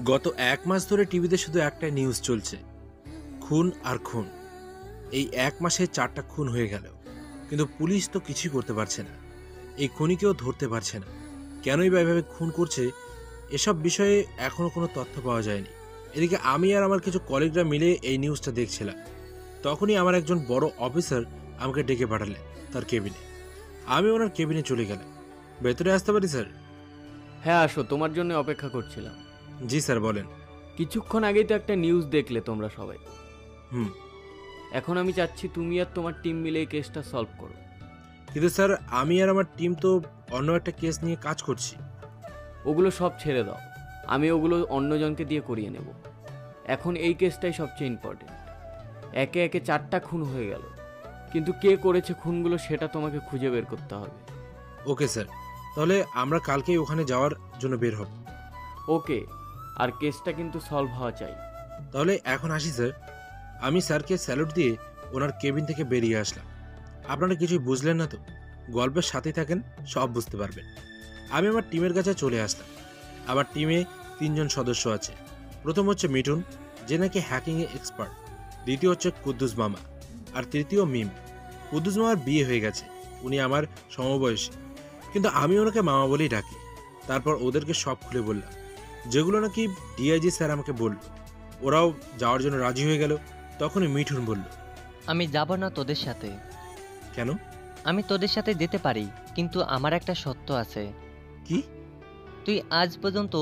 গত ১ মাস ধরে টিভিতে শুধু একটাই নিউজ চলছে, খুন আর খুন। এই ১ মাসে ৪টা খুন হয়ে গেল, কিন্তু পুলিশ তো কিছুই করতে পারছে না। এই খুনিকেও ধরতে পারছে না। কেনই বা এভাবে খুন করছে, এসব বিষয়ে এখনো কোনো তথ্য পাওয়া যায়নি। এদিকে আমি আর আমার কিছু কলিগরা মিলে এই নিউজটা দেখছিলাম। তখনই আমার একজন বড় অফিসার আমাকে ডেকে পাঠালেন তার কেবিনে। আমি ওনার কেবিনে চলে গেলাম। ভেতরে আসতে পারি স্যার? হ্যাঁ আসো, তোমার জন্য অপেক্ষা করছিলাম। জি স্যার, বলেন। কিছুক্ষণ আগেই তো একটা নিউজ দেখলে তোমরা সবাই। হুম। এখন আমি চাচ্ছি তুমি আর তোমার টিম মিলে এই কেসটা সলভ করো। কিন্তু স্যার, আমি আর আমার টিম তো অন্য একটা কেস নিয়ে কাজ করছি। ওগুলো সব ছেড়ে দাও, আমি ওগুলো অন্যজনকে দিয়ে করিয়ে নেব। এখন এই কেসটাই সবচেয়ে ইম্পর্টেন্ট। একে একে 4টা খুন হয়ে গেল, কিন্তু কে করেছে খুনগুলো সেটা তোমাকে খুঁজে বের করতে হবে। ওকে স্যার, তাহলে আমরা কালকেই ওখানে যাওয়ার জন্য বের হব। ওকে, আর কেসটা কিন্তু সলভ হওয়া চাই। তাহলে এখন আসি স্যার। আমি স্যারকে স্যালুট দিয়ে ওনার কেবিন থেকে বেরিয়ে আসলাম। আপনারা কিছুই বুঝলেন না তো? গল্পের সাথে থাকেন, সব বুঝতে পারবেন। আমি আমার টিমের কাছে চলে আসলাম। আমার টিমে 3জন সদস্য আছে। প্রথম হচ্ছে মিঠুন, যে নাকি হ্যাকিংয়ে এক্সপার্ট। দ্বিতীয় হচ্ছে কুদ্দুস মামা, আর তৃতীয় মিম। কুদ্দুস মামার বিয়ে হয়ে গেছে, উনি আমার সমবয়সী, কিন্তু আমি ওনাকে মামা বলেই ডাকি। তারপর ওদেরকে সব খুলে বললাম, যেগুলো নাকি ডিআইজি স্যার আমাকে বলল। ওরাও যাওয়ার জন্য রাজি হয়ে গেল। তখনই মিঠুন বলল, আমি যাব না তোদের সাথে। কেন? আমি তোদের সাথে যেতে পারি, কিন্তু আমার একটা শর্ত আছে। কি? তুই আজ পর্যন্ত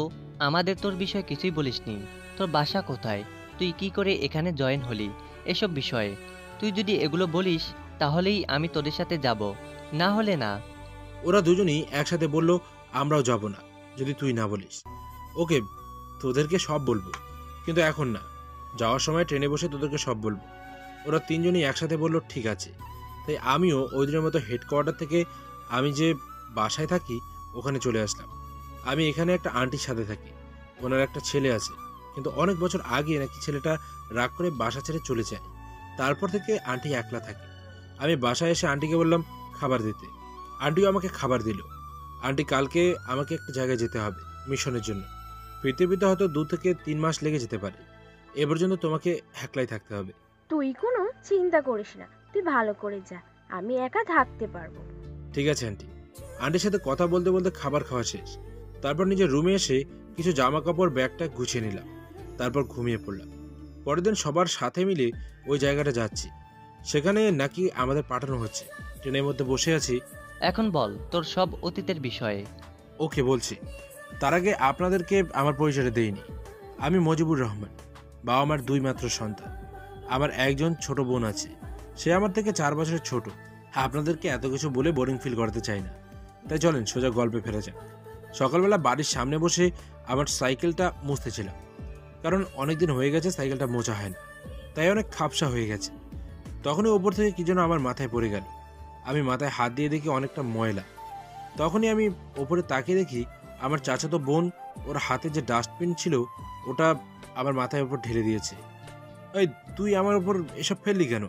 আমাদের তোর বিষয়ে কিছুই বলিসনি। তোর বাসা কোথায়, তুই কি করে এখানে জয়েন হলি, এসব বিষয়ে তুই যদি এগুলো বলিস তাহলেই আমি তোদের সাথে যাব, না হলে না। ওরা দুজনই একসাথে বলল, আমরাও যাব না যদি তুই না বলিস। ওকে, তোদেরকে সব বলবো, কিন্তু এখন না। যাওয়ার সময় ট্রেনে বসে তোদেরকে সব বলবো। ওরা 3জনই একসাথে বলল, ঠিক আছে। তাই আমিও ওই দিনের মতো হেডকোয়ার্টার থেকে আমি যে বাসায় থাকি ওখানে চলে আসলাম। আমি এখানে একটা আন্টির সাথে থাকি। ওনার একটা ছেলে আছে, কিন্তু অনেক বছর আগে নাকি ছেলেটা রাগ করে বাসা ছেড়ে চলে যায়। তারপর থেকে আন্টি একলা থাকে। আমি বাসায় এসে আন্টিকে বললাম খাবার দিতে। আন্টিও আমাকে খাবার দিল। আন্টি, কালকে আমাকে একটা জায়গায় যেতে হবে মিশনের জন্য। ফিরতে ফিরতে হয়তো 2 থেকে 3 মাস লেগে যেতে পারে। এ পর্যন্ত তোমাকে একলাই থাকতে হবে। তুই কোনো চিন্তা করিস না, তুই ভালো করে যা, আমি একা থাকতে পারবো। ঠিক আছে আন্টি। আন্টির সাথে কথা বলতে বলতে খাবার খাওয়া শেষ। তারপর নিজের রুমে এসে কিছু জামা কাপড় ব্যাগটা গুছিয়ে নিলাম। তারপর ঘুমিয়ে পড়লাম। পরের দিন সবার সাথে মিলে ওই জায়গাটা যাচ্ছি। সেখানে নাকি আমাদের পাঠানো হচ্ছে। ট্রেনের মধ্যে বসে আছি। এখন বল তোর সব অতীতের বিষয়ে। ওকে, বলছি। তার আগে আপনাদেরকে আমার পরিচয়টা দেইনি। আমি মজিবুর রহমান, বাবা মার 2 মাত্র সন্তান। আমার একজন ছোট বোন আছে, সে আমার থেকে 4 বছরের ছোট। আপনাদেরকে এত কিছু বলে বোরিং ফিল করাতে চাই না, তাই চলেন সোজা গল্পে ফেরা যাক। সকালবেলা বাড়ির সামনে বসে আমার সাইকেলটা মুছতেছিলাম, কারণ অনেকদিন হয়ে গেছে সাইকেলটা মোছা হয় না, তাই অনেক খাপসা হয়ে গেছে। তখনই ওপর থেকে কি যেন আমার মাথায় পড়ে গেল। আমি মাথায় হাত দিয়ে দেখি অনেকটা ময়লা। তখনই আমি ওপরে তাকিয়ে দেখি আমার চাচাতো বোন ওর হাতে যে ডাস্টবিন ছিল ওটা আমার মাথার উপর ঢেলে দিয়েছে। এই, তুই আমার উপর এসব ফেললি কেন?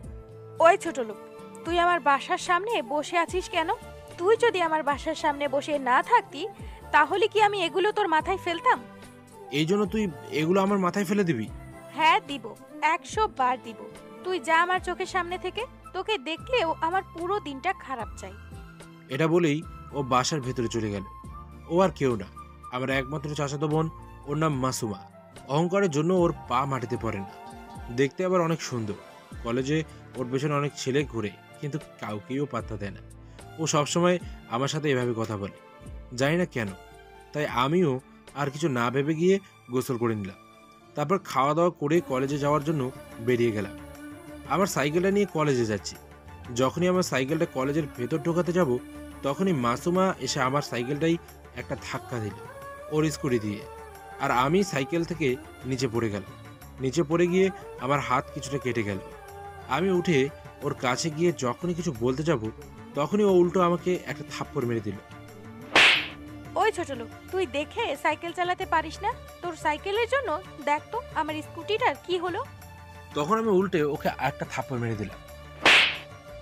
ওই ছোট লোক, তুই আমার বাসার সামনে বসে আছিস কেন? তুই যদি আমার বাসার সামনে বসে না থাকতি, তাহলে কি আমি এগুলো তোর মাথায় ফেলতাম? এই জন্য তুই এগুলো আমার মাথায় ফেলে দিবি? হ্যাঁ দিব, 100 বার দিব। তুই যা আমার চোখের সামনে থেকে, তোকে দেখলেও আমার পুরো দিনটা খারাপ যায়। এটা বলেই ও বাসার ভেতরে চলে গেল। ও আর কেউ না, আমার একমাত্র চাচাতো বোন। ওর নাম মাসুমা। অহংকারের জন্য ওর পা মাটিতে পড়ে না। দেখতে আবার অনেক সুন্দর। কলেজে ওর পেছনে অনেক ছেলে ঘুরে, কিন্তু কাউকেও পাত্তা দেয় না। ও সবসময় আমার সাথে এভাবে কথা বলে, জানি না কেন। তাই আমিও আর কিছু না ভেবে গিয়ে গোসল করে নিলাম। তারপর খাওয়া দাওয়া করে কলেজে যাওয়ার জন্য বেরিয়ে গেলাম। আমার সাইকেলটা নিয়ে কলেজে যাচ্ছি। যখনই আমার সাইকেলটা কলেজের ভেতর ঢোকাতে যাব, তখনই মাসুমা এসে আমার সাইকেলটাই একটা ধাক্কা দিল ওর স্কুটি দিয়ে। আর আমি সাইকেল থেকে নিচে পড়ে গেলাম। নিচে পড়ে গিয়ে আমার হাত কিছুটা কেটে গেল। আমি উঠে ওর কাছে গিয়ে যখনই কিছু বলতে যাব, তখনই ও উল্টো আমাকে একটা থাপ্পড় মেরে দিল। ওই ছোট লোক, তুই দেখে সাইকেল চালাতে পারিস না? তোর সাইকেলের জন্য দেখ তো আমার স্কুটিটার কি হলো। তখন আমি উল্টে ওকে একটা থাপ্পড় মেরে দিলাম।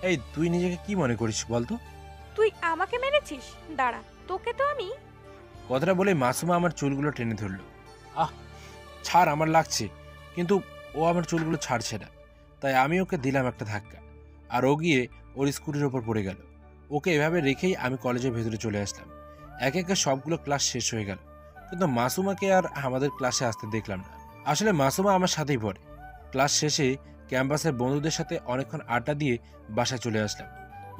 এই, তুই নিজেকে কি মনে করিস বলতো? তুই আমাকে মেরেছিস? দাঁড়া, তোকে তো আমি। কথাটা বলে মাসুমা আমার চুলগুলো টেনে ধরল। আহ, ছাড়, আমার লাগছে। কিন্তু ও আমার চুলগুলো ছাড়ছে না, তাই আমি ওকে দিলাম একটা ধাক্কা, আর ও গিয়ে ওর স্কুটির ওপর পড়ে গেল। ওকে এভাবে রেখেই আমি কলেজের ভেতরে চলে আসলাম। একে একে সবগুলো ক্লাস শেষ হয়ে গেল, কিন্তু মাসুমাকে আর আমাদের ক্লাসে আসতে দেখলাম না। আসলে মাসুমা আমার সাথেই পড়ে। ক্লাস শেষে ক্যাম্পাসের বন্ধুদের সাথে অনেকক্ষণ আড্ডা দিয়ে বাসায় চলে আসলাম।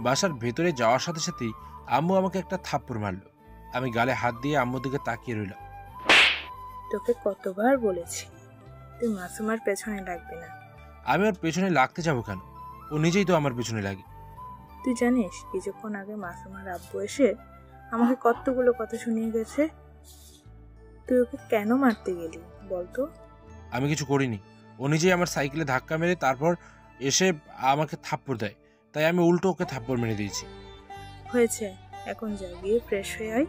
বাসার ভেতরে যাওয়ার সাথে সাথেই আম্মু আমাকে একটা থাপ্পড় মারলো। আমি গালে হাত দিয়ে আম্মুর দিকে তাকিয়ে রইলাম। তোকে কতবার বলেছি তুই মাসুমার পেছনে লাগবি না। আমি ওর পেছনে লাগতে যাবো কেন? ও নিজেই তো আমার পেছনে লাগে। তুই জানিস কিছুক্ষণ আগে মাসুমার আব্বু এসে আমাকে কতগুলো কথা শুনিয়ে গেছে। তুই ওকে কেন মারতে গেলি বলতো? আমি কিছু করিনি। ও নিজেই আমার সাইকেলে ধাক্কা মেরে তারপর এসে আমাকে থাপ্পড় দেয়, তাই আমি উল্টো ওকে থাপ্পড় মেরে দিয়েছি। হয়েছে, এখন যা গিয়ে ফ্রেশ হয়ে আয়,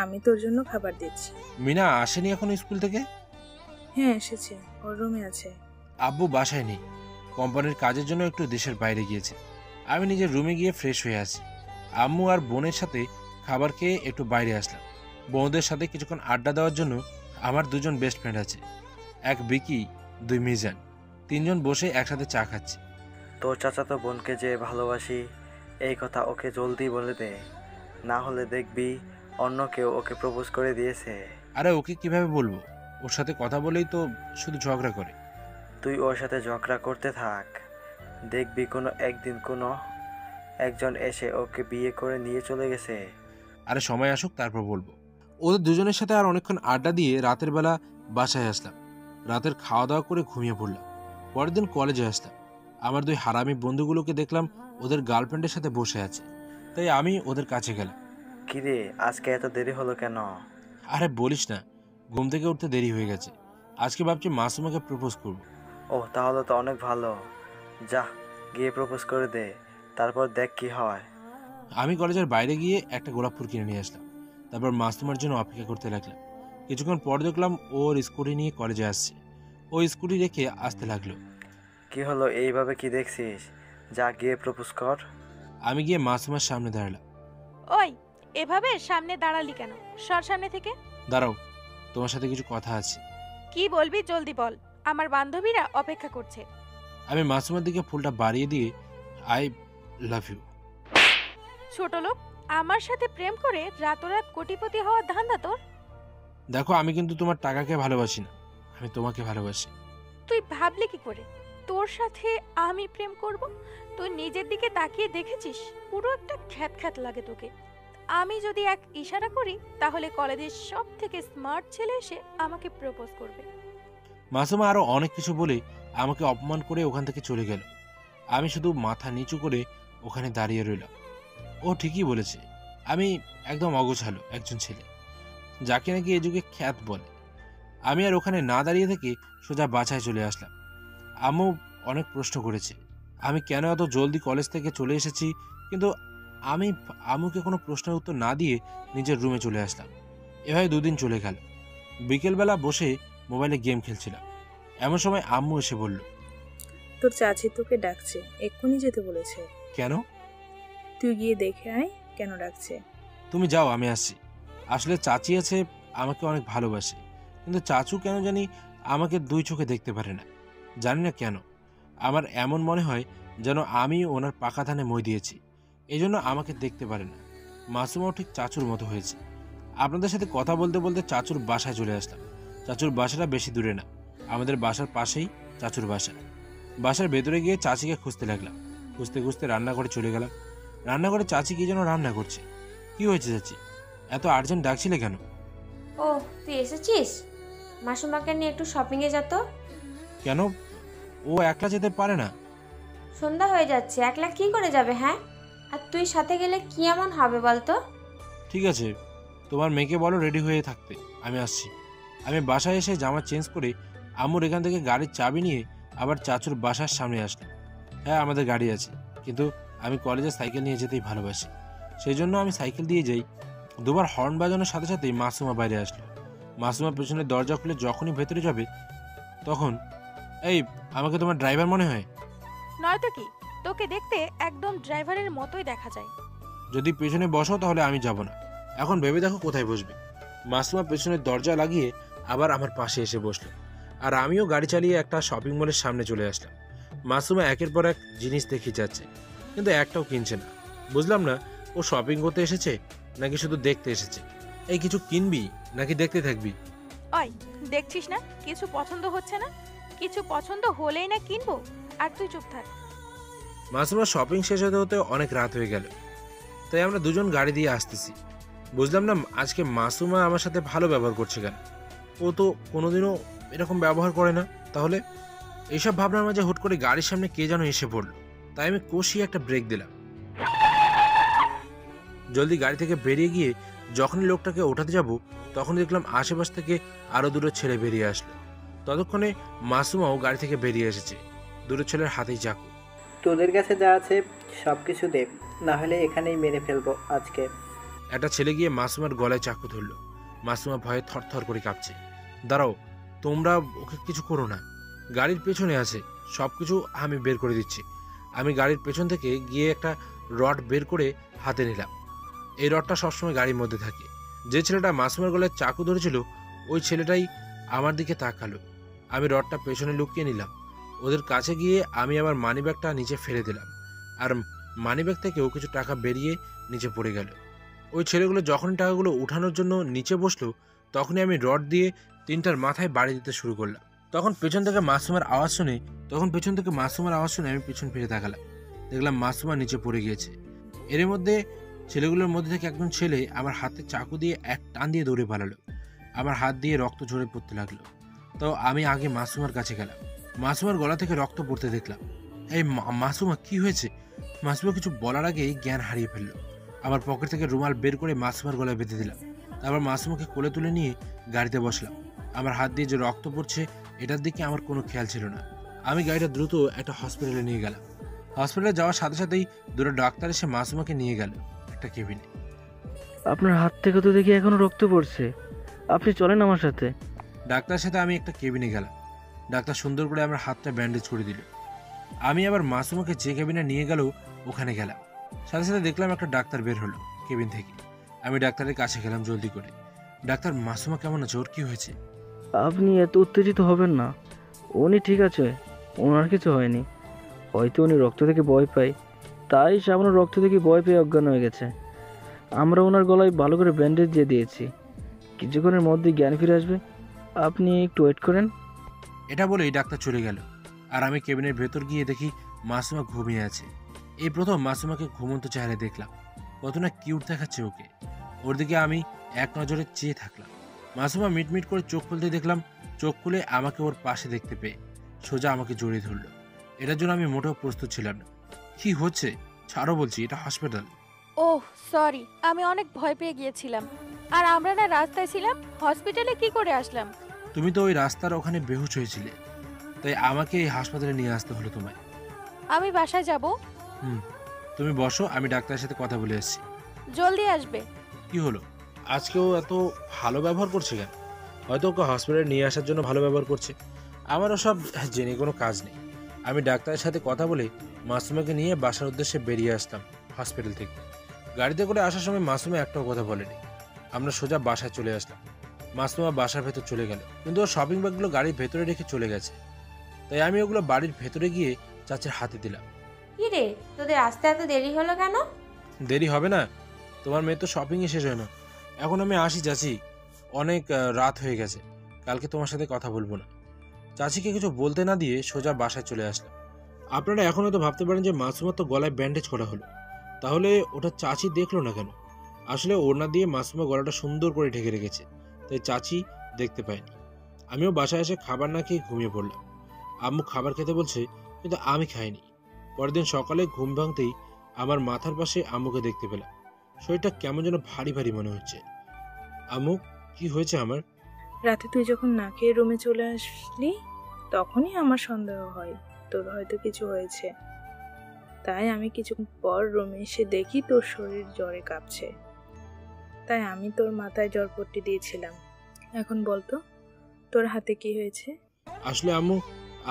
আমি তোর জন্য খাবার দিচ্ছি। মিনা আসেনি এখন স্কুল থেকে? হ্যাঁ এসেছে, ওর রুমে আছে। আব্বু বাসায় নেই, কোম্পানির কাজের জন্য একটু দেশের বাইরে গিয়েছে। আমি নিজের রুমে গিয়ে ফ্রেশ হয়ে আছি। আম্মু আর বোনের সাথে খাবার খেয়ে একটু বাইরে আসলাম বোনদের সাথে কিছুক্ষণ আড্ডা দেওয়ার জন্য। আমার দুজন বেস্ট ফ্রেন্ড আছে, এক বিকি, দুই মিজান। তিনজন বসে একসাথে চা খাচ্ছি। তোর চাচাতো বোনকে যে ভালোবাসি এই কথা ওকে জলদি বলে দে, না হলে দেখবি অন্য কেউ ওকে প্রপোজ করে দিয়েছে। আরে ওকে কিভাবে বলবো? ওর সাথে কথা বলেই তো শুধু ঝগড়া করে। তুই ওর সাথে ঝগড়া করতে থাক, দেখবি কোনো একদিন কোনো একজন এসে ওকে বিয়ে করে নিয়ে চলে গেছে। আরে সময় আসুক তারপর বলবো। ওদের দুজনের সাথে আর অনেকক্ষণ আড্ডা দিয়ে রাতের বেলা বাসায় আসলাম। রাতের খাওয়া দাওয়া করে ঘুমিয়ে পড়লাম। পরের দিন কলেজে আসলাম। আমার দুই হারামি বন্ধুগুলোকে দেখলাম ওদের গার্লফ্রেন্ডের সাথে বসে আছে, তাই আমি ওদের কাছে গেলাম। কিরে আজকে এত দেরি হলো কেন? আরে বলিস না, ঘুম থেকে উঠতে দেরি হয়ে গেছে। আজকে ভাবছি মাসুমাকে প্রপোজ করব। ওহ তাহলে তো অনেক ভালো, যা গিয়ে প্রপোজ করে দে, তারপর দেখ কি হয়। আমি কলেজের বাইরে গিয়ে একটা গোলাপ ফুল কিনে নিয়ে আসলাম। তারপর মাসুমার জন্য অপেক্ষা করতে লাগলাম। কিছুক্ষণ পর দেখলাম ওর স্কুটি নিয়ে কলেজে আসছে। ও স্কুটি রেখে আসতে লাগলো। কি হলো এইভাবে কি দেখছিস? যা গিয়ে প্রপোজ কর। আমি গিয়ে মাসুমার সামনে দাঁড়ালাম। ওই এভাবে সামনে দাঁড়ালি কেন? সর সামনে থেকে। দাঁড়াও, তোমার সাথে কিছু কথা আছে। কি বলবি জলদি বল, আমার বান্ধবীরা অপেক্ষা করছে। আমি মাসুমার দিকে ফুলটা বাড়িয়ে দিয়ে আই লাভ ইউ। ছোট লোক, আমার সাথে প্রেম করে রাতোরাত কোটিপতি হওয়ার ধান্দা তোর? দেখো, আমি কিন্তু তোমার টাকাকে ভালোবাসি না, আমি তোমাকে ভালোবাসি। তুই ভাবলি কি করে তোর সাথে আমি প্রেম করব? তুই নিজের দিকে তাকিয়ে দেখেছিস? পুরো একটা খ্যাত খ্যাত লাগে তোকে। আমি যদি এক ইশারা করি তাহলে কলেজের সব থেকে স্মার্ট ছেলে এসে আমাকে প্রপোজ করবে। মাসুমা আরো অনেক কিছু বলে আমাকে অপমান করে ওখান থেকে চলে গেল। আমি শুধু মাথা নিচু করে ওখানে দাঁড়িয়ে রইলাম। ও ঠিকই বলেছে, আমি একদম অগোছালো একজন ছেলে, যাকে নাকি এ যুগে খ্যাত বলে। আমি আর ওখানে না দাঁড়িয়ে থেকে সোজা বাসায় চলে আসলাম। আম্মু অনেক প্রশ্ন করেছে আমি কেন এত জলদি কলেজ থেকে চলে এসেছি, কিন্তু আমি আম্মুকে কোনো প্রশ্নের উত্তর না দিয়ে নিজের রুমে চলে আসলাম। এভাবে দুদিন চলে গেল। বিকেলবেলা বসে মোবাইলে গেম খেলছিলাম। এমন সময় আম্মু এসে বলল, তোর চাচি তোকে ডাকছে, এক্ষুনি যেতে বলেছে। কেন? তুই গিয়ে দেখে আয় কেন ডাকছে। তুমি যাও, আমি আসছি। আসলে চাচি আছে, আমাকে অনেক ভালোবাসে, কিন্তু চাচু কেন জানি আমাকে দুই চোখে দেখতে পারে না। জানি না কেন, আমার এমন মনে হয় যেন আমি ওনার পাকা ধানে মই দিয়েছি, এই জন্য আমাকে দেখতে পারে না। মাসুমাও ঠিক চাচুর মতো হয়েছে। আপনাদের সাথে কথা বলতে বলতে চাচুর বাসায় চলে আসলাম। চাচুর বাসাটা বেশি দূরে না, আমাদের বাসার পাশেই চাচুর বাসা। বাসার ভেতরে গিয়ে চাচিকে খুঁজতে লাগলাম। খুঁজতে খুঁজতে রান্নাঘরে চলে গেলাম। রান্নাঘরে চাচি কি যেন রান্না করছে। কি হয়েছে চাচি, এত আর্জেন্ট ডাকছিলে কেন? ও তুই এসেছিস? মাসুমাকে নিয়ে একটু শপিংয়ে যা তো। কেন, ও একলা যেতে পারে না? সন্ধ্যা হয়ে যাচ্ছে, একলা কি করে যাবে? হ্যাঁ, আর তুই সাথে গেলে কি এমন হবে বলতো? ঠিক আছে, তোমার মেয়েকে বলো রেডি হয়ে থাকতে, আমি আসছি। আমি বাসায় এসে জামা চেঞ্জ করে আম্মুর এখান থেকে গাড়ির চাবি নিয়ে আবার চাচুর বাসার সামনে আসলাম। হ্যাঁ, আমাদের গাড়ি আছে, কিন্তু আমি কলেজে সাইকেল নিয়ে যেতেই ভালোবাসি, সেই জন্য আমি সাইকেল দিয়ে যাই। দুবার হর্ন বাজানোর সাথে সাথেই মাসুমা বাইরে আসলো। মাসুমা পেছনের দরজা খুলে যখনই ভেতরে যাবে তখন, এই, আমাকে তোমার ড্রাইভার মনে হয়? নয়তো কি, তোকে দেখতে একদম ড্রাইভারের মতোই দেখা যায়। যদি পেছনে বসো তাহলে আমি যাব না। এখন ভেবে দেখো কোথায় বসবে। মাসুমা পেছনের দরজা লাগিয়ে আবার আমার পাশে এসে বসলো। আর আমিও গাড়ি চালিয়ে একটা শপিং মলের সামনে চলে আসলাম। মাসুমা একের পর এক জিনিস দেখিয়ে যাচ্ছে, কিন্তু একটাও কিনছে না। বুঝলাম না ও শপিং করতে এসেছে নাকি শুধু দেখতে এসেছে। এই কিছু কিনবি নাকি দেখতে থাকবি? ওই দেখছিস না কিছু পছন্দ হচ্ছে না? কিছু পছন্দ হলেই না কিনবো, আর তুই চুপ থাক। মাসুমার শপিং শেষ হতে হতে অনেক রাত হয়ে গেল, তাই আমরা দুজন গাড়ি দিয়ে আসতেছি। বুঝলাম না আজকে মাসুমা আমার সাথে ভালো ব্যবহার করছে কেন। ও তো কোনোদিনও এরকম ব্যবহার করে না। তাহলে এইসব ভাবনার মাঝে হুট করে গাড়ির সামনে কে যেন এসে পড়লো, তাই আমি কষিয়ে একটা ব্রেক দিলাম। জলদি গাড়ি থেকে বেরিয়ে গিয়ে যখনই লোকটাকে ওঠাতে যাব, তখন দেখলাম আশেপাশ থেকে আরো দুটো ছেলে বেরিয়ে আসলো। ততক্ষণে মাসুমাও গাড়ি থেকে বেরিয়ে এসেছে, দুটো ছেলের হাতেই চাকু। তোদের কাছে যা আছে সব কিছু দে, না হলে এখানেই মেরে ফেলবো আজকে। একটা ছেলে গিয়ে মাসুমার গলায় চাকু ধরলো। মাসুমা ভয়ে থরথর করে কাঁপছে। দাঁড়াও, তোমরা ওকে কিছু করো না, গাড়ির পেছনে আছে, সব কিছু আমি বের করে দিচ্ছি। আমি গাড়ির পেছন থেকে গিয়ে একটা রড বের করে হাতে নিলাম। এই রডটা সবসময় গাড়ির মধ্যে থাকে। যে ছেলেটা মাসুমার গলায় চাকু ধরেছিল ওই ছেলেটাই আমার দিকে তাকালো। আমি রডটা পেছনে লুকিয়ে নিলাম। ওদের কাছে গিয়ে আমি আমার মানিব্যাগটা নিচে ফেলে দিলাম, আর মানিব্যাগ থেকেও কিছু টাকা বেরিয়ে নিচে পড়ে গেল। ওই ছেলেগুলো যখনই টাকাগুলো উঠানোর জন্য নিচে বসলো, তখনই আমি রড দিয়ে তিনটার মাথায় বাড়ি দিতে শুরু করলাম। তখন পেছন থেকে মাসুমার আওয়াজ শুনে আমি পিছন ফিরে তাকালাম। দেখলাম মাসুমা নিচে পড়ে গিয়েছে। এর মধ্যে ছেলেগুলোর মধ্যে থেকে একজন ছেলে আমার হাতে চাকু দিয়ে এক টান দিয়ে দৌড়ে পালালো। আমার হাত দিয়ে রক্ত ঝরে পড়তে লাগলো। তো আমি আগে মাসুমার কাছে গেলাম। মাসুমার গলা থেকে রক্ত পড়তে দেখলাম। এই মাসুমা, কি হয়েছে? মাসুমা কিছু বলার আগেই জ্ঞান হারিয়ে ফেললো। আমার পকেট থেকে রুমাল বের করে মাসুমার গলায় বেঁধে দিলাম। তারপর মাসুমাকে কোলে তুলে নিয়ে গাড়িতে বসলাম। আমার হাত দিয়ে যে রক্ত পড়ছে এটার দিকে আমার কোনো খেয়াল ছিল না। আমি গাড়িটা দ্রুত একটা হসপিটালে নিয়ে গেলাম। হসপিটালে যাওয়ার সাথে সাথেই দুটো ডাক্তার এসে মাসুমাকে নিয়ে গেল একটা কেবিনে। আপনার হাত থেকে তো দেখি এখনো রক্ত পড়ছে, আপনি চলেন আমার সাথে। ডাক্তারের সাথে আমি একটা কেবিনে গেলাম। ডাক্তার সুন্দর করে আমার হাতটা ব্যান্ডেজ করে দিল। আমি আবার মাসুমাকে যে কেবিনে নিয়ে গেল ওখানে গেলাম। সাথে সাথে দেখলাম একটা ডাক্তার বের হলো কেবিন থেকে। আমি ডাক্তারের কাছে গেলাম জলদি করে। ডাক্তার, মাসুমা কেমন আছে? ওর কি হয়েছে? আপনি এত উত্তেজিত হবেন না, উনি ঠিক আছে, ওনার কিছু হয়নি। হয়তো উনি রক্ত থেকে ভয় পায়, তাই সামান্য রক্ত থেকে ভয় পেয়ে অজ্ঞান হয়ে গেছে। আমরা ওনার গলায় ভালো করে ব্যান্ডেজ দিয়ে দিয়েছি, কিছুক্ষণের মধ্যেই জ্ঞান ফিরে আসবে, আপনি একটু ওয়েট করেন। এটা বলেই ডাক্তার চলে গেল। আর আমি কেবিনের ভেতর গিয়ে দেখি মাসুমা ঘুমিয়ে আছে। এই প্রথম মাসুমাকে ঘুমন্ত চেহারায় দেখলাম। কত না কিউট দেখাচ্ছে ওকে। ওর দিকে আমি এক নজরে চেয়ে থাকলাম। মাসুমা মিটমিট করে চোখ খুলতে দেখলাম। চোখ খুলে আমাকে ওর পাশে দেখতে পেয়ে সোজা আমাকে জড়িয়ে ধরলো। এটার জন্য আমি মোটেও প্রস্তুত ছিলাম না। কি হচ্ছে? ছাড়ো বলছি, এটা হসপিটাল। ওহ সরি, আমি অনেক ভয় পেয়ে গিয়েছিলাম। আর আমরা না রাস্তায় ছিলাম, হসপিটালে কি করে আসলাম? তুমি তো ওই রাস্তার ওখানে বেহুশ হয়েছিলে, তাই আমাকে এই হাসপাতালে নিয়ে আসতে হলো তোমায়। আমি বাসায় যাব। তুমি বসো, আমি ডাক্তারের সাথে কথা বলে এসেছি। জলদি আসবে। কি হলো? আজকেও এত ভালো ব্যবহার করছে কেন? হয়তো ওকে হসপিটালে নিয়ে আসার জন্য ভালো ব্যবহার করছে। আমারও সব জেনে কোনো কাজ নেই। আমি ডাক্তারের সাথে কথা বলে মাসুমাকে নিয়ে বাসার উদ্দেশ্যে বেরিয়ে আসতাম হসপিটাল থেকে। গাড়িতে করে আসার সময় মাসুমা একটাও কথা বলেনি। আমরা সোজা বাসায় চলে আসলাম। মাসুমা বাসার ভেতর চলে গেল, কিন্তু ওর শপিং ব্যাগগুলো গাড়ির ভেতরে রেখে চলে গেছে। তাই আমি ওগুলো বাড়ির ভেতরে গিয়ে চাচির হাতে দিলাম। কি রে, তোদের আসতে এত দেরি হলো কেন? দেরি হবে না? তোমার মেয়ে তো শপিংই শেষ হয় না। এখন আমি আসি চাচি, অনেক রাত হয়ে গেছে, কালকে তোমার সাথে কথা বলবো না। চাচিকে কিছু বলতে না দিয়ে সোজা বাসায় চলে আসলাম। আপনারা এখন হয়তো ভাবতে পারেন যে মাসুমার তো গলায় ব্যান্ডেজ করা হলো, তাহলে ওটা চাচি দেখলো না কেন? আসলে ওড়না দিয়ে মাসুমা গলাটা সুন্দর করে ঢেকে রেখেছে, তাই চাচি দেখতে পায়নি। আমিও বাসায় এসে খাবার না খেয়ে ঘুমিয়ে পড়লাম। আম্মু খাবার খেতে বলছে, কিন্তু আমি খাইনি। পরের দিন সকালে ঘুম ভাঙতেই আমার মাথার পাশে আম্মুকে দেখতে পেলাম। শরীরটা কেমন যেন ভারী ভারী মনে হচ্ছে। আম্মু, কি হয়েছে আমার? রাতে তুই যখন না খেয়ে রুমে চলে আসলি, তখনই আমার সন্দেহ হয় তোর হয়তো কিছু হয়েছে। তাই আমি কিছুক্ষণ পর রুমে এসে দেখি তোর শরীর জ্বরে কাঁপছে। তাই আমি তোর মাথায় জ্বরপট্টি দিয়েছিলাম। এখন বলতো তোর হাতে কি হয়েছে? আসলে আম্মু,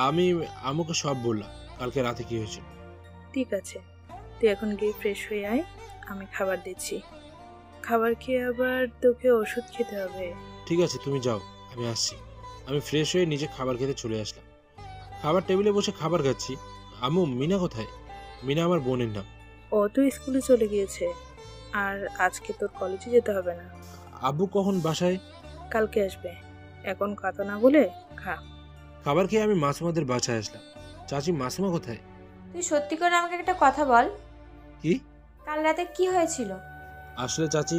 আমি আম্মুকে সব বললাম কালকে রাতে কি হয়েছিল। ঠিক আছে, তুই এখন গিয়ে ফ্রেশ হয়ে আয়, আমি খাবার দিচ্ছি। খাবার খেয়ে আবার তোকে ওষুধ খেতে হবে। ঠিক আছে, তুমি যাও, আমি আসছি। আমি ফ্রেশ হয়ে নিজে খাবার খেতে চলে আসলাম। খাবার টেবিলে বসে খাবার খাচ্ছি। আম্মু, মিনা কোথায়? মিনা আমার বোনের নাম। ও তো স্কুলে চলে গিয়েছে, আর আজকে তোর কলেজে যেতে হবে না। আব্বু কখন বাসায়? কালকে আসবে। এখন কথা না বলে খা। খাবার খেয়ে আমি মাসুমাদের বাসায় আসলাম। চাচি, মাসুমা কোথায়? তুই সত্যি করে আমাকে একটা কথা বল, কি? কাল রাতে কি হয়েছিল? আসলে চাচি,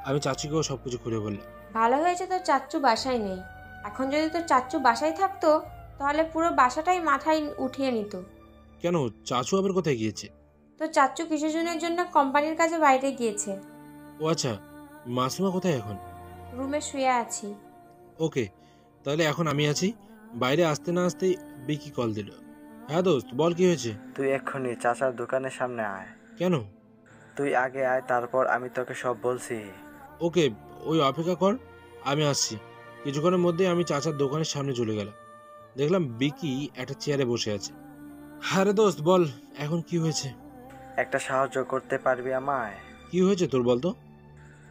আমি চাচিকেও সবকিছু খুলে বললাম। ভালো হয়েছে তোর চাচ্চু বাসায় নেই। এখন যদি তোর চাচ্চু বাসায় থাকতো তাহলে পুরো বাসাটাই মাথায় উঠিয়ে নিত। কেন, চাচু আবার কোথায় গিয়েছে? তোর চাচ্চু কিছুজনের জন্য কোম্পানির কাজে বাইরে গিয়েছে। ও আচ্ছা, মাসুমা কোথায় এখন? রুমে শুয়ে আছি। ওকে, তাহলে এখন আমি আছি। বাইরে আসতে না আসতেই বিকি কল দিল। হ্যাঁ দোস্ত, বল কি হয়েছে? তুই এক্ষুনি চাচার দোকানের সামনে আয়। কেন? তুই আগে আয়, তারপর আমি তোকে সব বলছি। ওকে, ওই অপেক্ষা কর, আমি আসছি। কিছুক্ষণের মধ্যে আমি চাচার দোকানের সামনে চলে গেলাম। দেখলাম বিকি একটা চেয়ারে বসে আছে। হ্যাঁ রে দোস্ত, বল এখন কি হয়েছে? একটা সাহায্য করতে পারবি আমায়? কি হয়েছে তোর, বলতো?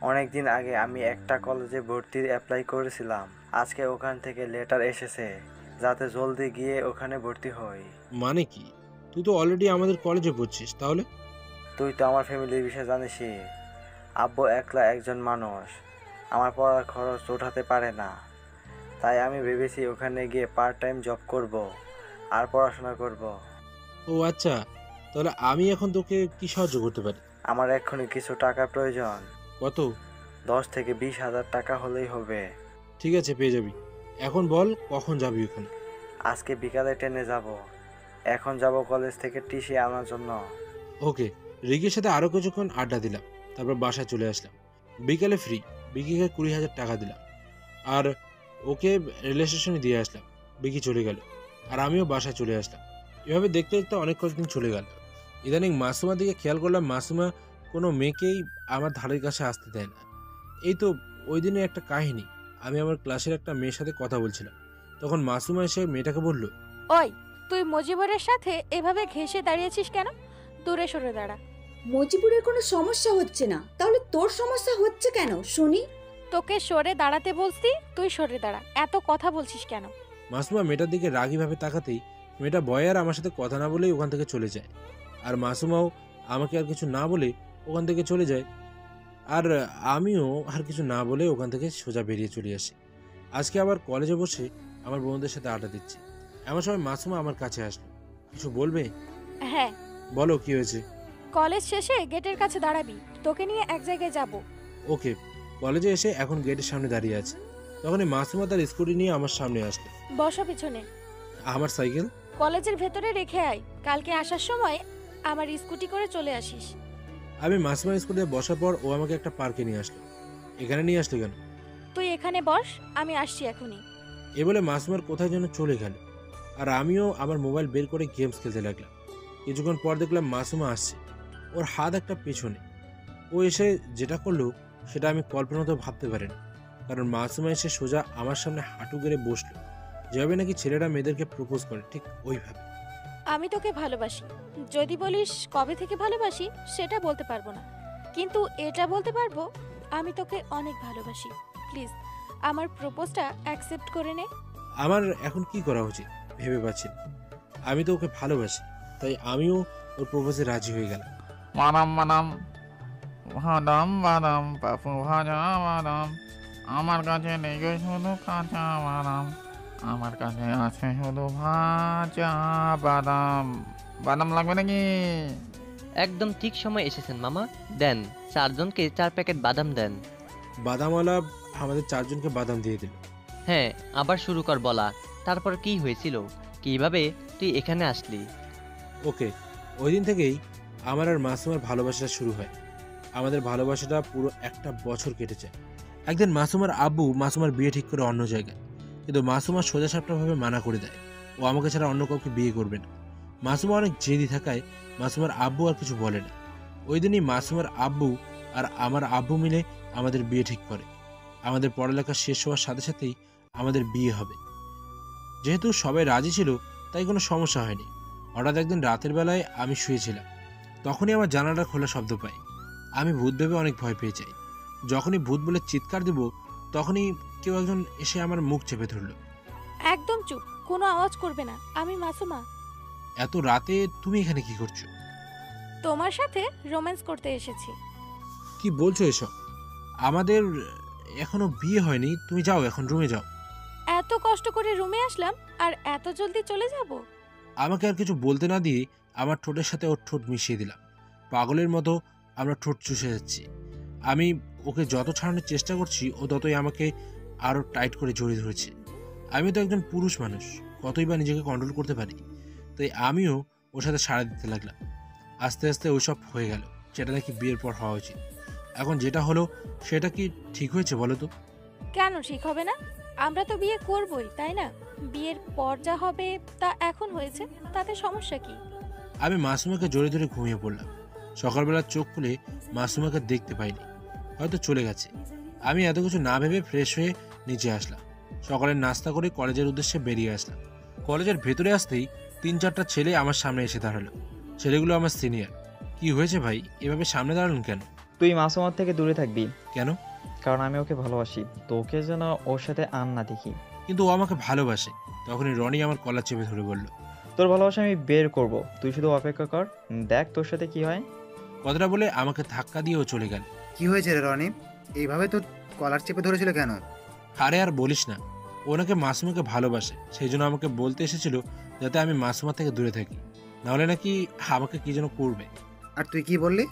অনেকদিন আগে আমি একটা কলেজে ভর্তির অ্যাপ্লাই করেছিলাম। আজকে ওখান থেকে লেটার এসেছে যাতে জলদি গিয়ে ওখানে ভর্তি হই। মানে কি? তুই তো অলরেডি আমাদের কলেজে পড়ছিস, তাহলে? তুই তো আমার ফ্যামিলির বিষয়ে জানিসই। আব্বু একলা একজন মানুষ, আমার পড়ার খরচ ওঠাতে পারে না। তাই আমি ভেবেছি ওখানে গিয়ে পার্ট টাইম জব করব আর পড়াশোনা করব। ও আচ্ছা, তাহলে আমি এখন তোকে কি সাহায্য করতে পারি? আমার এক্ষুনি কিছু টাকার প্রয়োজন। কত? 10 থেকে 20,000 টাকা হলেই হবে। ঠিক আছে, পেয়ে যাবি। এখন বল কখন যাবি ওখানে? আজকে বিকালে ট্রেনে যাব। এখন যাব কলেজ থেকে টিসি আনার জন্য। ওকে, রিকির সাথে আরো কিছুক্ষণ আড্ডা দিলাম, তারপর বাসায় চলে আসলাম। বিকালে ফ্রি, বিকিকে 20,000 টাকা দিলাম আর ওকে রেল স্টেশনে দিয়ে আসলাম। বিকি চলে গেল আর আমিও বাসায় চলে আসলাম। এভাবে দেখতে দেখতে অনেক কয়েকদিন চলে গেল। ইদানিং মাসুমার দিকে খেয়াল করলাম, মাসুমা কোনো মেয়েকেই আমার ধারের কাছে আসতে দেয় না। এই তো ওই দিনে একটা কাহিনী, আমি আমার ক্লাসের একটা মেয়ের সাথে কথা বলছিলাম, তখন মাসুমা এসে মেয়েটাকে বলল, ওই, তুই মজিবরের সাথে এভাবে ঘেঁষে দাঁড়িয়েছিস কেন? দূরে সরে দাঁড়া। মজিবুরের কোনো সমস্যা হচ্ছে না, তাহলে তোর সমস্যা হচ্ছে কেন শুনি? তোকে সরে দাঁড়াতে বলছি, তুই সরে দাঁড়া। এত কথা বলছিস কেন? মাসুমা মেয়েটার দিকে রাগীভাবে তাকাতেই মেয়েটা ভয়ে আর আমার সাথে কথা না বলেই ওখান থেকে চলে যায়। আর মাসুমাও আমাকে আর কিছু না বলে ওখান থেকে চলে যায়। আর আমিও আর কিছু না বলে ওখান থেকে সোজা বেরিয়ে চলে আসি। আজকে আবার কলেজে বসে আমার বন্ধুদের সাথে আড্ডা দিচ্ছি। এমন সময় মাসুমা আমার কাছে আসলো। কিছু বলবে? হ্যাঁ, বলো, কি হয়েছে? কলেজ শেষে গেটের কাছে দাঁড়াবি, তোকে নিয়ে এক জায়গায় যাব। ওকে। কলেজে এসে এখন গেটের সামনে দাঁড়িয়ে আছে, তখনই মাসুমা তার স্কুটি নিয়ে আমার সামনে আসলো। বসো পিছনে। আমার সাইকেল? কলেজের ভেতরে রেখে আয়, কালকে আসার সময় আমার স্কুটি করে চলে আসিস। আমি মাসুমার স্কুটিতে বসার পর ও আমাকে একটা পার্কে নিয়ে আসলো। এখানে নিয়ে আসলো কেন? তুই এখানে বস, আমি আসছি এখনই। এ বলে মাসুমার কোথায় যেন চলে গেল আর আমিও আমার মোবাইল বের করে গেমস খেলতে লাগলাম। কিছুক্ষণ পর দেখলাম মাসুমা আসছে, ওর হাত একটা পেছনে। ও এসে যেটা করলো সেটা আমি কল্পনাতেও ভাবতে পারিনি, কারণ মাসুমা এসে সোজা আমার সামনে হাঁটু গেড়ে বসলো, যেভাবে নাকি ছেলেরা মেয়েদেরকে প্রপোজ করে, ঠিক ওইভাবে। আমি তোকে ভালোবাসি। যদি বলিস কবে থেকে ভালোবাসি সেটা বলতে পারবো না, কিন্তু এটা বলতে পারবো আমি তোকে অনেক ভালোবাসি। প্লিজ আমার প্রপোজটা অ্যাকসেপ্ট করে নে। আমার এখন কি করা উচিত ভেবে পাচ্ছি না। আমি তো ওকে ভালোবাসি, তাই আমিও ওর প্রপোজে রাজি হয়ে গেলাম। বাদাম বাদাম বাদাম বাদাম পাপু ভাজা বাদাম, আমার কাছে নেই গো শুধু কাঁচা বাদাম, আমার কাছে আছে শুধু ভাজা বাদাম। বাদাম লাগবে নাকি? একদম ঠিক সময় এসেছেন মামা। দেন, 4 জনকে 4 প্যাকেট বাদাম দেন। বাদামওয়ালা আমাদের 4 জনকে বাদাম দিয়ে দিল। হ্যাঁ, আবার শুরু কর বলা। তারপর কি হয়েছিল, কিভাবে তুই এখানে আসলি? ওকে, ওই দিন থেকেই আমার আর মাসুমার ভালোবাসাটা শুরু হয়। আমাদের ভালোবাসাটা পুরো একটা বছর কেটে যায়। একদিন মাসুমার আব্বু মাসুমার বিয়ে ঠিক করে অন্য জায়গায়, কিন্তু মাসুমা সোজাসাপটাভাবে মানা করে দেয়, ও আমাকে ছাড়া অন্য কাউকে বিয়ে করবে না। মাসুমা অনেক জেদি থাকায় মাসুমার আব্বু আর কিছু বলে না। ওই দিনই মাসুমার আব্বু আর আমার আব্বু মিলে আমাদের বিয়ে ঠিক করে। আমাদের পড়ালেখা শেষ হওয়ার সাথে সাথেই আমাদের বিয়ে হবে। যেহেতু সবাই রাজি ছিল তাই কোনো সমস্যা হয়নি। হঠাৎ একদিন রাতের বেলায় আমি শুয়েছিলাম, তখনই আমার জানালাটা খোলা শব্দ পাই। আমি ভূত ভেবে অনেক ভয় পেয়ে যাই। যখনই ভূত বলে চিৎকার দেব তখনই কেউ একজন এসে আমার মুখ চেপে ধরল। একদম চুপ, কোনো আওয়াজ করবে না। আমি মাসুমা। এত রাতে তুমি এখানে কি করছো? তোমার সাথে রোম্যান্স করতে এসেছি। কি বলছো এসব? আমাদের এখনো বিয়ে হয়নি। তুমি যাও, এখন রুমে যাও। এত কষ্ট করে রুমে আসলাম আর এত জলদি চলে যাব? আমাকে আর কিছু বলতে না দিয়ে আমার ঠোঁটের সাথে ওর ঠোঁট মিশিয়ে দিলাম। পাগলের মতো আমরা ঠোঁট চুষে যাচ্ছি। আমি ওকে যত ছাড়ানোর চেষ্টা করছি ও ততই আমাকে আরও টাইট করে জড়িয়ে ধরেছে। আমি তো একজন পুরুষ মানুষ, কতই বা নিজেকে কন্ট্রোল করতে পারি। তাই আমিও ওর সাথে সাড়া দিতে লাগলাম। আস্তে আস্তে ওইসব হয়ে গেল, যেটা নাকি বিয়ের পর হওয়া উচিত। এখন যেটা হলো সেটা কি ঠিক হয়েছে বলো তো? কেন ঠিক হবে না? আমরা তো বিয়ে করবই, তাই না? বিয়ের পর যা হবে তা এখন হয়েছে, তাতে সমস্যা কি? আমি মাসুমাকে জোরে ধরে ঘুমিয়ে পড়লাম। সকালবেলা চোখ খুলে মাসুমাকে দেখতে পাইনি, হয়তো চলে গেছে। আমি এত কিছু না ভেবে ফ্রেশ হয়ে নিচে আসলাম। সকালের নাস্তা করে কলেজের উদ্দেশ্যে বেরিয়ে আসলাম। কলেজের ভেতরে আসতেই 3-4টা ছেলে আমার সামনে এসে দাঁড়ালো। ছেলেগুলো আমার সিনিয়র। কি হয়েছে ভাই, এভাবে সামনে দাঁড়ালেন কেন? তুই মাসুমার থেকে দূরে থাকবি। কেন? কারণ আমি ওকে ভালোবাসি, তোকে যেন ওর সাথে আন না দেখি। কিন্তু ও আমাকে ভালোবাসে। তখনই রনি আমার কলার চেপে ধরে বলল, তোর ভালোবাসা আমি বের করব, তুই শুধু অপেক্ষা কর, দেখ তোর সাথে কি হয়। কথাটা বলে আমাকে ধাক্কা দিয়ে ও চলে গেল। কি হয়েছে রে রনি, এইভাবে তো কলার চেপে ধরেছিল কেন? আরে আর বলিস না, ওনাকে মাসুমাকে ভালোবাসে, সেই জন্য আমাকে বলতে এসেছিল যাতে আমি মাসুমা থেকে দূরে থাকি, নাহলে নাকি আমাকে কি যেন করবে। আর তুই কি বললি?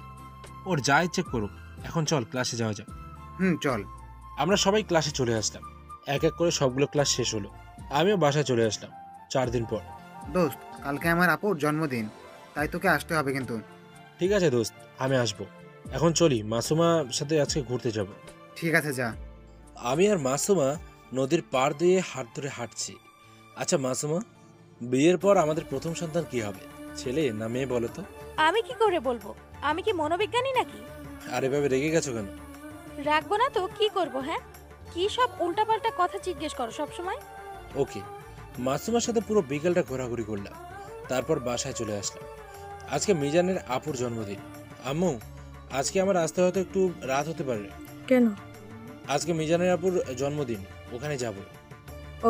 ওর যা ইচ্ছে করুক, এখন চল ক্লাসে যাওয়া যাক। চল। আমরা সবাই ক্লাসে চলে আসলাম। এক এক করে সবগুলো ক্লাস শেষ হলো। আমিও বাসায় চলে আসলাম 4 দিন পর। দোস্ত, কালকে আমার আপুর জন্মদিন, তাই তোকে আসতে হবে কিন্তু। ঠিক আছে দোস্ত, আমি আসবো। এখন চলি, মাসুমার সাথে আজকে ঘুরতে যাব। ঠিক আছে, যা। আমি আর মাসুমা নদীর পাড় দিয়ে হাত ধরে হাঁটছি। আচ্ছা মাসুমা, বিয়ের পর আমাদের প্রথম সন্তান কি হবে, ছেলে না মেয়ে বলো তো? আমি কি করে বলবো? আমি কি মনোবিজ্ঞানী নাকি? আর এভাবে রেগে গেছো কেন? রাখবো না তো কি করব? হ্যাঁ, কি সব উল্টাপাল্টা কথা জিজ্ঞেস করো সব সময়। ওকে। মাসুমার সাথে পুরো বিকেলটা ঘোরাঘুরি করলাম, তারপর বাসায় চলে আসলাম। আজকে মিজানের আপুর জন্মদিন। আম্মু, আজকে আমার আসতে হয়তো একটু রাত হতে পারে। কেন? আজকে মিজানের আপুর জন্মদিন, ওখানে যাব।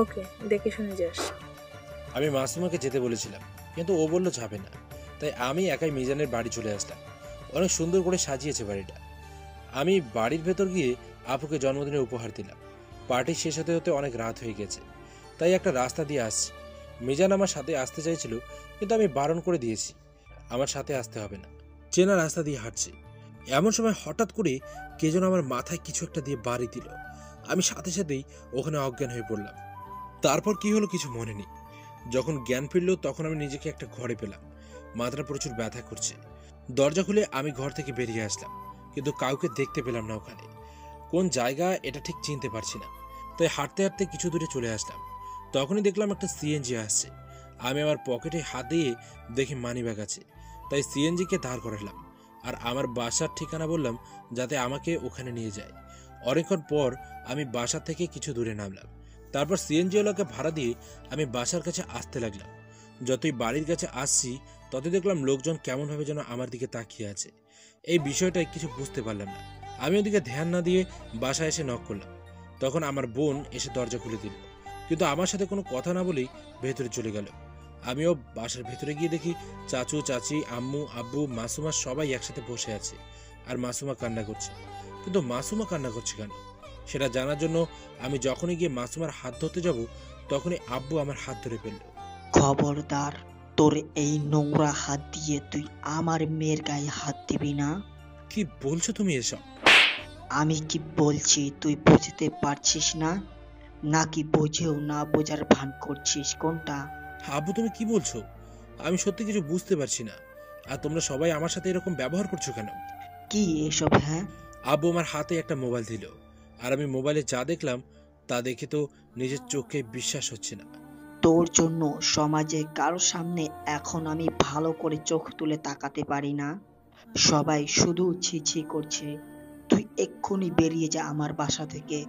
ওকে, দেখে শুনে যাস। আমি মাসুমাকে যেতে বলেছিলাম, কিন্তু ও বলল যাবে না। তাই আমি একাই মিজানের বাড়ি চলে আসলাম। অনেক সুন্দর করে সাজিয়েছে বাড়িটা। আমি বাড়ির ভেতর গিয়ে আপুকে জন্মদিনের উপহার দিলাম। পার্টি শেষ হতে হতে অনেক রাত হয়ে গেছে, তাই একটা রাস্তা দিয়ে আসছি। মিজান আমার সাথে আসতে চাইছিল, কিন্তু আমি বারণ করে দিয়েছি, আমার সাথে আসতে হবে না, চেনা রাস্তা দিয়ে হাঁটছি। এমন সময় হঠাৎ করে কে যেন আমার মাথায় কিছু একটা দিয়ে বাড়ি দিল। আমি সাথে সাথেই ওখানে অজ্ঞান হয়ে পড়লাম। তারপর কি হলো কিছু মনে নেই। যখন জ্ঞান ফিরল তখন আমি নিজেকে একটা ঘরে পেলাম। মাথাটা প্রচুর ব্যথা করছে। দরজা খুলে আমি ঘর থেকে বেরিয়ে আসলাম, কিন্তু কাউকে দেখতে পেলাম না ওখানে। কোন জায়গা এটা ঠিক চিনতে পারছি না। তাই হাঁটতে হাঁটতে কিছু দূরে চলে আসলাম। তখনই দেখলাম একটা সিএনজি আসছে। আমি আমার পকেটে হাত দিয়ে দেখি মানিব্যাগ আছে, তাই সিএনজিকে দাঁড় করালাম আর আমার বাসার ঠিকানা বললাম যাতে আমাকে ওখানে নিয়ে যায়। অনেকক্ষণ পর আমি বাসা থেকে কিছু দূরে নামলাম। তারপর সিএনজিওয়ালাকে ভাড়া দিয়ে আমি বাসার কাছে আসতে লাগলাম। যতই বাড়ির কাছে আসছি ততই দেখলাম লোকজন কেমনভাবে যেন আমার দিকে তাকিয়ে আছে। এই বিষয়টাই কিছু বুঝতে পারলাম না। আমি ওদিকে ধ্যান না দিয়ে বাসায় এসে নক করলাম। তখন আমার বোন এসে দরজা খুলে দিল, কিন্তু আমার সাথে কোনো কথা না বলেই ভেতরে চলে গেল। আমিও বাসার ভেতরে গিয়ে দেখি চাচু, চাচি, আম্মু, আব্বু, মাসুমা সবাই একসাথে বসে আছে আর মাসুমা কান্না করছে। কিন্তু মাসুমা কান্না করছে কেন সেটা জানার জন্য আমি যখনই গিয়ে মাসুমার হাত ধরতে যাব তখনই আব্বু আমার হাত ধরে ফেলল। খবরদার, তোর এই নোংরা হাত দিয়ে তুই আমার মেয়ের গায়ে হাত দিবি না। কি বলছো তুমি এসব? আমি কি বলছি তুই বুঝতে পারছিস না, নাকি বুঝেও না বোঝার ভান করছিস? কোনটা? আব্বু তুমি কি বলছো? আমি সত্যি কিছু বুঝতে পারছি না। আর তোমরা সবাই আমার সাথে এরকম ব্যবহার করছো কেন? কি এসব? হ্যাঁ, আব্বু আমার হাতে একটা মোবাইল দিল, আর আমি মোবাইলে যা দেখলাম তা দেখে তো নিজের চোখে বিশ্বাস হচ্ছে না। তোর জন্য সমাজে কারোর সামনে এখন আমি ভালো করে চোখ তুলে তাকাতে পারি না। সবাই শুধু ছি করছে। তুই এক্ষুনি বেরিয়ে যা আমার বাসা থেকে।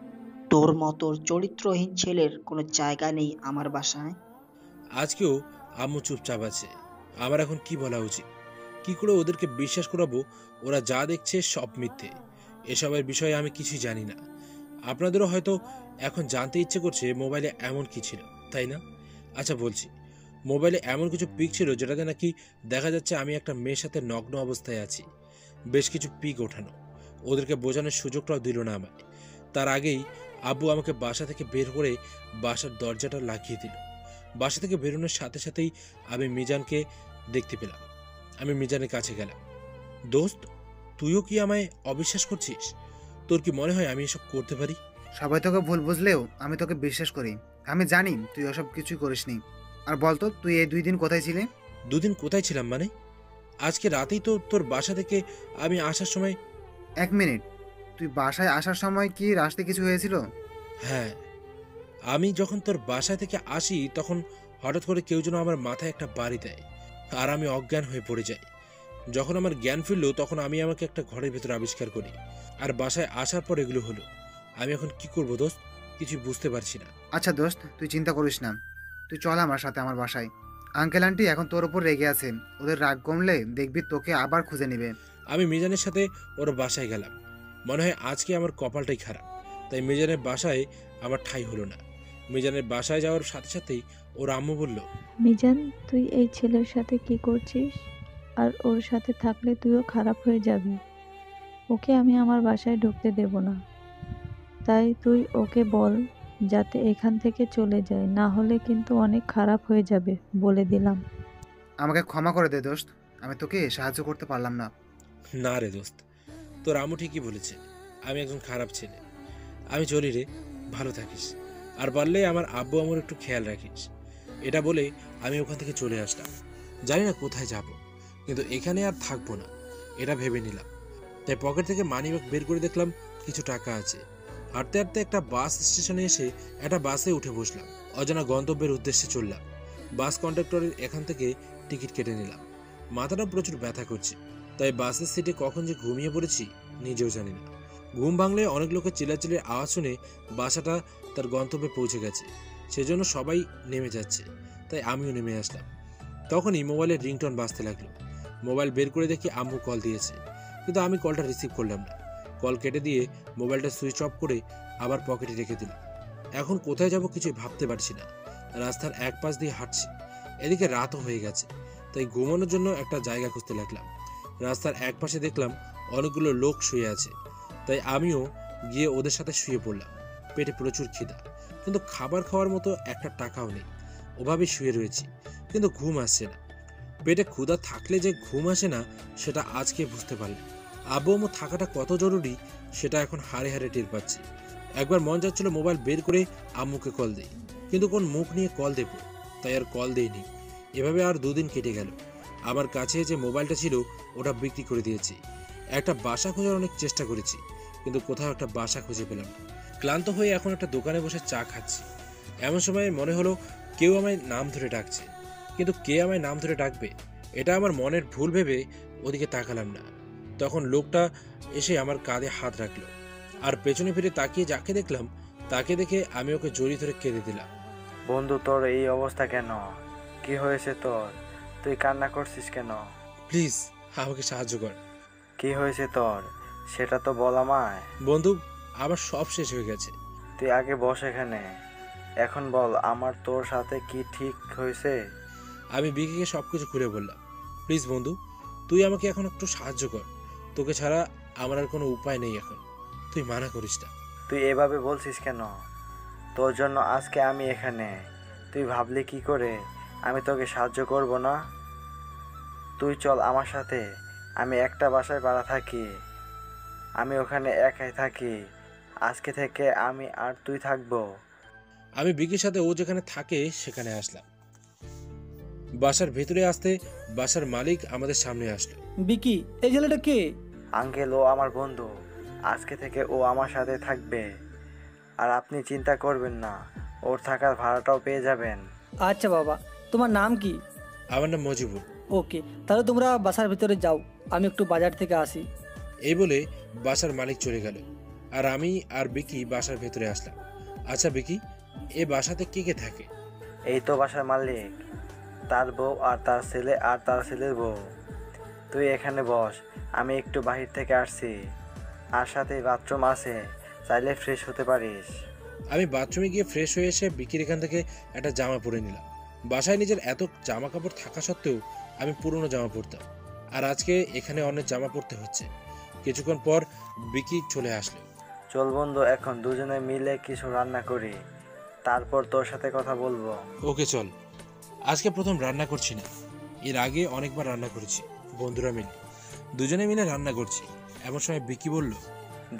তোর মতো চরিত্রহীন ছেলের কোনো জায়গা নেই আমার বাসায়। আজকেও আম্মু চুপচাপ আছে। আমার এখন কি বলা উচিত? কি করে ওদেরকে বিশ্বাস করাবো ওরা যা দেখছে সব মিথ্যে? এসবের বিষয়ে আমি কিছুই জানি না। আপনাদেরও হয়তো এখন জানতে ইচ্ছে করছে মোবাইলে এমন কি ছিল। তাই না? আচ্ছা বলছি, মোবাইলে এমন কিছু পিক ছিল যেটাতে নাকি দেখা যাচ্ছে আমি একটা মেয়ের সাথে নগ্ন অবস্থায় আছি। বেশ কিছু পিক ওঠানো, ওদেরকে বোঝানোর সুযোগটাও দিল না আমায়। তার আগেই আব্বু আমাকে বাসা থেকে বের করে বাসার দরজাটা লাগিয়ে দিল। বাসা থেকে বেরোনোর সাথে সাথেই আমি মিজানকে দেখতে পেলাম। আমি মিজানের কাছে গেলাম। দোস্ত, তুইও কি আমায় অবিশ্বাস করছিস? তোর কি মনে হয় আমি এসব করতে পারি? সবাই তোকে ভুল বুঝলেও আমি তোকে বিশ্বাস করি। আমি জানি তুই ওসব কিছুই করিসনি। আর বলতো, তুই এই 2 দিন কোথায় ছিলে? 2 দিন কোথায় ছিলাম মানে? আজকে রাতেই তো তোর বাসা থেকে আমি আসার সময়। 1 মিনিট, তুই বাসায় আসার সময় কি রাস্তায় কিছু হয়েছিল? হ্যাঁ, আমি যখন তোর বাসা থেকে আসি তখন হঠাৎ করে কেউ যেন আমার মাথায় একটা বাড়ি দেয় আর আমি অজ্ঞান হয়ে পড়ে যাই। যখন আমার জ্ঞান ফিরল তখন আমি আমাকে একটা ঘরের ভেতর আবিষ্কার করি। আর বাসায় আসার পর এগুলো হলো। আমি এখন কি করবো দোস্ত, কিছু বুঝতে পারছি না। আচ্ছা দোস্ত, তুই চিন্তা করিস না। তুই চল আমার সাথে আমার বাসায়। আঙ্কেল আন্টি এখন তোর উপর রেগে আছে। ওদের রাগ কমলে দেখবি তোকে আবার খুঁজে নেবে। আমি মিজানের সাথে ওর বাসায় গেলাম। মনে হয় আজকে আমার কপালটাই খারাপ, তাই মিজানের বাসায় আমার ঠাঁই হলো না। মিজানের বাসায় যাওয়ার সাথে সাথেই ওর আম্মু বলল, মিজান, তুই এই ছেলের সাথে কি করছিস? আর ওর সাথে থাকলে তুইও খারাপ হয়ে যাবি। ওকে আমি আমার বাসায় ঢুকতে দেব না। তাই তুই ওকে বল যাতে এখান থেকে চলে যায়, না হলে কিন্তু অনেক খারাপ হয়ে যাবে, বলে দিলাম। আমাকে ক্ষমা করে দে দোস্ত, আমি তোকে সাহায্য করতে পারলাম না। না রে দোস্ত, তোর আম্মু ঠিকই বলেছে, আমি একজন খারাপ ছেলে। আমি চলি রে, ভালো থাকিস। আর পারলে আমার আব্বু আম্মুর একটু খেয়াল রাখিস। এটা বলে আমি ওখান থেকে চলে আসলাম। জানি না কোথায় যাব, কিন্তু এখানে আর থাকবো না এটা ভেবে নিলাম। তাই পকেট থেকে মানিব্যাগ বের করে দেখলাম কিছু টাকা আছে। হাঁটতে হাঁটতে একটা বাস স্টেশনে এসে একটা বাসে উঠে বসলাম। অজানা গন্তব্যের উদ্দেশ্যে চললাম। বাস কন্ডাক্টরের এখান থেকে টিকিট কেটে নিলাম। মাথাটা প্রচুর ব্যথা করছে, তাই বাসের সিটে কখন যে ঘুমিয়ে পড়েছি নিজেও জানি না। ঘুম ভাঙলে অনেক লোকের চিল্লাচিল্লির আওয়াজ শুনে বাসাটা তার গন্তব্যে পৌঁছে গেছে, সেজন্য সবাই নেমে যাচ্ছে, তাই আমিও নেমে আসলাম। তখনই মোবাইলের রিংটোন বাজতে লাগলো। মোবাইল বের করে দেখি আম্মু কল দিয়েছে, কিন্তু আমি কলটা রিসিভ করলাম না। কল কেটে দিয়ে মোবাইলটা সুইচ অফ করে আবার পকেটে রেখে দিলাম। এখন কোথায় যাব কিছুই ভাবতে পারছি না। রাস্তার এক পাশ দিয়ে হাঁটছি, এদিকে রাতও হয়ে গেছে, তাই ঘুমানোর জন্য একটা জায়গা খুঁজতে লাগলাম। রাস্তার এক পাশে দেখলাম অনেকগুলো লোক শুয়ে আছে, তাই আমিও গিয়ে ওদের সাথে শুয়ে পড়লাম। পেটে প্রচুর খিদা, কিন্তু খাবার খাওয়ার মতো একটা টাকাও নেই। ওভাবে শুয়ে রয়েছি, কিন্তু ঘুম আসছে না। পেটে ক্ষুধা থাকলে যে ঘুম আসে না সেটা আজকে বুঝতে পারলাম। আব্বু আম্মু থাকাটা কত জরুরি সেটা এখন হাড়ে হাড়ে টের পাচ্ছি। একবার মন যাচ্ছিল মোবাইল বের করে আম্মুকে কল দেই, কিন্তু কোন মুখ নিয়ে কল দেব, তাই আর কল দেইনি। এভাবে আর 2 দিন কেটে গেল। আমার কাছে যে মোবাইলটা ছিল ওটা বিক্রি করে দিয়েছি। একটা বাসা খোঁজার অনেক চেষ্টা করেছি, কিন্তু কোথাও একটা বাসা খুঁজে পেলাম না। ক্লান্ত হয়ে এখন একটা দোকানে বসে চা খাচ্ছি। এমন সময় মনে হলো কেউ আমায় নাম ধরে ডাকছে, কিন্তু কে আমায় নাম ধরে ডাকবে এটা আমার মনের ভুল ভেবে ওদিকে তাকালাম না। তখন লোকটা এসে আমার কাঁধে হাত রাখলো, আর পেছনে ফিরে তাকিয়ে যাকে দেখলাম তাকে দেখে আমি ওকে জড়িয়ে ধরে কেঁদে দিলাম। বন্ধু, তোর এই অবস্থা কেন? কি হয়েছে তোর? তুই কান্না করছিস কেন? প্লিজ আমাকে সাহায্য কর। কি হয়েছে তোর সেটা তো বল আমায়। বন্ধু, আমার সব শেষ হয়ে গেছে। তুই আগে বস এখানে, এখন বল আমার তোর সাথে কি ঠিক হয়েছে। আমি বিকিকে সবকিছু খুলে বললাম। প্লিজ বন্ধু, তুই আমাকে এখন একটু সাহায্য কর। তোকে ছাড়া আমার আর কোনো উপায় নেই এখন, তুই মানা করিস না। তুই এভাবে বলছিস কেন? তোর জন্য আজকে আমি এখানে। তুই ভাবলি কি করে আমি তোকে সাহায্য করব না? তুই চল আমার সাথে। আমি একটা বাসায় ভাড়া থাকি, আমি ওখানে একাই থাকি। আজকে থেকে আমি আর তুই থাকবো। আমি বিকির সাথে ও যেখানে থাকে সেখানে আসলাম। বাসার ভেতরে আসতে বাসার মালিক আমাদের সামনে আসলো। বিকি, এই ছেলেটা কে? আঙ্কেল, ও আমার বন্ধু। আজকে থেকে ও আমার সাথে থাকবে, আর আপনি চিন্তা করবেন না, ওর থাকার ভাড়াটাও পেয়ে যাবেন। আচ্ছা বাবা, তোমার নাম কি? আমার নাম মজিবুর। ওকে, তাহলে তোমরা বাসার ভিতরে যাও, আমি একটু বাজার থেকে আসি। এই বলে বাসার মালিক চলে গেল, আর আমি আর বিকি বাসার ভেতরে আসলাম। আচ্ছা বিকি, এই বাসাতে কে কে থাকে? এই তো বাসার মালিক, তার বউ আর তার ছেলে আর তার ছেলের বউ। তুই এখানে বস, আমি একটু বাহির থেকে আসছি। আর সাথে বাথরুম আছে, চাইলে ফ্রেশ হতে পারিস। আমি বাথরুমে গিয়ে ফ্রেশ হয়ে এসে বিকির এখান থেকে একটা জামা পরে নিলাম। বাসায় নিজের এত জামা কাপড় থাকা সত্ত্বেও আমি পুরনো জামা পরতাম, আর আজকে এখানে অনেক জামা পরতে হচ্ছে। কিছুক্ষণ পর বিকি চলে আসলো। চল বন্ধু, এখন দুজনে মিলে কিছু রান্না করি, তারপর তোর সাথে কথা বলবো। ওকে চল। আজকে প্রথম রান্না করছি না, এর আগে অনেকবার রান্না করেছি বন্ধুরা মিলে, দুজনে মিলে রান্না করছি। এমন সময় বিকি বলল,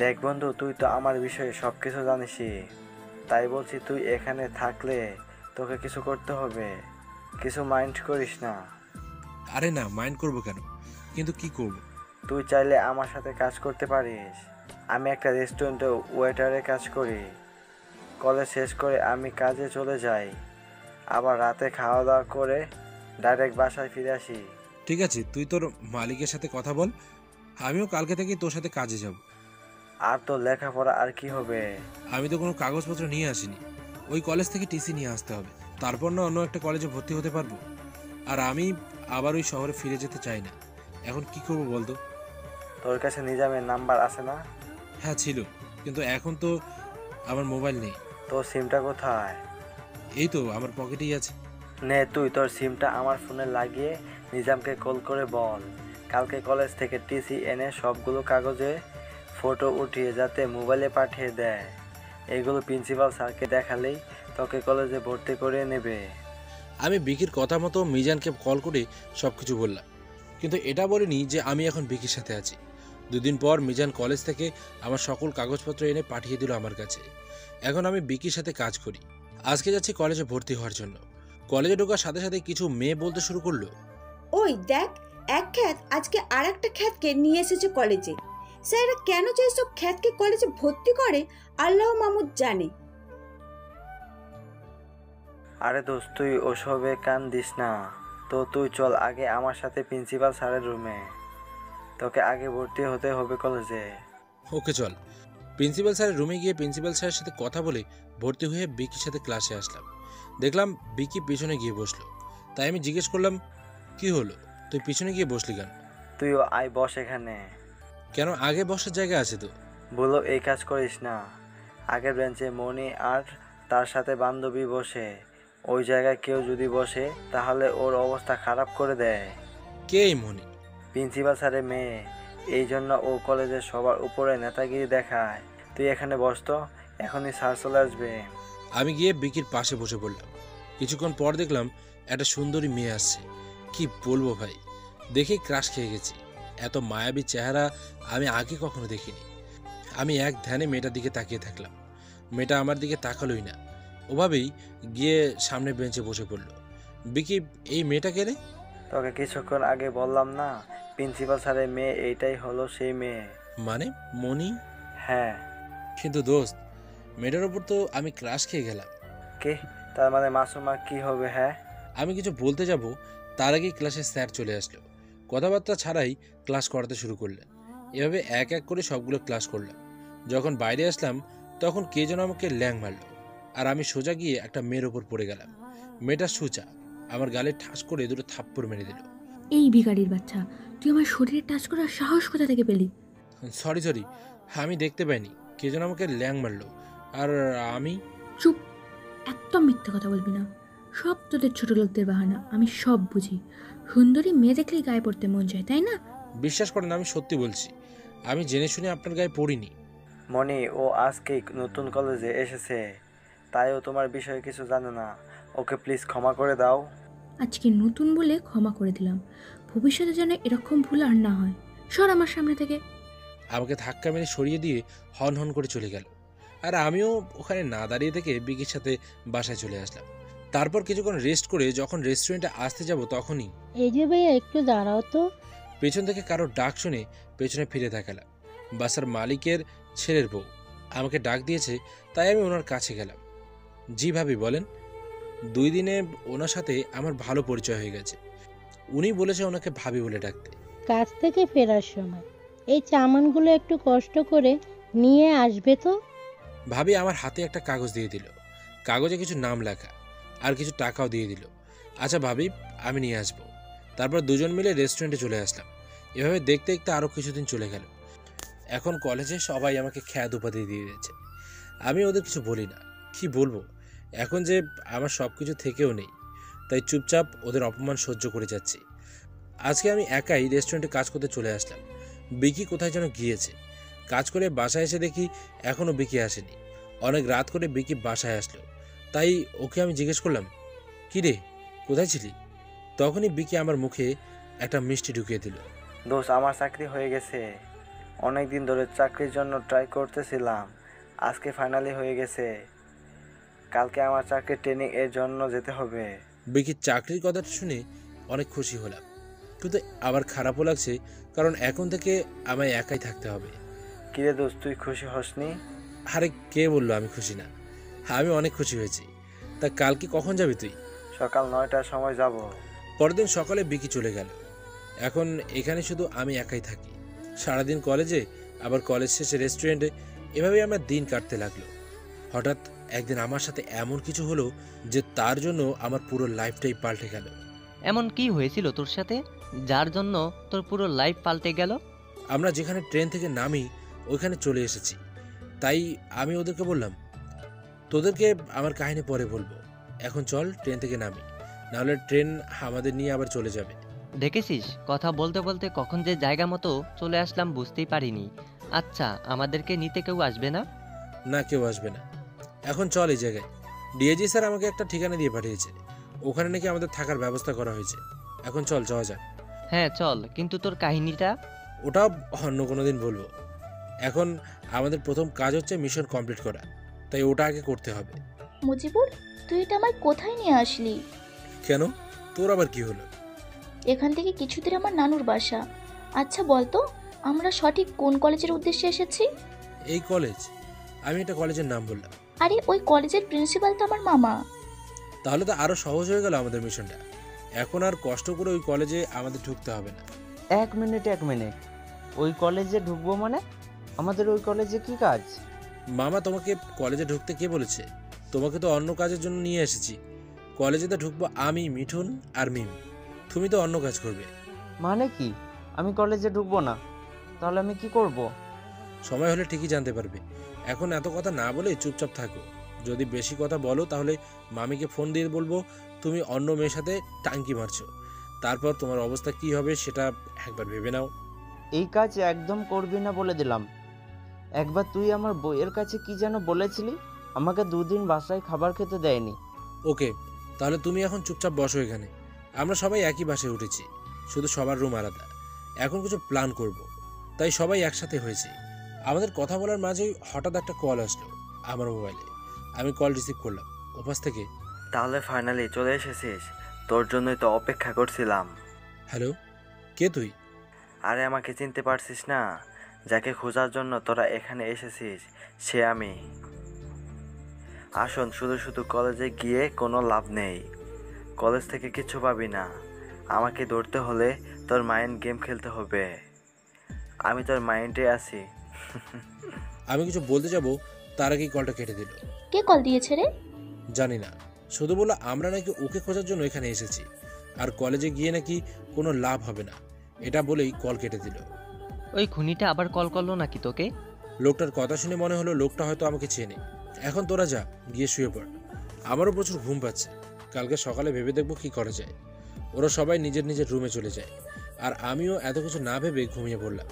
দেখ বন্ধু, তুই তো আমার বিষয়ে সব কিছু জানিসই, তাই বলছি তুই এখানে থাকলে তোকে কিছু করতে হবে, কিছু মাইন্ড করিস না। আরে না, মাইন্ড করবো কেন, কিন্তু কি করব? তুই চাইলে আমার সাথে কাজ করতে পারিস। আমি একটা রেস্টুরেন্টে ওয়েটারে কাজ করি। কলেজ শেষ করে আমি কাজে চলে যাই, আবার রাতে খাওয়া দাওয়া করে ডাইরেক্ট বাসায় ফিরে আসি। ঠিক আছে, তুই তোর মালিকের সাথে কথা বল, আমিও কালকে থেকে তোর সাথে কাজে যাব। আর তোর লেখাপড়া আর কি হবে? আমি তো কোনো কাগজপত্র নিয়ে আসিনি, ওই কলেজ থেকে টিসি নিয়ে আসতে হবে, তারপর না অন্য একটা কলেজে ভর্তি হতে পারবো। আর আমি আবার ওই শহরে ফিরে যেতে চাই না। এখন কি করবো বলতো? তোর কাছে নিজামের নাম্বার আছে না? হ্যাঁ ছিল, কিন্তু এখন তো আমার মোবাইল নেই। তোর সিমটা কোথায়? এই তো আমার পকেটেই আছে। নে, তুই তোর সিমটা আমার ফোনে লাগিয়ে নিজামকে কল করে বল কালকে কলেজ থেকে টিসি এনে সবগুলো কাগজে ফটো উঠিয়ে যাতে মোবাইলে পাঠিয়ে দেয়। এগুলো প্রিন্সিপাল স্যারকে দেখালেই তোকে কলেজে ভর্তি করে নেবে। আমি বিকির কথা মতো মিজানকে কল করে সব কিছু বললাম, কিন্তু এটা বলিনি যে আমি এখন বিকির সাথে আছি। দুদিন পর মিজান কলেজ থেকে আমার সকল কাগজপত্র এনে পাঠিয়ে দিল আমার কাছে। এখন আমি বিকির সাথে কাজ করি। আজকে যাচ্ছি কলেজে ভর্তি হওয়ার জন্য। কলেজে ঢোকার সাথে সাথে কিছু মেয়ে বলতে শুরু করলো, ওই দেখ, এক খ্যাত আজকে আর একটা খ্যাতকে নিয়ে এসেছে কলেজে। স্যাররা কেন যে সব খ্যাতকে কলেজে ভর্তি করে আল্লাহ মাহমুদ জানে। আরে দোস্ত, তুই ওসবে কান দিস না তো। তুই চল আগে আমার সাথে প্রিন্সিপাল স্যারের রুমে, তোকে আগে ভর্তি হতে হবে কলেজে। ওকে চল। প্রিন্সিপাল স্যারের রুমে গিয়ে প্রিন্সিপাল স্যারের সাথে কথা বলে ভর্তি হয়ে বিকির সাথে ক্লাসে আসলাম। দেখলাম বিকি পিছনে গিয়ে বসলো, তাই আমি জিজ্ঞেস করলাম, কি হলো, তুই পিছনে গিয়ে বসলি কেন? তুইও আয়, বস এখানে। কেন, আগে বসার জায়গা আছে তো। বলো, এই কাজ করিস না। আগের বেঞ্চে মনি আর তার সাথে বান্ধবী বসে, ওই জায়গায় কেউ যদি বসে তাহলে ওর অবস্থা খারাপ করে দেয়। কে এই মনি? প্রিন্সিপাল স্যারের মেয়ে, এই জন্য ও কলেজের সবার উপরে নেতাগিরি দেখায়। তুই এখানে বসতো, এখনই স্যার চলে আসবে। আমি গিয়ে বিকির পাশে বসে পড়লাম। কিছুক্ষণ পর দেখলাম একটা সুন্দরী মেয়ে আসছে। কি বলবো ভাই, দেখেই ক্রাশ খেয়ে গেছি। এত মায়াবী চেহারা আমি আগে কখনো দেখিনি। আমি এক ধ্যানে মেয়েটার দিকে তাকিয়ে থাকলাম। মেয়েটা আমার দিকে তাকালোই না, ওভাবেই গিয়ে সামনে বেঞ্চে বসে পড়লো। বিকি, এই মেয়েটা কে রে? তোকে কিছুক্ষণ আগে বললাম না, প্রিন্সিপাল স্যারের মেয়ে, এইটাই হলো সেই মেয়ে। মানে মনি? হ্যাঁ। কিন্তু দোস্ত, মেয়েটার ওপর তো আমি ক্রাশ খেয়ে গেলাম। কে? তার মানে মাসুমা কি হবে? হ্যাঁ। আমি কিছু বলতে যাব, তার আগেই ক্লাসে স্যার চলে আসলো। কথাবার্তা ছাড়াই ক্লাস করাতে শুরু করলেন। এভাবে এক এক করে সবগুলো ক্লাস করলাম। যখন বাইরে আসলাম তখন কে যেন আমাকে ল্যাং মারল, আর আমি সোজা গিয়ে একটা মেয়ের ওপর পড়ে গেলাম। মেয়েটা সুচা আমার গালে ঠাস করে দুটো থাপ্পড় মেরে দিল। এই ভিখারির বাচ্চা, তুই আমার শরীরে টাচ করার সাহস কোথা থেকে পেলি? সরি, আমি দেখতে পাইনি, কে যেন আমাকে ল্যাং মারলো। আর আমি চুপ, একদম মিথ্যে কথা বলবি না। সব তোদের ছোট লোকদের বাহানা, আমি সব বুঝি। সুন্দরী মেয়ে দেখলেই গায়ে পড়তে মন চায়, তাই না? বিশ্বাস করেন, আমি সত্যি বলছি, আমি জেনে শুনে আপনার গায়ে পড়িনি। মনি, ও আজকেই নতুন কলেজে এসেছে, তাই ও তোমার বিষয়ে কিছু জানে না। ওকে প্লিজ ক্ষমা করে দাও। আজকে নতুন বলে ক্ষমা করে দিলাম, ভবিষ্যতে যেন এরকম ভুল আর না হয়। সর আমার সামনে থেকে। আমাকে ধাক্কা মেরে সরিয়ে দিয়ে হন হন করে চলে গেল। আর আমিও ওখানে না দাঁড়িয়ে থেকে বিকির সাথে বাসায় চলে আসলাম। তারপর কিছুক্ষণ রেস্ট করে যখন রেস্টুরেন্টে আসতে যাব তখনই, এই যে ভাইয়া, একটু দাঁড়াও তো। পেছন থেকে কারো ডাক শুনে পেছনে ফিরে তাকালাম। বাসার মালিকের ছেলের বউ আমাকে ডাক দিয়েছে, তাই আমি ওনার কাছে গেলাম। জি ভাবি বলেন। 2 দিনে ওনার সাথে আমার ভালো পরিচয় হয়ে গেছে। উনি বলেছে ওনাকে ভাবি বলে ডাকতে। কাজ থেকে ফেরার সময় এই চামানগুলো একটু কষ্ট করে নিয়ে আসবে তো। ভাবি আমার হাতে একটা কাগজ দিয়ে দিল, কাগজে কিছু নাম লেখা আর কিছু টাকাও দিয়ে দিল। আচ্ছা ভাবি, আমি নিয়ে আসবো। তারপর দুজন মিলে রেস্টুরেন্টে চলে আসলাম। এভাবে দেখতে দেখতে আরও কিছুদিন চলে গেল। এখন কলেজে সবাই আমাকে খ্যাত উপাধি দিয়ে দিয়েছে। আমি ওদের কিছু বলি না, কি বলবো, এখন যে আমার সব কিছু থেকেও নেই, তাই চুপচাপ ওদের অপমান সহ্য করে যাচ্ছি। আজকে আমি একাই রেস্টুরেন্টে কাজ করতে চলে আসলাম। বিকি কোথায় যেন গিয়েছে। কাজ করে বাসায় এসে দেখি এখনও বিকি আসেনি। অনেক রাত করে বিকি বাসায় আসলো, তাই ওকে আমি জিজ্ঞেস করলাম, কী রে, কোথায় ছিলি? তখনই বিকি আমার মুখে একটা মিষ্টি ঢুকিয়ে দিল। দোস্ত, আমার চাকরি হয়ে গেছে। অনেক দিন ধরে চাকরির জন্য ট্রাই করতেছিলাম, আজকে ফাইনালি হয়ে গেছে। কালকে আমার চাকরির ট্রেনিং এর জন্য যেতে হবে। বিকির চাকরির কথাটা শুনে অনেক খুশি হলাম, কিন্তু আবার খারাপও লাগছে, কারণ এখন থেকে আমায় একাই থাকতে হবে। কিরে দোস্ত, তুই খুশি হসনি? আরে কে বললো আমি খুশি না? আমি অনেক খুশি হয়েছি। তা কালকে কখন যাবি তুই? সকাল 9টার সময় যাব। পরের দিন সকালে বিকি চলে গেল। এখন এখানে শুধু আমি একাই থাকি। সারাদিন কলেজে, আবার কলেজ শেষে রেস্টুরেন্টে, এভাবেই আমার দিন কাটতে লাগলো। হঠাৎ একদিন আমার সাথে এমন কিছু হলো যে তার জন্য আমার পুরো লাইফটাই পাল্টে গেল। এমন কি হয়েছিল তোর সাথে যার জন্য তোর পুরো লাইফ পাল্টে গেল? আমরা যেখানে ট্রেন থেকে নামি ওইখানে চলে এসেছি, তাই আমি ওদেরকে বললাম, তোদেরকে আমার কাহিনী পরে বলবো, এখন চল ট্রেন থেকে নামি, নাহলে ট্রেন আমাদের নিয়ে আবার চলে যাবে। দেখেছিস, কথা বলতে বলতে কখন যে জায়গা মতো চলে আসলাম বুঝতেই পারিনি। আচ্ছা, আমাদেরকে নিতে কেউ আসবে না? না, কেউ আসবে না। এখন চল এই জায়গায়। ডিআইজি স্যার আমাকে একটা ঠিকানা দিয়ে পাঠিয়েছে, ওখানে নাকি আমাদের থাকার ব্যবস্থা করা হয়েছে। এখন চল, যাওয়া যাক। হ্যাঁ চল, কিন্তু তোর কাহিনীটা? ওটা অন্য কোনো দিন বলবো। এখন আমাদের প্রথম কাজ হচ্ছে মিশন কমপ্লিট করা, তাই ওটা আগে করতে হবে। মুজিবুর, তুই এটা আমায় কোথায় নিয়ে আসলি? কেন, তোর আবার কি হলো? এখান থেকে কিছু দূরে আমার নানুর বাসা। আচ্ছা বলতো, আমরা সঠিক কোন কলেজের উদ্দেশ্যে এসেছি? এই কলেজ? আমি একটা কলেজের নাম বললাম। আরে ওই কলেজের প্রিন্সিপাল তো আমার মামা। তাহলে তো আরো সহজ হয়ে গেল আমাদের মিশনটা। এখন আর কষ্ট করে ওই কলেজে আমাদের ঢুকতে হবে না। এক মিনিট, ওই কলেজে ঢুকবো মানে? আমাদের ওই কলেজে কি কাজ? মামা, তোমাকে কলেজে ঢুকতে কে বলেছে? তোমাকে তো অন্য কাজের জন্য নিয়ে এসেছি। কলেজে তো ঢুকবো আমি, মিঠুন আর মিম। তুমি তো অন্য কাজ করবে। মানে কি? আমি কলেজে ঢুকবো না? তাহলে আমি কি করব? সময় হলে ঠিকই জানতে পারবে। এখন এত কথা না বলে চুপচাপ থাকো। যদি বেশি কথা বলো তাহলে মামিকে ফোন দিয়ে বলবো তুমি অন্য মেয়ের সাথে টাঙ্কি মারছো। তারপর তোমার অবস্থা কি হবে সেটা একবার ভেবে নাও। এই কাজ একদম করবি না বলে দিলাম। একবার তুই আমার বইয়ের কাছে কি যেন বলেছিলি, আমাকে 2 দিন বাসায় খাবার খেতে দেয়নি। ওকে, তাহলে তুমি এখন চুপচাপ বসো এখানে। আমরা সবাই একই বাসায় উঠেছি, শুধু সবার রুম আলাদা। এখন কিছু প্ল্যান করব, তাই সবাই একসাথে হয়েছি। আমাদের কথা বলার মাঝেই হঠাৎ একটা কল আসলো আমার মোবাইলে। আমি কল রিসিভ করলাম। ওপাশ থেকে, তাহলে ফাইনালি চলে এসেছিস? তোর জন্যই তো অপেক্ষা করছিলাম। হ্যালো, কে তুই? আরে আমাকে চিনতে পারছিস না? যাকে খোঁজার জন্য তোরা এখানে এসেছিস সে আমি। আসুন, শুধু শুধু কলেজে গিয়ে কোনো লাভ নেই। কলেজ থেকে কিছু পাবি না। আমাকে ধরতে হলে তোর মাইন্ড গেম খেলতে হবে। আমি তোর মাইন্ডে আছি। আমি কিছু বলতে যাব তার আগেই কলটা কেটে দিল। কে কল দিয়েছে রে? জানি না, শুধু বললো আমরা নাকি ওকে খোঁজার জন্য এখানে এসেছি, আর কলেজে গিয়ে নাকি কোনো লাভ হবে না। এটা বলেই কল কেটে দিল। ওই খুনিটা আবার কল করলো নাকি তোকে? লোকটার কথা শুনে মনে হলো লোকটা হয়তো আমাকে চেনে। এখন তোরা যা, গিয়ে শুয়ে পড়। আমারও প্রচুর ঘুম পাচ্ছে। কালকে সকালে ভেবে দেখবো কি করা যায়। ওরা সবাই নিজের নিজের রুমে চলে যায়, আর আমিও এত কিছু না ভেবে ঘুমিয়ে পড়লাম।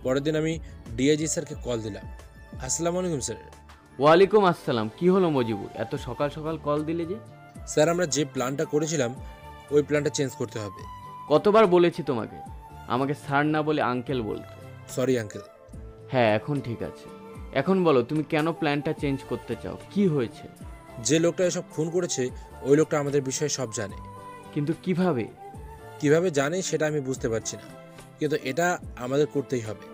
পরের দিন আমি ডিআইজি স্যারকে কল দিলাম। আসসালামু আলাইকুম স্যার। ওয়ালাইকুম আসসালাম। কি হলো মজিবুর, এত সকাল সকাল কল দিলে যে? স্যার, আমরা যে প্ল্যানটা করেছিলাম ওই প্ল্যানটা চেঞ্জ করতে হবে। কতবার বলেছি তোমাকে আমাকে স্যার না বলে আঙ্কেল বলতে? Sorry uncle. হ্যাঁ, এখন ঠিক আছে। এখন বলো তুমি কেন প্ল্যানটা চেঞ্জ করতে চাও, কি হয়েছে? যে লোকটা এসব খুন করেছে ওই লোকটা আমাদের বিষয়ে সব জানে। কিন্তু কিভাবে জানে সেটা আমি বুঝতে পারছি না, কিন্তু এটা আমাদের করতেই হবে।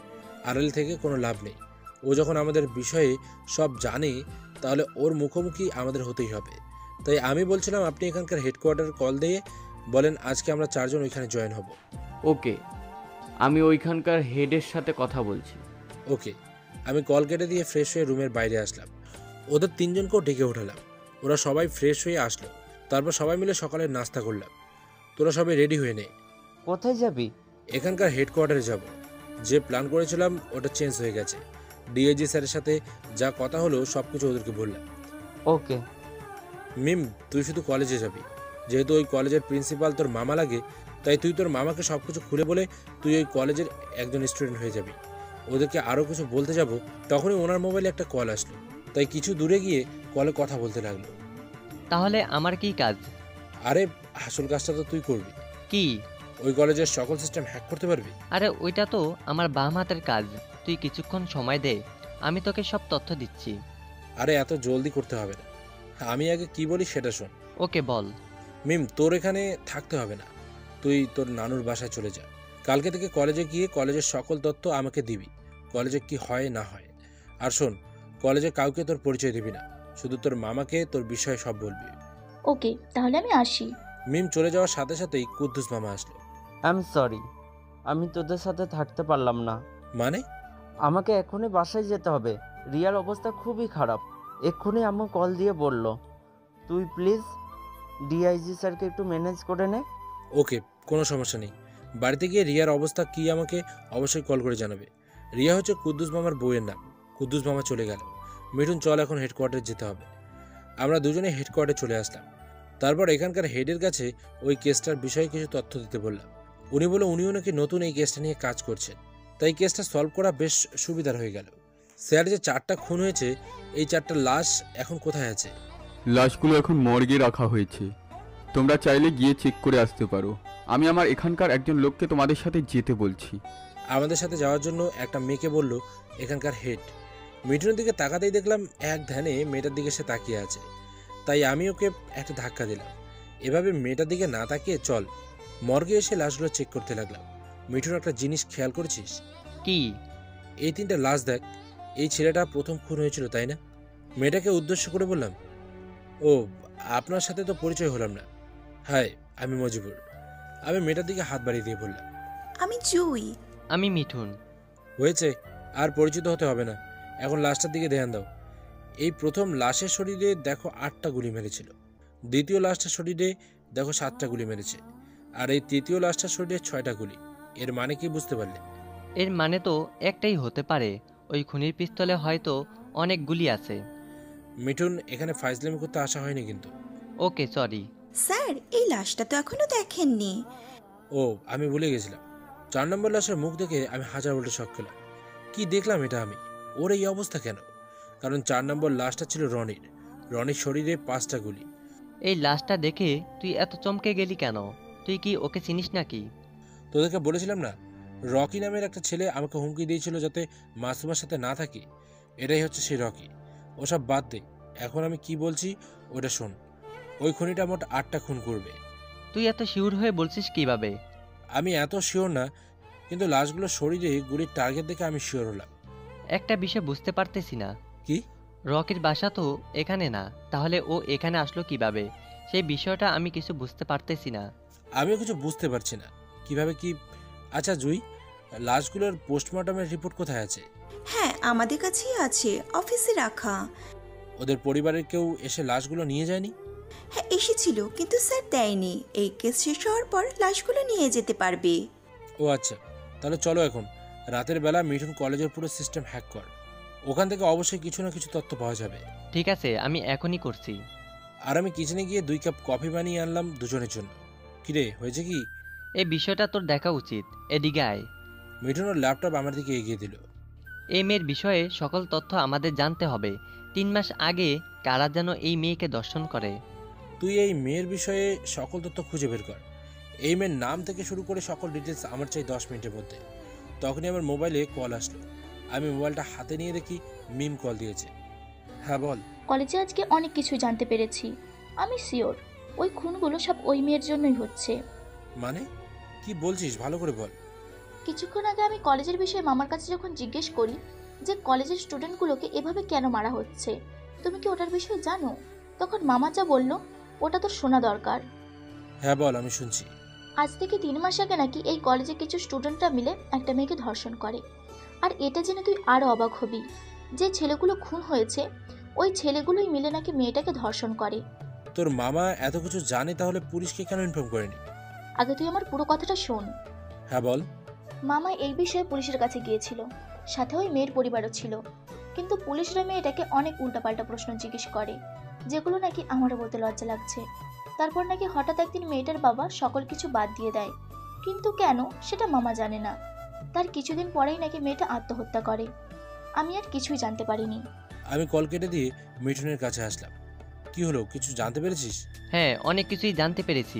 আড়াল থেকে কোনো লাভ নেই। ও যখন আমাদের বিষয়ে সব জানে তাহলে ওর মুখোমুখি আমাদের হতেই হবে। তাই আমি বলছিলাম আপনি এখানকার হেডকোয়ার্টার কল দিয়ে বলেন আজকে আমরা 4 জন ওইখানে জয়েন হব। ওকে, আমি ওইখানকার হেডের সাথে কথা বলছি। ওকে। আমি কল কেটে দিয়ে ফ্রেশ হয়ে রুমের বাইরে আসলাম। ওদের 3 জনকেও ডেকে উঠালাম। ওরা সবাই ফ্রেশ হয়ে আসলো। তারপর সবাই মিলে সকালের নাস্তা করলাম। তোরা সবাই রেডি হয়ে নে। কোথায় যাবি? এখানকার হেডকোয়ার্টারে যাব। যে প্ল্যান করেছিলাম ওটা চেঞ্জ হয়ে গেছে। ডিআইজি স্যারের সাথে যা কথা হলো সব কিছু ওদেরকে বললাম। ওকে। মিম, তুই শুধু কলেজে যাবি। যেহেতু ওই কলেজের প্রিন্সিপাল তোর মামা লাগে, তাই তুই তোর মামাকে সব কিছু খুলে বলে তুই ওই কলেজের একজন স্টুডেন্ট হয়ে যাবি। ওদেরকে আরও কিছু বলতে যাব, তখনই ওনার মোবাইলে একটা কল আসলো, তাই কিছু দূরে গিয়ে কলে কথা বলতে লাগলো। তাহলে আমার কি কাজ? আরে আসল কাজটা তো তুই করবি। কি? ওই কলেজের সকল সিস্টেম হ্যাক করতে পারবি। আরে ওইটা তো আমার বাম হাতের কাজ। তুই কিছুক্ষণ সময় দে, আমি তোকে সব তথ্য দিচ্ছি। আরে এত জলদি করতে হবে না, আমি আগে কি বলি সেটা শোন। ওকে বল। মিম, তোর এখানে থাকতে হবে না, তুই তোর নানুর বাসায় চলে যা। কালকে থেকে কলেজে গিয়ে কলেজের সকল তথ্য আমাকে দিবি, কলেজে কি হয় না হয়। আর শোন, কলেজে কাউকে তোর পরিচয় দিবি না, শুধু তোর মামাকে তোর বিষয়ে সব বলবি। ওকে, তাহলে আমি আসি। মিম চলে যাওয়ার সাথে সাথেই কুদ্দুস মামা আসলো। আই এম সরি, আমি তোদের সাথে থাকতে পারলাম না। মানে? আমাকে এক্ষুনি বাসায় যেতে হবে, রিয়ার অবস্থা খুবই খারাপ। এক্ষুনি আম্মু কল দিয়ে বলল, তুই প্লিজ ডিআইজি স্যারকে একটু ম্যানেজ করে নে। ওকে, কোনো সমস্যা নেই। বাড়িতে গিয়ে রিয়ার অবস্থা কি আমাকে অবশ্যই কল করে জানাবে। রিয়া হচ্ছে কুদ্দুস মামার বউয়ের নাম। কুদ্দুস মামা চলে গেল। মিঠুন, চল এখন হেডকোয়ার্টারে যেতে হবে। আমরা দুজনে হেডকোয়ার্টারে চলে আসলাম। তারপর এখানকার হেডের কাছে ওই কেসটার বিষয়ে কিছু তথ্য দিতে বললাম। উনি বলে উনিও নাকি নতুন এই কেসটা নিয়ে কাজ করছেন, তাই কেসটা সলভ করা বেশ সুবিধার হয়ে গেল। স্যার, যে 4টা খুন হয়েছে, এই 4টা লাশ এখন কোথায় আছে? লাশগুলো এখন মর্গে রাখা হয়েছে, তোমরা চাইলে গিয়ে চেক করে আসতে পারো। আমি আমার এখানকার একজন লোককে তোমাদের সাথে যেতে বলছি। আমাদের সাথে যাওয়ার জন্য একটা মেয়েকে বলল এখানকার হেড। মিঠুনের দিকে তাকাতেই দেখলাম এক ধ্যানে মেয়েটার দিকে সে তাকিয়ে আছে, তাই আমি ওকে একটা ধাক্কা দিলাম। এভাবে মেয়েটার দিকে না তাকিয়ে চল। মর্গে এসে লাশগুলো চেক করতে লাগলাম। মিঠুন, একটা জিনিস খেয়াল করেছিস? কি? এই 3টা লাশ দেখ। এই ছেলেটা প্রথম খুন হয়েছিল, তাই না? মেয়েটাকে উদ্দেশ্য করে বললাম, ও আপনার সাথে তো পরিচয় হলাম না। হাই, আমি মজিবুর। আমি মেয়েটার দিকে হাত বাড়িয়ে দিয়ে বললাম, আমি জুই। আমি মিঠুন। হয়েছে, আর পরিচিত হতে হবে না, এখন লাশটার দিকে ধ্যান দাও। এই প্রথম লাশের শরীরে দেখো 8টা গুলি মেরেছিল, দ্বিতীয় লাশটার শরীরে দেখো 7টা গুলি মেরেছে, আর এই তৃতীয় লাশটার শরীরে 6টা গুলি। এর মানে কি বুঝতে পারলে? এর মানে তো একটাই হতে পারে, ওই খুনির পিস্তলে হয়তো অনেক গুলি আছে। মিঠুন, এখানে ফাইজলামি করতে আসা হয়নি কিন্তু। ওকে, সরি স্যার, এই লাশটা তো এখনো দেখেননি। ও, আমি ভুলে গেছিলাম। 4 নম্বর লাশের মুখ দেখে আমি হাজার উল্টো শক খেলাম। কি দেখলাম এটা আমি? ওর এই অবস্থা কেন? কারণ 4 নম্বর লাশটা ছিল রনির। রনির শরীরে 5টা গুলি। এই লাশটা দেখে তুই এত চমকে গেলি কেন? তুই কি ওকে চিনিস নাকি? তোদেরকে বলেছিলাম না, রকি নামের একটা ছেলে আমাকে হুমকি দিয়েছিল যাতে মাসুমার সাথে না থাকি। এটাই হচ্ছে সেই রকি। ওসব বাদ দে, এখন আমি কি বলছি ওটা শোন। ওই খুনিটা মোট 8টা খুন করবে। তুই এত শিওর হয়ে বলছিস কিভাবে? আমি এত শিওর না, কিন্তু লাশগুলোর শরীরে গুলির টার্গেট দেখে আমি শিওর হলাম। একটা বিষয় বুঝতে পারতেছি না। কি? রকির বাসা তো এখানে না, তাহলে ও এখানে আসলো কিভাবে? সেই বিষয়টা আমি কিছু বুঝতে পারতেছি না। আমিও কিছু বুঝতে পারছি না কিভাবে কি। আচ্ছা জুই, লাশগুলোর পোস্টমর্টমের রিপোর্ট কোথায় আছে? হ্যাঁ, আমাদের কাছেই আছে, অফিসে রাখা। ওদের পরিবারের কেউ এসে লাশগুলো নিয়ে যায়নি? হ্যাঁ, এসেছিল, কিন্তু স্যার দেয়নি। এই কেস শেষ হওয়ার পর লাশগুলো নিয়ে যেতে পারবে। ও আচ্ছা, তাহলে চলো এখন রাতের বেলা মিঠুন কলেজের পুরো সিস্টেম হ্যাক কর। ওখান থেকে অবশ্যই কিছু না কিছু তথ্য পাওয়া যাবে। ঠিক আছে, আমি এখনই করছি। আর আমি কিচেনে গিয়ে 2 কাপ কফি বানিয়ে আনলাম দুজনের জন্য। কিরে, হয়েছে কি? এই বিষয়টা তোর দেখা উচিত, এদিকে আয়। মিঠুন ওর ল্যাপটপ আমার দিকে এগিয়ে দিল। এই মেয়ের বিষয়ে সকল তথ্য আমাদের জানতে হবে। 3 মাস আগে কারা যেন এই মেয়েকে দর্শন করে। তুই এই মেয়ের বিষয়ে সকল তথ্য খুঁজে বের কর। এই মেয়ের নাম থেকে শুরু করে সকল ডিটেলস আমার চাই 10 মিনিটের মধ্যে। তখনই আমার মোবাইলে কল আসলো। আমি মোবাইলটা হাতে নিয়ে দেখি মিম কল দিয়েছে। হ্যাঁ বল। কলেজে আজকে অনেক কিছু জানতে পেরেছি। আমি শিওর ওই খুনগুলো সব ওই মেয়ের জন্যই হচ্ছে। মানে কি বলছিস, ভালো করে বল। কিছুক্ষণ আগে আমি কলেজের বিষয়ে মামার কাছে যখন জিজ্ঞেস করি যে কলেজের স্টুডেন্টগুলোকে এভাবে কেন মারা হচ্ছে, তুমি কি ওটার বিষয়ে জানো, তখন মামা যা বলল ওটা তোর শোনা দরকার। হ্যাঁ বল, আমি শুনছি। আজ থেকে 3 মাস আগে নাকি এই কলেজে কিছু স্টুডেন্টরা মিলে একটা মেয়েকে ধর্ষণ করে। আর এটা জেনে তুই আরও অবাক হবি, যে ছেলেগুলো খুন হয়েছে ওই ছেলেগুলোই মিলে নাকি মেয়েটাকে ধর্ষণ করে। তোর মামা এত কিছু জানে, তাহলে পুলিশকে কেন ইনফর্ম করেনি? আগে তুই আমার পুরো কথাটা শোন। হ্যাঁ বল। মামা এই বিষয়ে পুলিশের কাছে গিয়েছিল, সাথে ওই মেয়ের পরিবারও ছিল, কিন্তু পুলিশরা মেয়েটাকে অনেক উল্টাপাল্টা প্রশ্ন জিজ্ঞেস করে। যেগুলো নাকি আমারও বলতে লজ্জা লাগছে। তারপর নাকি হঠাৎ একদিন মেয়েটার বাবা সকল কিছু বাদ দিয়ে দেয়, কিন্তু কেন সেটা মামা জানে না। তার কিছুদিন পরেই নাকি মেয়েটা আত্মহত্যা করে। আমি আর কিছুই জানতে পারিনি। আমি কল কেটে দিয়ে মিঠুনের কাছে আসলাম। কি হলো, কিছু জানতে পেরেছিস? হ্যাঁ, অনেক কিছুই জানতে পেরেছি।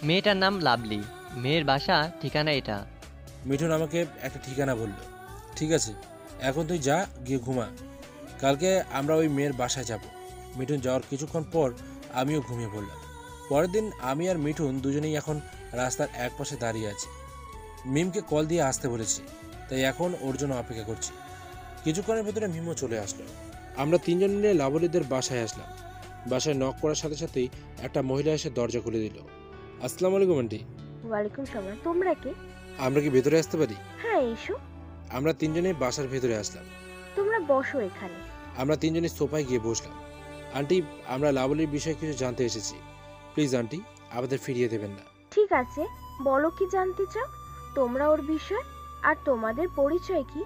মেয়েটার নাম লাভলি, মেয়ের বাসা ঠিকানা এটা। মিঠুন আমাকে একটা ঠিকানা বলল। ঠিক আছে, এখন তুই যা, গিয়ে ঘুমা। কালকে আমরা ওই মেয়ের বাসায় যাব। মিঠুন যাওয়ার কিছুক্ষণ পর আমিও ঘুমিয়ে পড়লাম। পরের দিন আমি আর মিঠুন দুজনেই এখন রাস্তার এক পাশে দাঁড়িয়ে আছি। মিমকে কল দিয়ে আসতে বলেছি, তাই এখন ওর জন্য অপেক্ষা করছি। কিছুক্ষণের ভেতরে মিমও চলে আসলো। আমরা তিনজন মিলে লাবলীদের বাসায় আসলাম। বাসায় নক করার সাথে সাথেই একটা মহিলা এসে দরজা খুলে দিল। আসসালামু আলাইকুম আন্টি। ওয়ালাইকুম সালাম। তোমরা কে? আমরা কি ভেতরে আসতে পারি? হ্যাঁ, এসো। আমরা তিনজনে বাসার ভেতরে আসলাম। তোমরা বসো এখানে। আমরা তিনজনে সোফায় গিয়ে বসলাম। আন্টি, আমরা লাবলীর বিষয়ে কিছু জানতে এসেছি। প্লিজ আন্টি, আমাদের ফিরিয়ে দেবেন না। ঠিক আছে, বলো কি জানতে চাও তোমরা ওর বিষয়, আর তোমাদের পরিচয় কি?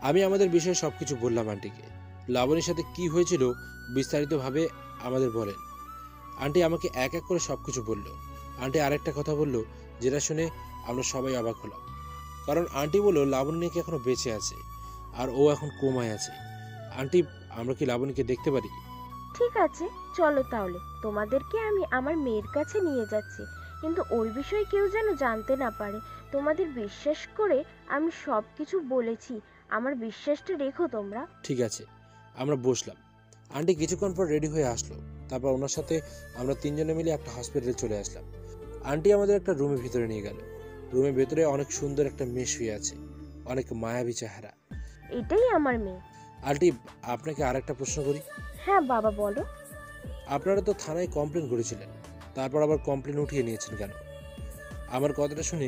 আমি আমাদের বিষয়ে সবকিছু বললাম আন্টিকে। লাবণীর সাথে কি হয়েছিল বিস্তারিতভাবে আমাদের বলেন। আন্টি আমাকে এক এক করে সবকিছু বলল। আন্টি আরেকটা কথা বলল, যেটা শুনে আমরা সবাই অবাক হলাম। কারণ আন্টি বলল লাবণী নাকি এখনো বেঁচে আছে, আর ও এখন কোমায় আছে। আন্টি, আমরা কি লাবণীকে দেখতে পারি? ঠিক আছে, চলো তাহলে। তোমাদেরকে আমি আমার মেয়ের কাছে নিয়ে যাচ্ছি, কিন্তু ওই বিষয়ে কেউ যেন জানতে না পারে। তোমাদের বিশ্বাস করে আমি সব কিছু বলেছি, আমার বিশ্বাসটা রেখো তোমরা। ঠিক আছে, আমরা বসলাম। আন্টি কিছুক্ষণ পর রেডি হয়ে আসলো। তারপর ওনার সাথে আমরা তিনজনে মিলে একটা হসপিটালে চলে আসলাম। আন্টি আমাদের একটা রুমের ভিতরে নিয়ে গেল। রুমের ভেতরে অনেক সুন্দর একটা মেয়ে শুয়ে আছে, অনেক মায়াবী চেহারা। এটাই আমার মেয়ে। আন্টি, আপনাকে আরেকটা প্রশ্ন করি। হ্যাঁ বাবা, বলো। আপনারা তো থানায় কমপ্লেন করেছিলেন, তারপর আবার কমপ্লেন উঠিয়ে নিয়েছেন কেন? আমার কথাটা শুনে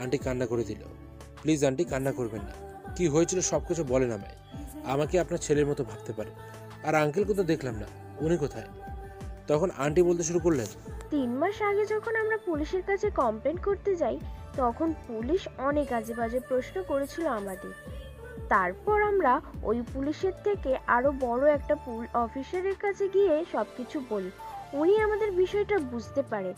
আন্টি কান্না করে দিল। প্লিজ আন্টি, কান্না করবেন না। কি হয়েছিল সব কিছু বলেন আমায়। আমাকে আপনার ছেলের মতো ভাবতে পারেন। আর আঙ্কেলকে তো দেখলাম না, উনি কোথায়? তখন আন্টি বলতে শুরু করলেন, 3 মাস আগে যখন আমরা পুলিশের কাছে কমপ্লেন করতে যাই, তখন পুলিশ অনেক আজে বাজে প্রশ্ন করেছিল আমাদের। তারপর আমরা ওই পুলিশের থেকে আরো বড় একটা অফিসারের কাছে গিয়ে সবকিছু বলি। উনি আমাদের বিষয়টা বুঝতে পারে।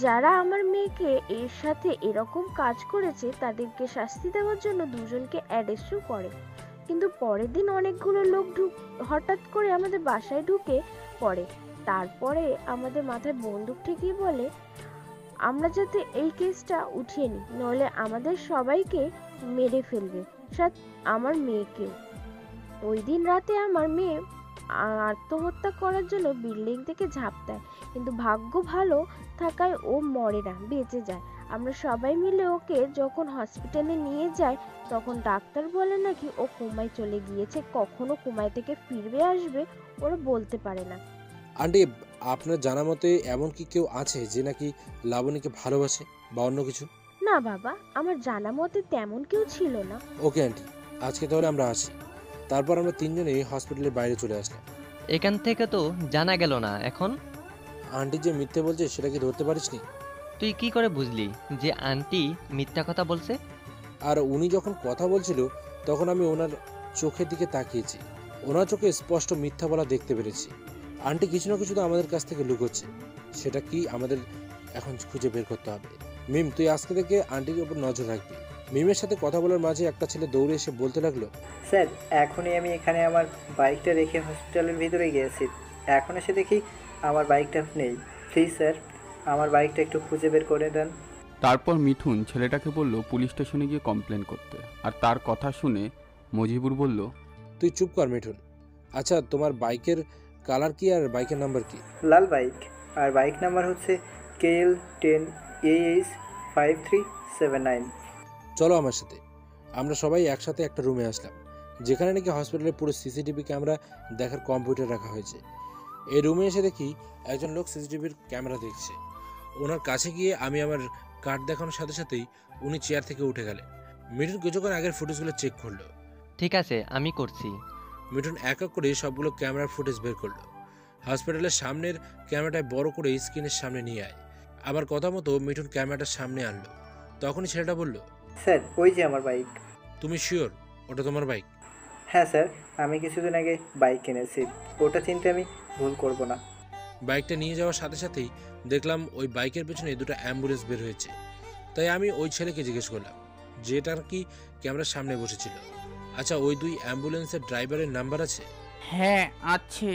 যারা আমার মেয়েকে এর সাথে এরকম কাজ করেছে তাদেরকে শাস্তি দেওয়ার জন্য দুজনকে অ্যারেস্টও করে। কিন্তু পরের দিন অনেকগুলো লোক হঠাৎ করে আমাদের বাসায় ঢুকে পড়ে। তারপরে আমাদের মাথায় বন্দুক ঠেকিয়ে বলে আমরা যাতে এই কেসটা উঠিয়ে নিই, নইলে আমাদের সবাইকে মেরে ফেলবে, সাথে আমার মেয়েকেও। ওই দিন রাতে আমার মেয়ে আত্মহত্যা করার জন্য বিল্ডিং থেকে ঝাঁপ দেয়, কিন্তু ভাগ্য ভালো থাকায় ও মরে না, বেঁচে যায়। আমরা সবাই মিলে ওকে যখন হসপিটালে নিয়ে যাই, তখন ডাক্তার বলে নাকি ও কোমায় চলে গিয়েছে, কখনো কোমায় থেকে ফিরবে আসবে ওরা বলতে পারে না। আন্টি, আপনার জানা মতে এমন কি কেউ আছে যে নাকি লাবণীকে ভালোবাসে বা অন্য কিছু? না বাবা, আমার জানা মতে তেমন কেউ ছিল না। ওকে আন্টি, আজকে তাহলে আমরা আসি। তারপর আমরা তিনজনেই হসপিটালের বাইরে চলে আসলাম। এখান থেকে তো জানা গেল না এখন। আন্টি যে মিথ্যে বলছে সেটা কি ধরতে পারিসনি? তুই কি করে বুঝলি যে আন্টি মিথ্যা কথা বলছে? আর উনি যখন কথা বলছিল তখন আমি ওনার চোখের দিকে তাকিয়েছি। ওনার চোখে স্পষ্ট মিথ্যা বলা দেখতে পেরেছি। আন্টি কিছু না কিছু তো আমাদের কাছ থেকে লুকোচ্ছে, সেটা কি আমাদের এখন খুঁজে বের করতে হবে। মিম, তুই আজকে থেকে আন্টির উপর নজর রাখবি। মিমের সাথে কথা বলার মাঝে একটা ছেলে দৌড়ে এসে বলতে লাগলো, স্যার, এখনই আমি এখানে আমার বাইকটা রেখে হসপিটালের ভিতরে গিয়েছি, এখন এসে দেখি আমার বাইকটা নেই। প্লিজ স্যার, আমার বাইকটা একটু খুঁজে বের করে দেন। তারপর মিঠুন ছেলেটাকে বলল পুলিশ স্টেশনে গিয়ে কমপ্লেন করতে। আর তার কথা শুনে মজিবুর বলল, তুই চুপ কর মিঠুন। আচ্ছা, তোমার বাইকের কালার কি আর বাইকের নাম্বার কি? লাল বাইক, আর বাইক নাম্বার হচ্ছে KL10AH5379। চলো আমার সাথে। আমরা সবাই একসাথে একটা রুমে আসলাম, যেখানে নাকি হসপিটালের পুরো সিসিটিভি ক্যামেরা দেখার কম্পিউটার রাখা হয়েছে। এই রুমে এসে দেখি একজন লোক সিসিটিভির ক্যামেরা দেখছে। ওনার কাছে গিয়ে আমি আমার কার্ড দেখানোর সাথে সাথেই উনি চেয়ার থেকে উঠে গেলেন। মিঠুন কিছুক্ষণ আগের ফুটেজগুলো চেক করলো। ঠিক আছে, আমি করছি। মিঠুন এক এক করে সবগুলো ক্যামেরার ফুটেজ বের করলো। হসপিটালের সামনের ক্যামেরাটায় বড় করে স্ক্রিনের সামনে নিয়ে আয়। আমার কথা মতো মিঠুন ক্যামেরাটার সামনে আনলো। তখনই ছেলেটা বলল, স্যার, ওই যে আমার বাইক। তুমি শিওর ওটা তোমার বাইক? হ্যাঁ স্যার, আমি কিছুদিন আগে বাইক কিনেছি, ওটা চিনতে আমি ভুল করব না। বাইকটা নিয়ে যাওয়ার সাথে সাথেই দেখলাম ওই বাইকের পেছনে দুটো অ্যাম্বুলেন্স বের হয়েছে। তাই আমি ওই ছেলেকে জিজ্ঞেস করলাম, যেটা কি ক্যামেরার সামনে বসেছিল, আচ্ছা ওই দুই অ্যাম্বুলেন্সের ড্রাইভারের নাম্বার আছে? হ্যাঁ আছে,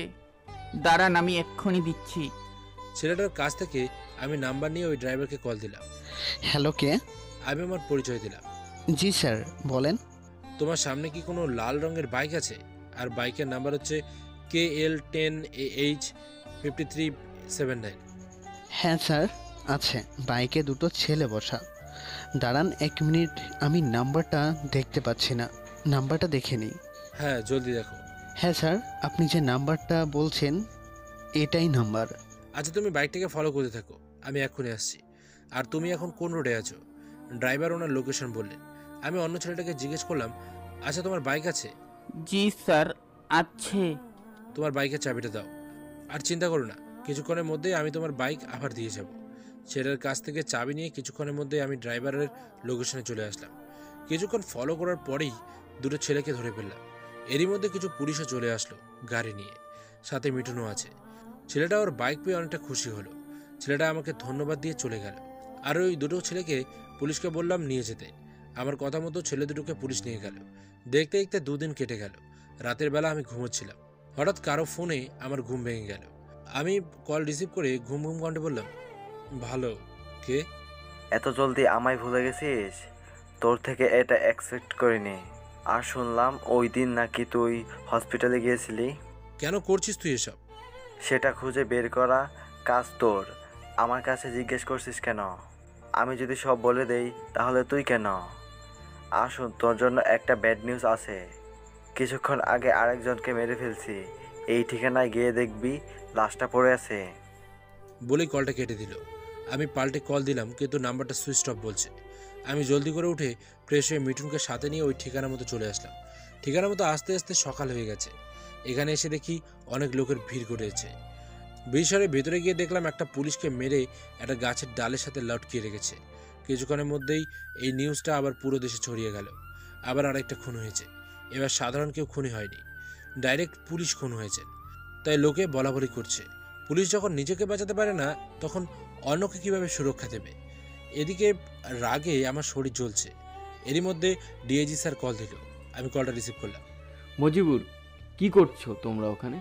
দাঁড়ান আমি এক্ষুনি দিচ্ছি। ছেলেটার কাছ থেকে আমি নাম্বার নিয়ে ওই ড্রাইভারকে কল দিলাম। হ্যালো, কে? আমি আমার পরিচয় দিলাম। জি স্যার, বলেন। তোমার সামনে কি কোনো লাল রঙের বাইক আছে? আর বাইকের নাম্বার হচ্ছে KL10AH5379। হ্যাঁ স্যার আছে, বাইকে দুটো ছেলে বসা। দাঁড়ান 1 মিনিট, আমি নাম্বারটা দেখতে পাচ্ছি না, নাম্বারটা দেখে নিই। হ্যাঁ জলদি দেখো। হ্যাঁ স্যার, আপনি যে নাম্বারটা বলছেন এটাই নাম্বার। আচ্ছা তুমি বাইকটাকে ফলো করতে থাকো, আমি এক্ষুনি আসছি। আর তুমি এখন কোন রোডে আছো? ড্রাইভার ওনার লোকেশন বললেন। আমি অন্য ছেলেটাকে জিজ্ঞেস করলাম, আচ্ছা তোমার বাইক আছে? জি স্যার আছে। তোমার বাইকের চাবিটা দাও। আর চিন্তা করো না, কিছুক্ষণের মধ্যেই আমি তোমার বাইক আবার দিয়ে যাব। ছেলের কাছ থেকে চাবি নিয়ে কিছুক্ষণের মধ্যে আমি ড্রাইভারের লোকেশনে চলে আসলাম। কিছুক্ষণ ফলো করার পরেই দুটো ছেলেকে ধরে ফেললাম। এরই মধ্যে কিছু পুলিশও চলে আসলো গাড়ি নিয়ে, সাথে মিঠুনও আছে। ছেলেটা ওর বাইক পেয়ে অনেকটা খুশি হলো। ছেলেটা আমাকে ধন্যবাদ দিয়ে চলে গেল। আর ওই দুটো ছেলেকে পুলিশকে বললাম নিয়ে যেতে। আমার কথা মতো ছেলে দুটোকে পুলিশ নিয়ে গেল। দেখতে দেখতে 2 দিন কেটে গেল। রাতের বেলা আমি ঘুমোচ্ছিলাম, হঠাৎ কারো ফোনে আমার ঘুম ভেঙে গেল। আমি কল রিসিভ করে ঘুম ঘুম কণ্ঠে বললাম, ভালো, কে? এত জলদি আমায় ভুলে গেছিস? তোর থেকে এটা এক্সপেক্ট করিনি। আর শুনলাম ওই দিন নাকি তুই হসপিটালে গিয়েছিলি। কেন করছিস তুই এসব? সেটা খুঁজে বের করা কাজ তোর। আমার কাছে জিজ্ঞেস করছিস কেন? আমি যদি সব বলে দেই তাহলে তুই কেন? আসুন, তোর জন্য একটা ব্যাড নিউজ আছে। কিছুক্ষণ আগে আরেকজনকে মেরে ফেলছি। এই ঠিকানায় গিয়ে দেখবি লাশটা পড়ে আছে। বলেই কলটা কেটে দিল। আমি পাল্টে কল দিলাম, কিন্তু নাম্বারটা সুইচ অফ বলছে। আমি জলদি করে উঠে ফ্রেশ হয়ে মিঠুনকে সাথে নিয়ে ওই ঠিকানা মতো চলে আসলাম। ঠিকানা মতো আস্তে আস্তে সকাল হয়ে গেছে। এখানে এসে দেখি অনেক লোকের ভিড় করেছে। বিষয়ের ভেতরে গিয়ে দেখলাম একটা পুলিশকে মেরে একটা গাছের ডালের সাথে লটকিয়ে রেখেছে। কিছুক্ষণের মধ্যেই এই নিউজটা আবার পুরো দেশে ছড়িয়ে গেল। আবার আরেকটা খুন হয়েছে। এবার সাধারণ কেউ খুনি হয়নি, ডাইরেক্ট পুলিশ খুন হয়েছে। তাই লোকে বলাবলি করছে, পুলিশ যখন নিজেকে বাঁচাতে পারে না তখন অন্যকে কিভাবে সুরক্ষা দেবে। এদিকে রাগে আমার শরীর জ্বলছে। এরই মধ্যে ডিআইজি স্যার কল দিল। আমি কলটা রিসিভ করলাম। মজিবুর, কি করছো তোমরা ওখানে?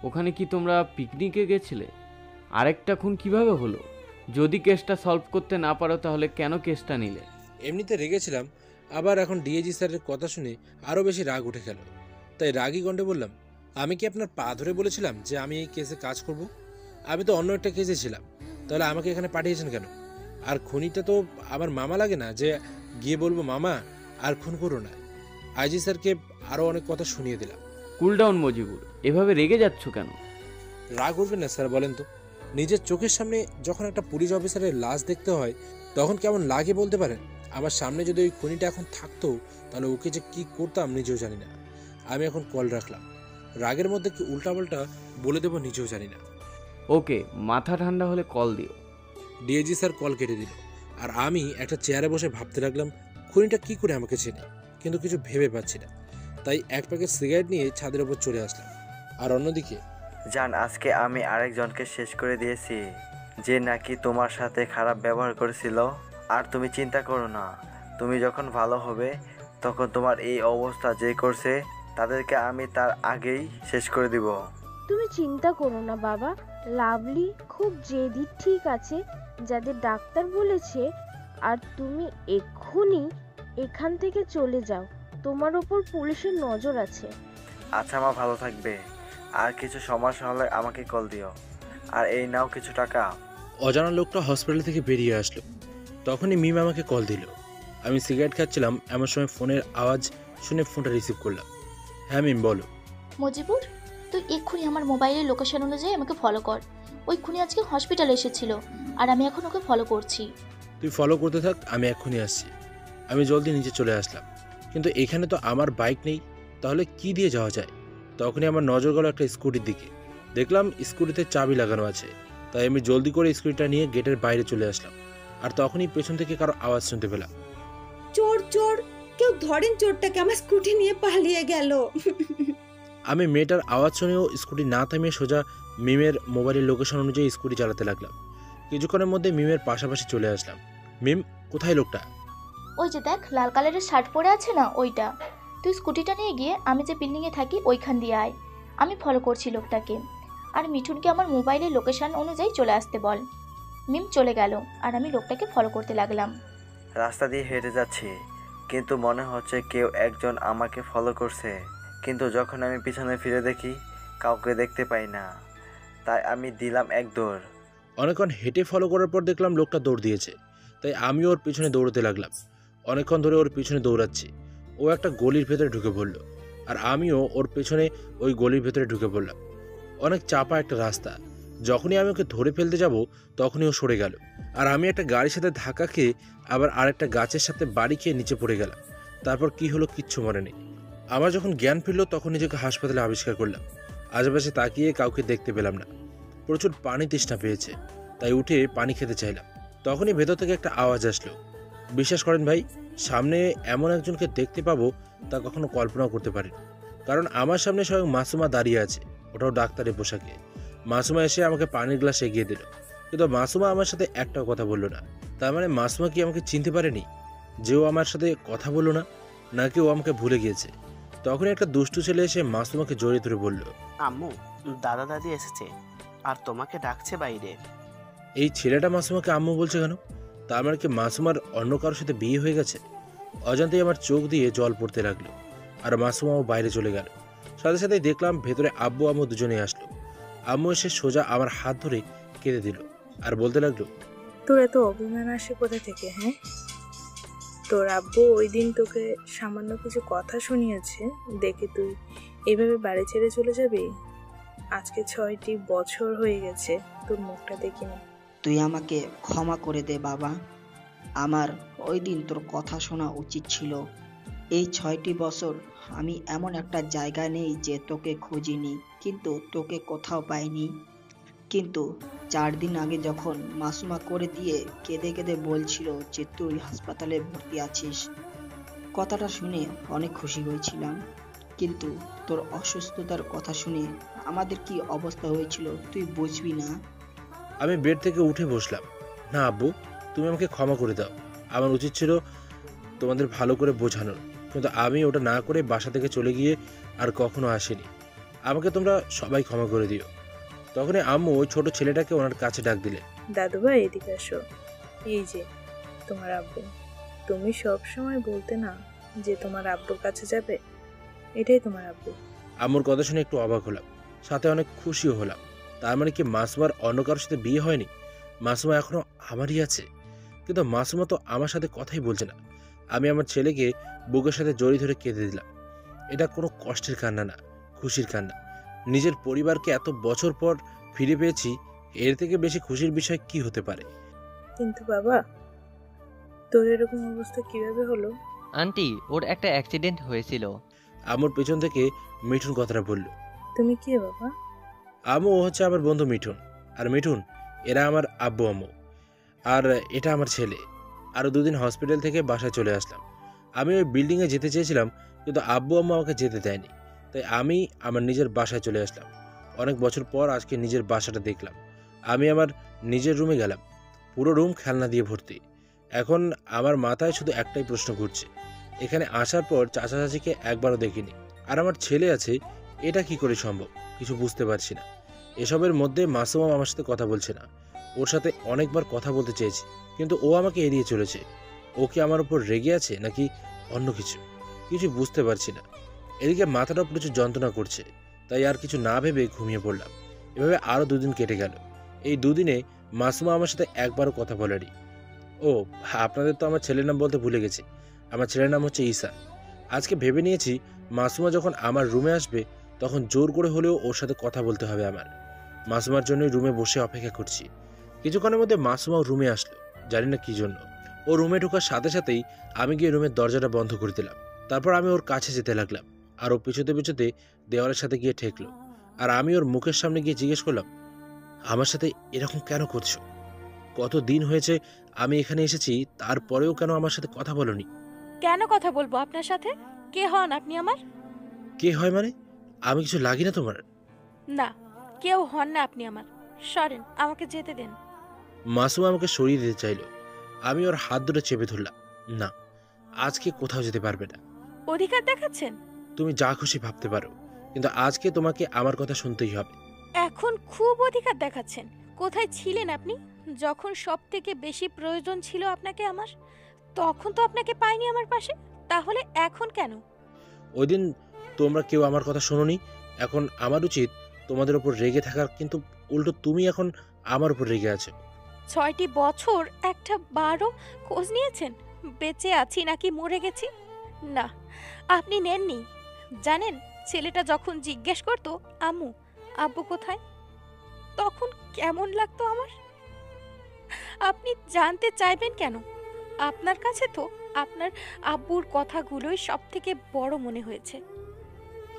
ওখানে কি তোমরা পিকনিকে গেছিলে? আরেকটা খুন কিভাবে হলো? যদি কেসটা সলভ করতে না পারো তাহলে কেন কেসটা নিলে? এমনিতে রেগেছিলাম, আবার এখন ডিআইজি স্যারের কথা শুনে আরও বেশি রাগ উঠে গেল। তাই রাগী কণ্ঠে বললাম, আমি কি আপনার পা ধরে বলেছিলাম যে আমি এই কেসে কাজ করব? আমি তো অন্য একটা কেসে ছিলাম, তাহলে আমাকে এখানে পাঠিয়েছেন কেন? আর খুনিটা তো আমার মামা লাগে না যে গিয়ে বলবো মামা আর খুন করো না। আইজি স্যারকে আরও অনেক কথা শুনিয়ে দিলাম। কুল ডাউন মজিবুর, এভাবে রেগে যাচ্ছ কেন? রাগ উঠবে না স্যার, বলেন তো? নিজের চোখের সামনে যখন একটা পুলিশ অফিসারের লাশ দেখতে হয় তখন কেমন লাগে বলতে পারেন? আমার সামনে যদি ওই খুনিটা এখন থাকতো তাহলে ওকে যে কি করতাম নিজেও জানি না। আমি এখন কল রাখলাম। রাগের মধ্যে কি উল্টাপাল্টা বলে দেবো নিজেও জানি না। ওকে, মাথা ঠান্ডা হলে কল দিও। ডিআইজি স্যার কল কেটে দিল। আর আমি একটা চেয়ারে বসে ভাবতে লাগলাম খুনিটা কি করে আমাকে চেনে, কিন্তু কিছু ভেবে পাচ্ছি না। তাই এক প্যাকেট সিগারেট নিয়ে ছাদের ওপর চলে আসলাম। আর অন্যদিকে জান, আজকে আমি আরেকজনকে শেষ করে দিয়েছি, যে নাকি তোমার সাথে খারাপ ব্যবহার করেছিল। আর তুমি চিন্তা করো না, তুমি যখন ভালো হবে তখন তোমার এই অবস্থা যে করছে তাদেরকে আমি তার আগেই শেষ করে দিব। তুমি চিন্তা করো না বাবা, লাভলি খুব জেদি, ঠিক আছে? যাদের ডাক্তার বলেছে। আর তুমি এক্ষুনি এখান থেকে চলে যাও, তোমার ওপর পুলিশের নজর আছে। আচ্ছা মা, ভালো থাকবে। আর কিছু সমস্যা হলে আমাকে কল দিও। আর এই নাও কিছু টাকা। অজানা লোকটা হসপিটাল থেকে বেরিয়ে আসলো। তখনই মিম আমাকে কল দিল। আমি সিগারেট খাচ্ছিলাম, এমন সময় ফোনের আওয়াজ শুনে ফোনটা রিসিভ করলাম। হ্যাঁ মিম, বলো। মজিবুর, তুই এক্ষুনি আমার মোবাইলের লোকেশন অনুযায়ী আমাকে ফলো কর। ওই খুনি আজকে হসপিটালে এসেছিল আর আমি এখন ওকে ফলো করছি। তুই ফলো করতে থাক, আমি এক্ষুনি আসছি। আমি জলদি নিচে চলে আসলাম, কিন্তু এখানে তো আমার বাইক নেই, তাহলে কি দিয়ে যাওয়া যায়? তখনই আমার নজর গেল একটা স্কুটির দিকে। দেখলাম স্কুটিতে চাবি লাগানো আছে। তাই আমি জলদি করে স্কুটিটা নিয়ে গেটের বাইরে চলে আসলাম। আর তখনই পেছন থেকে কারো আওয়াজ শুনতে পেলাম, চোর চোর, কেউ ধরেন চোরটাকে, আমার স্কুটি নিয়ে পালিয়ে গেল। আমি মেয়েটার আওয়াজ শুনেও স্কুটি না থামিয়ে সোজা মিমের মোবাইলের লোকেশন অনুযায়ী স্কুটি চালাতে লাগলাম। কিছুক্ষণের মধ্যে মিমের পাশাপাশি চলে আসলাম। মিম, কোথায় লোকটা? ওই যে দেখ, লাল কালারের শার্ট পরে আছে না, ওইটা। তুই স্কুটিটা নিয়ে গিয়ে আমি যে বিল্ডিংয়ে থাকি ওইখান দিয়ে আয়। আমি ফলো করছি লোকটাকে। আর মিঠুনকে আমার মোবাইলের লোকেশন অনুযায়ী চলে আসতে বল। মিম চলে গেল আর আমি লোকটাকে ফলো করতে লাগলাম। রাস্তা দিয়ে হেঁটে যাচ্ছি, কিন্তু মনে হচ্ছে কেউ একজন আমাকে ফলো করছে। কিন্তু যখন আমি পিছনে ফিরে দেখি কাউকে দেখতে পাই না, তাই আমি দিলাম এক দৌড়। অনেকক্ষণ হেঁটে ফলো করার পর দেখলাম লোকটা দৌড় দিয়েছে, তাই আমিও ওর পিছনে দৌড়তে লাগলাম। অনেকক্ষণ ধরে ওর পিছনে দৌড়াচ্ছি। ও একটা গলির ভেতরে ঢুকে পড়লো আর আমিও ওর পেছনে ওই গলির ভেতরে ঢুকে পড়লাম। অনেক চাপা একটা রাস্তা। যখনই আমি ওকে ধরে ফেলতে যাব তখনই ও সরে গেল, আর আমি একটা গাড়ির সাথে ধাক্কা খেয়ে আবার আরেকটা গাছের সাথে বাড়ি খেয়ে নিচে পড়ে গেলাম। তারপর কি হলো কিচ্ছু মনে নেই। আমার যখন জ্ঞান ফিরলো তখন নিজেকে হাসপাতালে আবিষ্কার করলাম। আশেপাশে তাকিয়ে কাউকে দেখতে পেলাম না। প্রচুর পানি তৃষ্ণা পেয়েছে, তাই উঠে পানি খেতে চাইলাম। তখনই ভেতর থেকে একটা আওয়াজ আসলো। বিশ্বাস করেন ভাই, সামনে এমন একজনকে দেখতে পাবো তা কখনো কল্পনাও করতে পারিনি। কারণ আমার সামনে স্বয়ং মাসুমা দাঁড়িয়ে আছে, ওটাও ডাক্তারের পোশাকে। মাসুমা এসে আমাকে পানির গ্লাস এগিয়ে দিল, কিন্তু মাসুমা আমার সাথে একটাও কথা বললো না। তার মানে মাসুমা কি আমাকে চিনতে পারেনি যে ও আমার সাথে কথা বললো না, নাকি ও আমাকে ভুলে গিয়েছে? তখন একটা দুষ্টু ছেলে এসে মাসুমাকে জড়িয়ে ধরে বলল, আম্মু, দাদা দাদি এসেছে আর তোমাকে ডাকছে বাইরে। এই ছেলেটা মাসুমাকে আম্মু বলছে কেন? তার মানে কি মাসুমার অন্য কারোর সাথে বিয়ে হয়ে গেছে? অজান্তেই আমার চোখ দিয়ে জল পড়তে লাগলো, আর মাসুমাও বাইরে চলে গেল। সাথে সাথেই দেখলাম ভেতরে আব্বু আম্মু দুজনেই আসলো। আম্মু এসে সোজা আমার হাত ধরে কেঁদে দিল আর বলতে লাগলো, তোর এত অভিমান আসে কোথা থেকে? হ্যাঁ, তোর আব্বু ওই দিন তোকে সামান্য কিছু কথা শুনিয়েছে দেখে তুই এইভাবে বাড়ি ছেড়ে চলে যাবি? আজকে 6টি বছর হয়ে গেছে তোর মুখটা দেখিনি। তুই আমাকে ক্ষমা করে দে বাবা। আমার ওই দিন তোর কথা শোনা উচিত ছিল। এই 6টি বছর আমি এমন একটা জায়গা নেই যে তোকে খুঁজিনি, কিন্তু তোকে কোথাও পাইনি। কিন্তু 4 দিন আগে যখন মাসুমা করে দিয়ে কেঁদে কেঁদে বলছিল যে তুই হাসপাতালে ভর্তি আছিস, কথাটা শুনে অনেক খুশি হয়েছিলাম। কিন্তু তোর অসুস্থতার কথা শুনে আমাদের কি অবস্থা হয়েছিল তুই বুঝবি না। আমি বেড থেকে উঠে বসলাম। না আব্বু, তুমি আমাকে ক্ষমা করে দাও। আমার উচিত ছিল তোমাদের ভালো করে বোঝানোর, কিন্তু আমি ওটা না করে বাসা থেকে চলে গিয়ে আর কখনো আসিনি। আমাকে তোমরা সবাই ক্ষমা করে দিও। তখনই আম্মু ওই ছোট ছেলেটাকে ওনার কাছে ডাক দিলে। দাদু ভাই, এদিকে আসো। এই যে তোমার আব্বু। তুমি সব সময় বলতে না যে তোমার আব্বুর কাছে যাবে, এটাই তোমার আব্বু। আম্মুর কথা শুনে একটু অবাক হলাম, সাথে অনেক খুশিও হলাম। তার মানে কি মাসুমার অন্য কারোর সাথে বিয়ে হয়নি? মাসুমা এখনো আমারই আছে। কিন্তু মাসুমা তো আমার সাথে কথাই বলছে না। আমি আমার ছেলেকে বুকের সাথে জড়িয়ে ধরে কেঁদে দিলাম। এটা কোনো কষ্টের কান্না না, খুশির কান্না। নিজের পরিবারকে এত বছর পর ফিরে পেয়েছি, এর থেকে বেশি খুশির বিষয় কি হতে পারে? কিন্তু বাবা, তোর এরকম অবস্থা কিভাবে হলো? আন্টি, ওর একটা অ্যাক্সিডেন্ট হয়েছিল। আমার পেছন থেকে মিঠুন কথাটা বলল। তুমি কে বাবা? আম্মু হচ্ছে আমার বন্ধু মিঠুন, আর মিঠুন এরা আমার আব্বু আম্মু, আর এটা আমার ছেলে। আরও 2 দিন হসপিটাল থেকে বাসায় চলে আসলাম। আমি ওই বিল্ডিংয়ে যেতে চেয়েছিলাম, কিন্তু আব্বু আম্মু আমাকে যেতে দেয়নি, তাই আমি আমার নিজের বাসায় চলে আসলাম। অনেক বছর পর আজকে নিজের বাসাটা দেখলাম। আমি আমার নিজের রুমে গেলাম। পুরো রুম খেলনা দিয়ে ভর্তি। এখন আমার মাথায় শুধু একটাই প্রশ্ন ঘুরছে, এখানে আসার পর চাচা চাচিকে একবারও দেখিনি, আর আমার ছেলে আছে, এটা কি করে সম্ভব? কিছু বুঝতে পারছি না। এসবের মধ্যে মাসুমা আমার সাথে কথা বলছে না। ওর সাথে অনেকবার কথা বলতে চেয়েছি, কিন্তু ও আমাকে এড়িয়ে চলেছে। ও কি আমার উপর রেগে আছে নাকি অন্য কিছু? কিছু বুঝতে পারছি না। এদিকে মাথাটা প্রচুর যন্ত্রণা করছে, তাই আর কিছু না ভেবে ঘুমিয়ে পড়লাম। এভাবে আরও 2 দিন কেটে গেল। এই 2 দিনে মাসুমা আমার সাথে একবারও কথা বলেনি। ও, আপনাদের তো আমার ছেলের নাম বলতে ভুলে গেছি। আমার ছেলের নাম হচ্ছে ঈসা। আজকে ভেবে নিয়েছি মাসুমা যখন আমার রুমে আসবে তখন জোর করে হলেও ওর সাথে কথা বলতে হবে আমার। মাসুমার জন্যই রুমে বসে অপেক্ষা করছি। কিছুক্ষণের মধ্যে মাসুমাও রুমে আসলো, জানি না কি জন্য। ও রুমে ঢোকার সাথে সাথেই আমি গিয়ে রুমের দরজাটা বন্ধ করে দিলাম। তারপর আমি ওর কাছে যেতে লাগলাম, আর ও পিছুতে পিছুতে দেওয়ালের সাথে গিয়ে ঠেকলো। আর আমি ওর মুখের সামনে গিয়ে জিজ্ঞেস করলাম, আমার সাথে এরকম কেন করছো? কত দিন হয়েছে আমি এখানে এসেছি, তারপরেও কেন আমার সাথে কথা বলোনি? কেন কথা বলবো আপনার সাথে? কে হন আপনি আমার? কে হয় মানে? আমি কিছু লাগি না তোমার? না, কেউ হন না আপনি আমার। সরেন, আমাকে যেতে দেন। মাসুমা আমাকে সরিয়ে দিতে চাইলো। আমি ওর হাত দুটো চেপে ধরলাম। না, আজকে কোথাও যেতে পারবে না। অধিকার দেখাচ্ছেন? তুমি যা খুশি ভাবতে পারো, কিন্তু আজকে তোমাকে আমার কথা শুনতেই হবে। এখন খুব অধিকার দেখাচ্ছেন। কোথায় ছিলেন আপনি যখন সব থেকে বেশি প্রয়োজন ছিল আপনাকে আমার? তখন তো আপনাকে পাইনি আমার পাশে, তাহলে এখন কেন? ওই দিন তোমরা কেউ আমার কথা শোনোনি। এখন আমার উচিত তোমাদের উপর রেগে থাকার, কিন্তু উল্টো তুমি এখন আমার উপর রেগে আছো। 6টি বছর একটা বারও খোঁজ নিয়েছেন বেঁচে আছি নাকি মরে গেছি? না, আপনি নেননি। জানেন, ছেলেটা যখন জিজ্ঞেস করতো আম্মু আব্বু কোথায়, তখন কেমন লাগতো আমার? আপনি জানতে চাইবেন কেন? আপনার কাছে তো আপনার আব্বুর কথাগুলোই সব থেকে বড় মনে হয়েছে।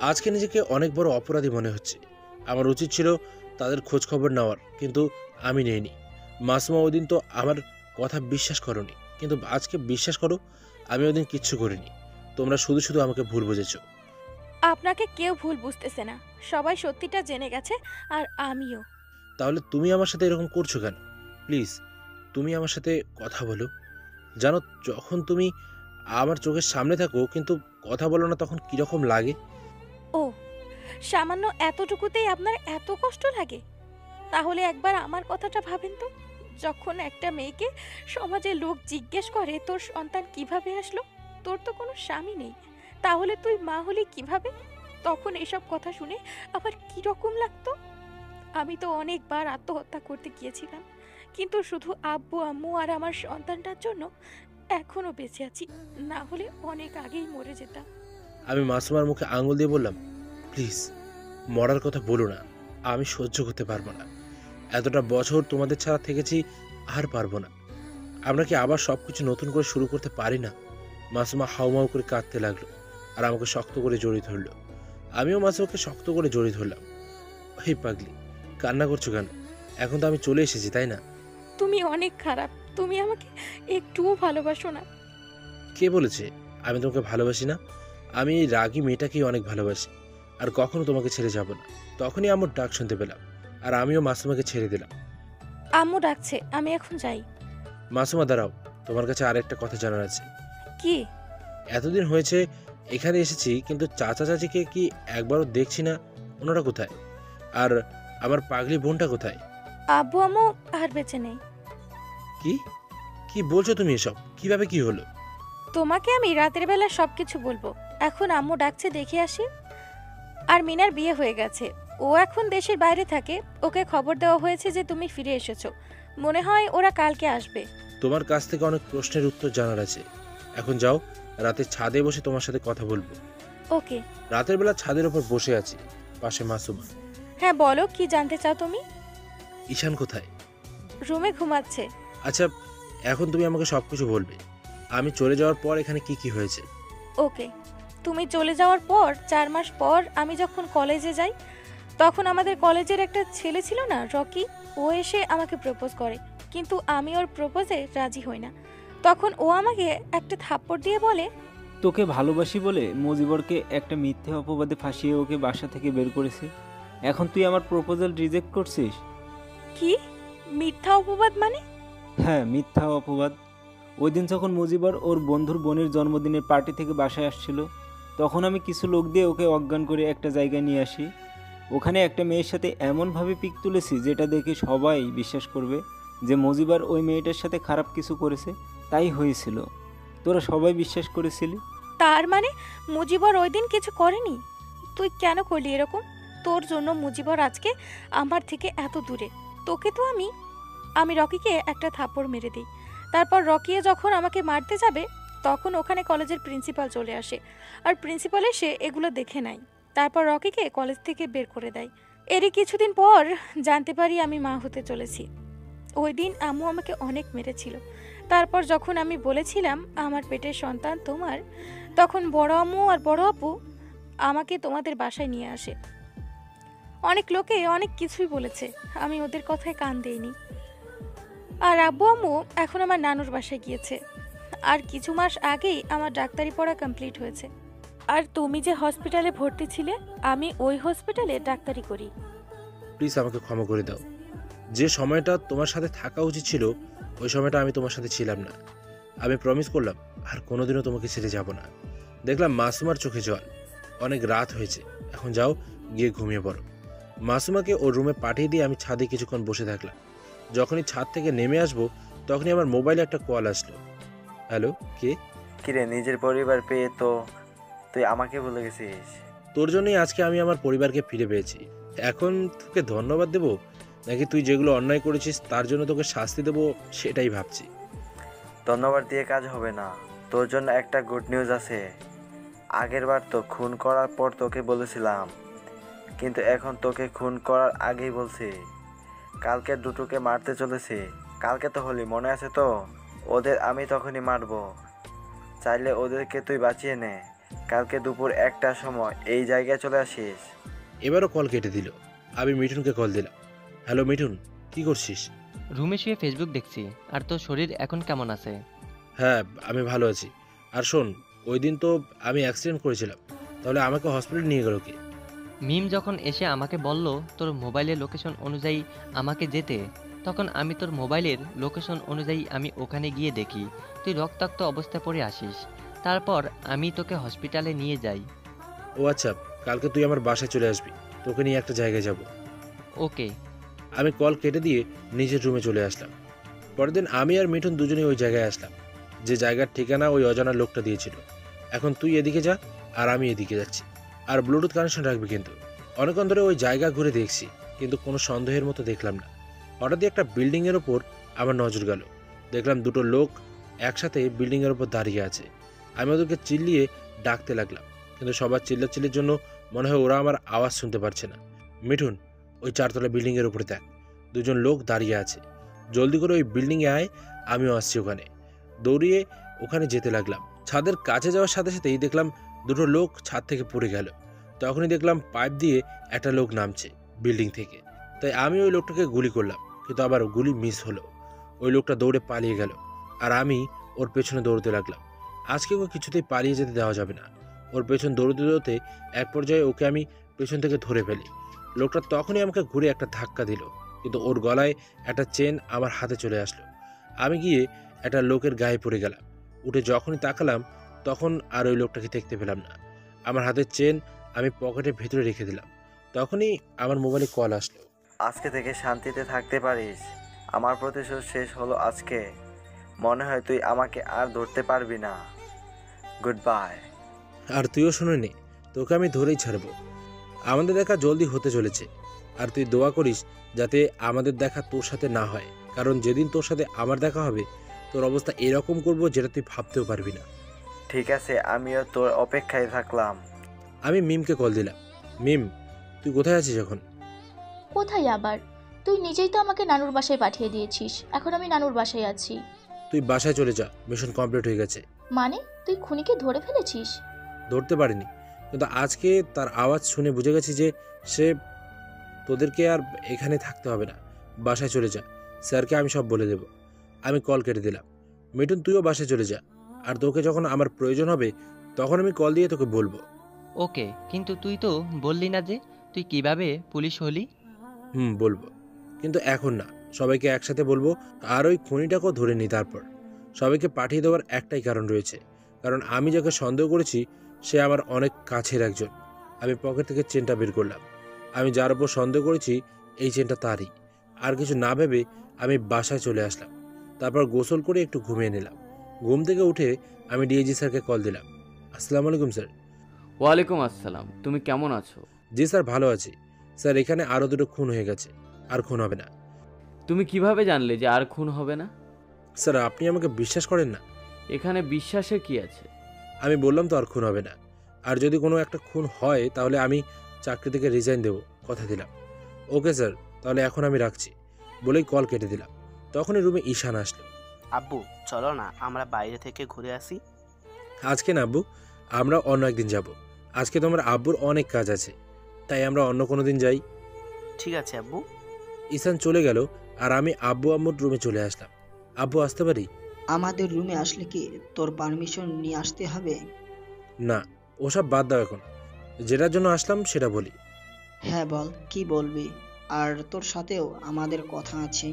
আজকে নিজেকে অনেক বড় অপরাধী মনে হচ্ছে। আমার উচিত ছিল তাদের খোঁজ খবর নেওয়ার, কিন্তু আমি নেইনি। মাসুমা ওই দিন তো আমার কথা বিশ্বাস করনি, কিন্তু আজকে বিশ্বাস করো, আমি ওই দিন কিচ্ছু করিনি। তোমরা শুধু শুধু আমাকে ভুল বুঝেছো। আপনাকে কেউ ভুল বুঝতেছে না, সবাই সত্যিটা জেনে গেছে, আর আমিও। তাহলে তুমি আমার সাথে এরকম করছো কেন? প্লিজ তুমি আমার সাথে কথা বলো। জানো, যখন তুমি আমার চোখের সামনে থাকো কিন্তু কথা বলো না, তখন কিরকম লাগে। ও, সামান্য এতটুকুতেই আপনার এত কষ্ট লাগে? তাহলে একবার আমার কথাটা ভাবেন তো। যখন একটা মেয়েকে সমাজে লোক জিজ্ঞেস করে তোর সন্তান কিভাবে আসলো, তোর তো কোনো স্বামী নেই, তাহলে তুই মা হলি কিভাবে? তখন এসব কথা শুনে আমার কিরকম লাগতো। আমি তো অনেকবার আত্মহত্যা করতে গিয়েছিলাম, কিন্তু শুধু আব্বু আম্মু আর আমার সন্তানটার জন্য এখনো বেঁচে আছি, না হলে অনেক আগেই মরে যেতাম। আমি মাসুমার মুখে আঙুল দিয়ে বললাম, প্লিজ মরার কথা বলো না, আমি সহ্য করতে পারবো না। এতটা বছর তোমাদের ছাড়া থেকেছি, আর পারবো না। আমরা কি আবার সবকিছু নতুন করে শুরু করতে পারি না? মাসুমা হাউমাউ করে কাঁদতে লাগলো আর আমাকে শক্ত করে জড়িয়ে ধরলো। আমিও মাসুমাকে শক্ত করে জড়িয়ে ধরলাম। এই পাগলি, কান্না করছো কেন? এখন তো আমি চলে এসেছি, তাই না? তুমি অনেক খারাপ, তুমি আমাকে একটুও ভালোবাসো না। কে বলেছে আমি তোমাকে ভালোবাসি না? আমি এই রাগী মেয়েটাকেই অনেক ভালোবাসি, আর কখনো তোমাকে ছেড়ে যাব না। তখনই আমার ডাক শুনতে পেলাম, আর আমিও মাসুমাকে ছেড়ে দিলাম। আম্মু ডাকছে, আমি এখন যাই। মাসুমা দাঁড়াও, তোমার কাছে আরেকটা কথা জানার আছে। কি? এতদিন হয়েছে এখানে এসেছি, কিন্তু চাচা চাচিকে কি একবারও দেখছি না। ওনারা কোথায়? আর আমার পাগলি বোনটা কোথায়? আব্বু আম্মু আর বেঁচে নেই। কি কি বলছো তুমি এসব? কিভাবে কি হলো? তোমাকে আমি রাতের বেলা সবকিছু বলবো। এখন আম্মু ডাকছে, দেখে আসি। আর মিনার বিয়ে হয়ে গেছে, ও এখন দেশের বাইরে থাকে। ওকে খবর দেওয়া হয়েছে যে তুমি ফিরে এসেছো। মনে হয় ওরা কালকে আসবে। তোমার কাছ থেকে অনেক প্রশ্নের উত্তর জানার আছে। এখন যাও, রাতে ছাদে বসে তোমার সাথে কথা বলবো। ওকে। রাতের বেলা ছাদের উপর বসে আছি, পাশে মাসুমা। হ্যাঁ বলো, কি জানতে চাও তুমি? ঈশান কোথায়? রুমে ঘুমাচ্ছে। আচ্ছা, এখন তুমি আমাকে সবকিছু বলবে। আমি চলে যাওয়ার পর এখানে কি কি হয়েছে। ওকে। তুমি চলে যাওয়ার পর 4 মাস পর আমি যখন কলেজে যাই, তখন আমাদের কলেজের একটা ছেলে ছিল না, রকি, ও এসে আমাকে প্রপোজ করে, কিন্তু আমি ওর প্রপোজে রাজি হই না। তখন ও আমাকে একটা থাপ্পড় দিয়ে বলে, তোকে ভালোবাসি বলে মজিবরকে একটা মিথ্যে অপবাদে ফাঁসিয়ে ওকে বাসা থেকে বের করেছি। এখন তুই আমার প্রপোজাল রিজেক্ট করছিস? কি মিথ্যা অপবাদ মানে? হ্যাঁ, মিথ্যা অপবাদ। ওই দিন যখন মুজিবর ওর বন্ধুর বোনের জন্মদিনের পার্টি থেকে বাসায় আসছিল, তখন আমি কিছু লোক দিয়ে ওকে অজ্ঞান করে একটা জায়গায় নিয়ে আসি। ওখানে একটা মেয়ের সাথে এমনভাবে পিক তুলেছি যেটা দেখে সবাই বিশ্বাস করবে যে মজিবর ওই মেয়েটার সাথে খারাপ কিছু করেছে, তাই হয়েছিল। তোরা সবাই বিশ্বাস করেছিলি। তার মানে মুজিবর ওই দিন কিছু করেনি? তুই কেন করলি এরকম? তোর জন্য মুজিবর আজকে আমার থেকে এত দূরে। তোকে তো আমি রকিকে একটা থাপ্পড় মেরে দিই। তারপর রকিয়ে যখন আমাকে মারতে যাবে, তখন ওখানে কলেজের প্রিন্সিপাল চলে আসে, আর প্রিন্সিপাল এসে এগুলো দেখে নেয়। তারপর রকিকে কলেজ থেকে বের করে দেয়। এরই কিছুদিন পর জানতে পারি আমি মা হতে চলেছি। ওই দিন আম্মু আমাকে অনেক মেরেছিল। তারপর যখন আমি বলেছিলাম আমার পেটের সন্তান তোমার, তখন বড় আম্মু আর বড় আপু আমাকে তোমাদের বাসায় নিয়ে আসে। অনেক লোকে অনেক কিছুই বলেছে, আমি ওদের কথায় কান দেইনি। আর আব্বু আম্মু এখন আমার নানুর বাসায় গিয়েছে। আর কিছু মাস আগেই আমার ডাক্তারি পড়া কমপ্লিট হয়েছে। আর তুমি যে হসপিটালে ভর্তি ছিলে, আমি ওই হসপিটালে ডাক্তারি করি। প্লিজ আমাকে ক্ষমা করে দাও। যে সময়টা তোমার সাথে থাকা উচিত ছিল ওই সময়টা আমি তোমার সাথে ছিলাম না। আমি প্রমিস করলাম আর কোনোদিনও তোমাকে ছেড়ে যাব না। দেখলাম মাসুমার চোখে জল। অনেক রাত হয়েছে, এখন যাও গিয়ে ঘুমিয়ে পড়ো। মাসুমাকে ওর রুমে পাঠিয়ে দিয়ে আমি ছাদে কিছুক্ষণ বসে থাকলাম। যখনই ছাদ থেকে নেমে আসবো তখনই আমার মোবাইলে একটা কল আসলো। হ্যালো, কে? কিরে, নিজের পরিবার পেয়ে তো তুই আমাকে ভুলে গেছিস? তোর জন্যই আজকে আমি আমার পরিবারকে ফিরে পেয়েছি। এখন তোকে ধন্যবাদ দেবো নাকি তুই যেগুলো অন্যায় করেছিস তার জন্য তোকে শাস্তি দেবো সেটাই ভাবছি। ধন্যবাদ দিয়ে কাজ হবে না। তোর জন্য একটা গুড নিউজ আছে। আগেরবার তো খুন করার পর তোকে বলেছিলাম, কিন্তু এখন তোকে খুন করার আগেই বলছি। কালকে দুটোকে মারতে চলেছি। কালকে তো হলি, মনে আছে তো? ওদের আমি তখনই মারবো। চাইলে ওদেরকে তুই বাঁচিয়ে নে। কালকে দুপুর 1টার সময় এই জায়গায় চলে আসিস। এবারও কল কেটে দিল। আমি মিঠুনকে কল দিলাম। হ্যালো মিঠুন, কি করছিস? রুমে শুয়ে ফেসবুক দেখছি। আর তোর শরীর এখন কেমন আছে? হ্যাঁ, আমি ভালো আছি। আর শোন, ওই দিন তো আমি অ্যাক্সিডেন্ট করেছিলাম, তাহলে আমাকে হসপিটালে নিয়ে গেল কে? মিম যখন এসে আমাকে বলল তোর মোবাইলের লোকেশন অনুযায়ী আমাকে যেতে, তখন আমি তোর মোবাইলের লোকেশন অনুযায়ী আমি ওখানে গিয়ে দেখি তুই রক্তাক্ত অবস্থায় পড়ে আসিস। তারপর আমি তোকে হসপিটালে নিয়ে যাই। ও আচ্ছা, কালকে তুই আমার বাসায় চলে আসবি, তোকে নিয়ে একটা জায়গায় যাব। ওকে। আমি কল কেটে দিয়ে নিজের রুমে চলে আসলাম। পরের দিন আমি আর মিঠুন দুজনেই ওই জায়গায় আসলাম, যে জায়গার ঠিকানা ওই অজানা লোকটা দিয়েছিল। এখন তুই এদিকে যা আর আমি এদিকে যাচ্ছি। আর ব্লুটুথ কানেকশন রাখবি কিন্তু। অনেকক্ষণ ধরে ওই জায়গা ঘুরে দেখছি, কিন্তু কোনো সন্দেহের মতো দেখলাম না। হঠাৎই একটা বিল্ডিংয়ের ওপর আমার নজর গেল। দেখলাম দুটো লোক একসাথে বিল্ডিংয়ের ওপর দাঁড়িয়ে আছে। আমি ওদেরকে চিল্লিয়ে ডাকতে লাগলাম, কিন্তু সবার চিল্লাচিল্লির জন্য মনে হয় ওরা আমার আওয়াজ শুনতে পারছে না। মিঠুন, ওই 4তলা বিল্ডিংয়ের উপরে দেখ, দুজন লোক দাঁড়িয়ে আছে। জলদি করে ওই বিল্ডিংয়ে আয়, আমিও আসছি ওখানে। দৌড়িয়ে ওখানে যেতে লাগলাম। ছাদের কাছে যাওয়ার সাথে সাথেই দেখলাম দুটো লোক ছাদ থেকে পড়ে গেল। তখনই দেখলাম পাইপ দিয়ে একটা লোক নামছে বিল্ডিং থেকে। তাই আমি ওই লোকটাকে গুলি করলাম, কিন্তু আবার গুলি মিস হলো। ওই লোকটা দৌড়ে পালিয়ে গেল আর আমি ওর পেছনে দৌড়তে লাগলাম। আজকে ওকে কিছুতেই পালিয়ে যেতে দেওয়া যাবে না। ওর পেছন দৌড়তে দৌড়তে এক পর্যায়ে ওকে আমি পেছন থেকে ধরে ফেলি। লোকটা তখনই আমাকে ঘুরে একটা ধাক্কা দিল, কিন্তু ওর গলায় একটা চেন আমার হাতে চলে আসলো। আমি গিয়ে একটা লোকের গায়ে পড়ে গেলাম। উঠে যখনই তাকালাম তখন আর ওই লোকটাকে দেখতে পেলাম না। আমার হাতের চেন আমি পকেটের ভেতরে রেখে দিলাম। তখনই আমার মোবাইলে কল আসলো। আজকে থেকে শান্তিতে থাকতে পারিস। আমার প্রতিশোধ শেষ হলো আজকে। মনে হয় তুই আমাকে আর ধরতে পারবি না। Good bye. আর তুইও শুনে নে, তোকে আমি ধরেই ছাড়বো। আমাদের দেখা জলদি হতে চলেছে, আর তুই দোয়া করিস যাতে আমাদের দেখা তোর সাথে না হয়, কারণ যেদিন তোর সাথে আমার দেখা হবে তোর অবস্থা এরকম করবো যেটা তুই ভাবতেও পারবি না। ঠিক আছে, আমিও তোর অপেক্ষায় থাকলাম। আমি মিমকে কল দিলাম। মিম, তুই কোথায় আছিস এখন? কোথায় আবার? তুই নিজেই তো আমাকে নানুর বাসায় পাঠিয়ে দিয়েছিস। এখন আমি নানুর বাসায় আছি। তুই বাসায় চলে যা, মিশন কমপ্লিট হয়ে গেছে। মানে তুই খুনিকে ধরে ফেলেছিস? ধরতে পারিনি, কিন্তু আজকে তার আওয়াজ শুনে বুঝে গেছি যে সে তোদেরকে আর এখানে থাকতে হবে না। বাসায় চলে যা, স্যারকে আমি সব বলে দেব। আমি কল কেটে দিলাম। মিঠুন, তুইও বাসায় চলে যা, আর তোকে যখন আমার প্রয়োজন হবে তখন আমি কল দিয়ে তোকে বলবো। ওকে, কিন্তু তুই তো বললি না যে তুই কিভাবে পুলিশ হলি। বলবো, কিন্তু এখন না। সবাইকে একসাথে বলবো, আর ওই খুনিটাকেও ধরে নিই। তারপর সবাইকে পাঠিয়ে দেওয়ার একটাই কারণ রয়েছে, কারণ আমি যাকে সন্দেহ করেছি সে আমার অনেক কাছের একজন। আমি পকেট থেকে চেনটা বের করলাম। আমি যার উপর সন্দেহ করেছি এই চেনটা তারই। আর কিছু না ভেবে আমি বাসায় চলে আসলাম। তারপর গোসল করে একটু ঘুমিয়ে নিলাম। ঘুম থেকে উঠে আমি ডিআইজি স্যারকে কল দিলাম। আসসালামু আলাইকুম স্যার। ওয়ালাইকুম আসসালাম। তুমি কেমন আছো? জি স্যার, ভালো আছি স্যার। এখানে আরও দুটো খুন হয়ে গেছে, আর খুন হবে না। তুমি কিভাবে জানলে যে আর খুন হবে না? স্যার, আপনি আমাকে বিশ্বাস করেন না? এখানে বিশ্বাসের কি আছে? আমি বললাম তো আর খুন হবে না। আর যদি কোনো একটা খুন হয় তাহলে আমি চাকরি থেকে রিজাইন দেব, কথা দিলাম। ওকে স্যার, তাহলে এখন আমি রাখছি বলেই কল কেটে দিলাম। তখনই রুমে ঈশান আসলো। আব্বু, চলো না আমরা বাইরে থেকে ঘুরে আসি। আজকে না আব্বু, আমরা অন্য একদিন যাব। আজকে তোমার আব্বুর অনেক কাজ আছে, তাই আমরা অন্য কোনো দিন যাই। ঠিক আছে আব্বু। ঈশান চলে গেল আর আমি আব্বু আম্মুর রুমে চলে আসলাম। আব্বু, আসতে পারি? আমাদের রুমে আসলে কি তোর পারমিশন নিয়ে আসতে হবে? না, ওসব বাদ দাও এখন, যেটার জন্য আসলাম সেটা বলি। হ্যাঁ বল, কি বলবি? আর তোর সাথেও আমাদের কথা আছে।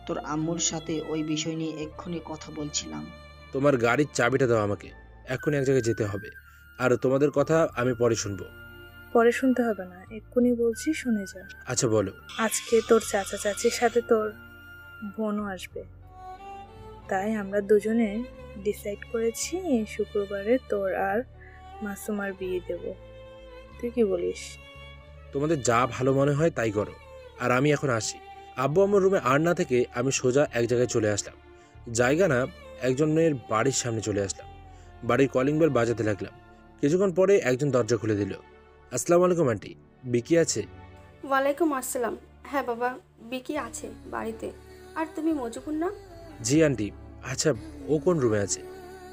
তোর আম্মুর সাথে ওই বিষয় নিয়ে এক্ষুনি কথা বলছিলাম। তোমার গাড়ির চাবিটা দাও আমাকে, এক্ষুনি এক জায়গায় যেতে হবে। আর তোমাদের কথা আমি পরে শুনবো। পরে শুনতে হবে না, এক্ষুনি বলছি, শুনে যা। আচ্ছা বলো। আজকে তোর চাচা চাচির সাথে তোর বোনও আসবে, তাই আমরা দুজনে ডিসাইড করেছি এই শুক্রবারে তোর আর মাসুমার বিয়ে দেব। তুই কি বলিস? তোমাদের যা ভালো মনে হয় তাই করো, আর আমি এখন আসি। আব্বু আম্মুর রুমে আর না থেকে আমি সোজা এক জায়গায় চলে আসলাম। জায়গা না, একজনের বাড়ির সামনে চলে আসলাম। বাড়ির কলিং বেল বাজাতে লাগলাম। কিছুক্ষণ পরে একজন দরজা খুলে দিল। আসসালামু আলাইকুম আন্টি, বিকি আছে? ওয়ালাইকুম আসসালাম। হ্যাঁ বাবা, বিকি আছে বাড়িতে। আর তুমি মজিবুর না? জি আন্টি। আচ্ছা, ও কোন রুমে আছে?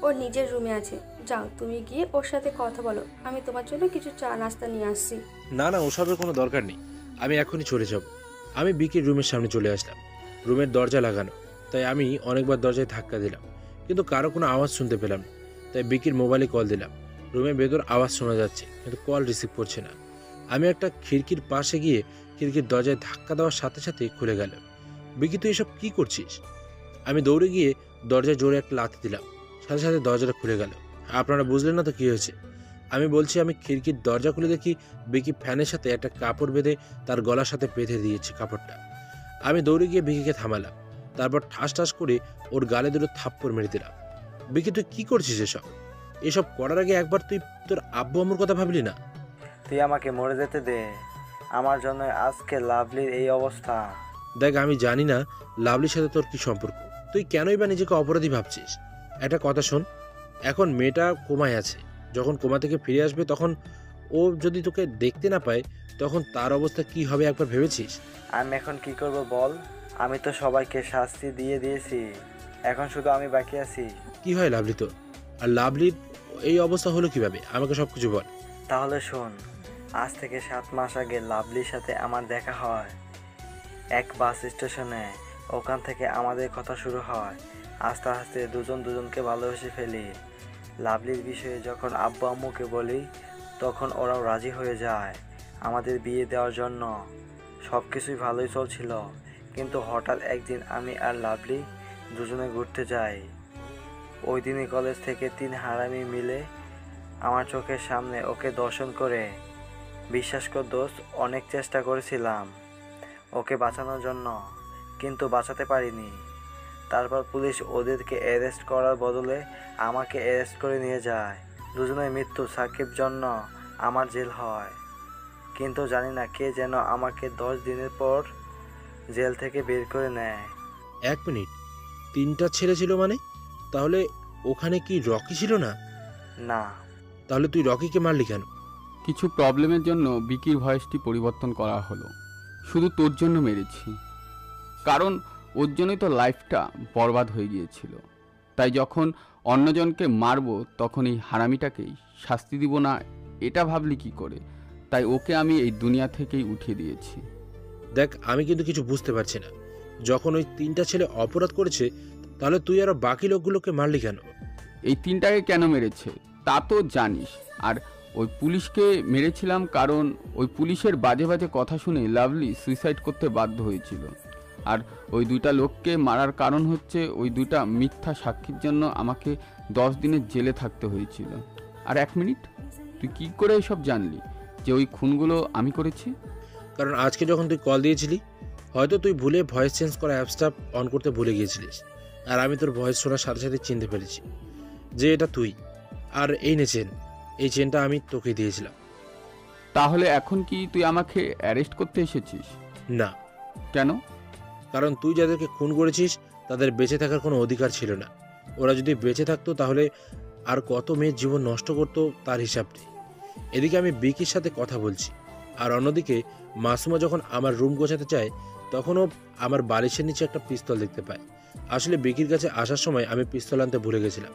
ও নিজের রুমে আছে। যাও তুমি গিয়ে ওর সাথে কথা বলো, আমি তোমার জন্য কিছু চা নাস্তা নিয়ে আসছি। না না, ওসবের কোনো দরকার নেই, আমি এখনই চলে যাব। আমি বিকির রুমের সামনে চলে আসলাম। রুমের দরজা লাগানো, তাই আমি অনেকবার দরজায় ধাক্কা দিলাম, কিন্তু কারো কোনো আওয়াজ শুনতে পেলাম না। তাই বিকির মোবাইলে কল দিলাম। রুমের ভেতর আওয়াজ শোনা যাচ্ছে, কিন্তু কল রিসিভ করছে না। আমি একটা খিড়কির পাশে গিয়ে খিড়কির দরজায় ধাক্কা দেওয়ার সাথে সাথে খুলে গেল। বিকি, তুই এসব কি করছিস? আমি দৌড়ে গিয়ে দরজায় জোরে একটা লাথি দিলাম, সাথে সাথে দরজাটা খুলে গেল। আপনারা বুঝলেন না তো কি হয়েছে? আমি বলছি, আমি খিড়কির দরজা খুলে দেখি বিকি ফ্যানের সাথে একটা কাপড় বেঁধে তার গলার সাথে বেঁধে দিয়েছে কাপড়টা। আমি দৌড়ে গিয়ে বিকিকে থামালাম, তারপর ঠাস ঠাস করে ওর গালে দুটো থাপ্পড় মেরে দিলাম। বিকি, তুই কি করছিস এসব করার আগে একবার তুই তোর আব্বু আম্মুর কথা ভাবলি না? তুই আমাকে মরে যেতে দে, আমার জন্য আজকে লাভলির এই অবস্থা। দেখ, আমি জানি না লাভলির সাথে তোর কি সম্পর্ক, তুই কেনই বা নিজেকে অপরাধী ভাবছিস। একটা কথা শোন, এখন মেয়েটা কোমায় আছে, যখন কোমা থেকে ফিরে আসবে তখন ও যদি তোকে দেখতে না পায় তখন তার অবস্থা কি হবে একবার ভেবেছিস? আমি এখন কি করব বল? আমি তো সবাইকে শাস্তি দিয়ে দিয়েছি, এখন শুধু আমি বাকি আছি। কি হয় লাভলি তোর? আর লাভলির এই অবস্থা হলো কিভাবে, আমাকে সব কিছু বল। তাহলে শোন, আজ থেকে 7 মাস আগে লাভলির সাথে আমার দেখা হয় এক বাস স্টেশনে। ওখান থেকে আমাদের কথা শুরু হয়। আস্তে আস্তে দুজন দুজনকে ভালোবেসে ফেলি। লাভলির বিষয়ে যখন আব্বু আম্মুকে বলি তখন ওরাও রাজি হয়ে যায় আমাদের বিয়ে দেওয়ার জন্য। সব কিছুই ভালোই চলছিল, কিন্তু হঠাৎ একদিন আমি আর লাভলি দুজনে ঘুরতে যাই। ওই দিনই কলেজ থেকে 3 হারামি মিলে আমার চোখের সামনে ওকে দর্শন করে। বিশ্বাস কর দোস্ত, অনেক চেষ্টা করেছিলাম ওকে বাঁচানোর জন্য, কিন্তু বাঁচাতে পারিনি। তারপর পুলিশ ওদেরকে অ্যারেস্ট করার বদলে আমাকে অ্যারেস্ট করে নিয়ে যায়। দুজনের মৃত্যু সাকিব জন্য আমার জেল হয়, কিন্তু জানি না কে যেন আমাকে 10 দিনের পর জেল থেকে বের করে নেয়। 1 মিনিট, 3টা ছেলে ছিল মানে? তাহলে ওখানে কি রকি ছিল না? না। তাহলে তুই রকিকে মারলি কেন? কিছু প্রবলেমের জন্য বিকির ভয়েসটি পরিবর্তন করা হলো। শুধু তোর জন্য মেরেছি, কারণ ওর জন্যই তো লাইফটা বরবাদ হয়ে গিয়েছিল। তাই যখন অন্যজনকে মারবো তখন এই হারামিটাকেই শাস্তি দিব না, এটা ভাবলি কি করে? তাই ওকে আমি এই দুনিয়া থেকেই উঠিয়ে দিয়েছি। দেখ, আমি কিন্তু কিছু বুঝতে পারছি না। যখন ওই 3টা ছেলে অপরাধ করেছে, তাহলে তুই আরো বাকি লোকগুলোকে মারলি কেন? এই 3টাকে কেন মেরেছে তা তো জানিস। আর ওই পুলিশকে মেরেছিলাম কারণ ওই পুলিশের বাজে বাজে কথা শুনে লাভলি সুইসাইড করতে বাধ্য হয়েছিল। আর ওই 2টা লোককে মারার কারণ হচ্ছে ওই 2টা মিথ্যা সাক্ষীর জন্য আমাকে 10 দিনের জেলে থাকতে হয়েছিল। আর 1 মিনিট, তুই কি করে এসব জানলি যে ওই খুনগুলো আমি করেছি? কারণ আজকে যখন তুই কল দিয়েছিলি, হয়তো তুই ভুলে ভয়েস চেঞ্জ করা অ্যাপসটা অন করতে ভুলে গিয়েছিলিস, আর আমি তোর ভয়েস শোনার সাথে সাথে চিনতে পেরেছি যে এটা তুই। আর এই নে চেন, এই চেনটা আমি তোকে দিয়েছিলাম। তাহলে এখন কি তুই আমাকে অ্যারেস্ট করতে এসেছিস? না। কেন? কারণ তুই যাদেরকে খুন করেছিস তাদের বেঁচে থাকার কোনো অধিকার ছিল না। ওরা যদি বেঁচে থাকতো তাহলে আর কত মেয়ের জীবন নষ্ট করতো তার হিসাব নেই। এদিকে আমি বিকির সাথে কথা বলছি, আর অন্যদিকে মাসুমা যখন আমার রুম গোছাতে চায় তখনও আমার বালিশের নিচে একটা পিস্তল দেখতে পায়। আসলে বিকির কাছে আসার সময় আমি পিস্তল আনতে ভুলে গেছিলাম।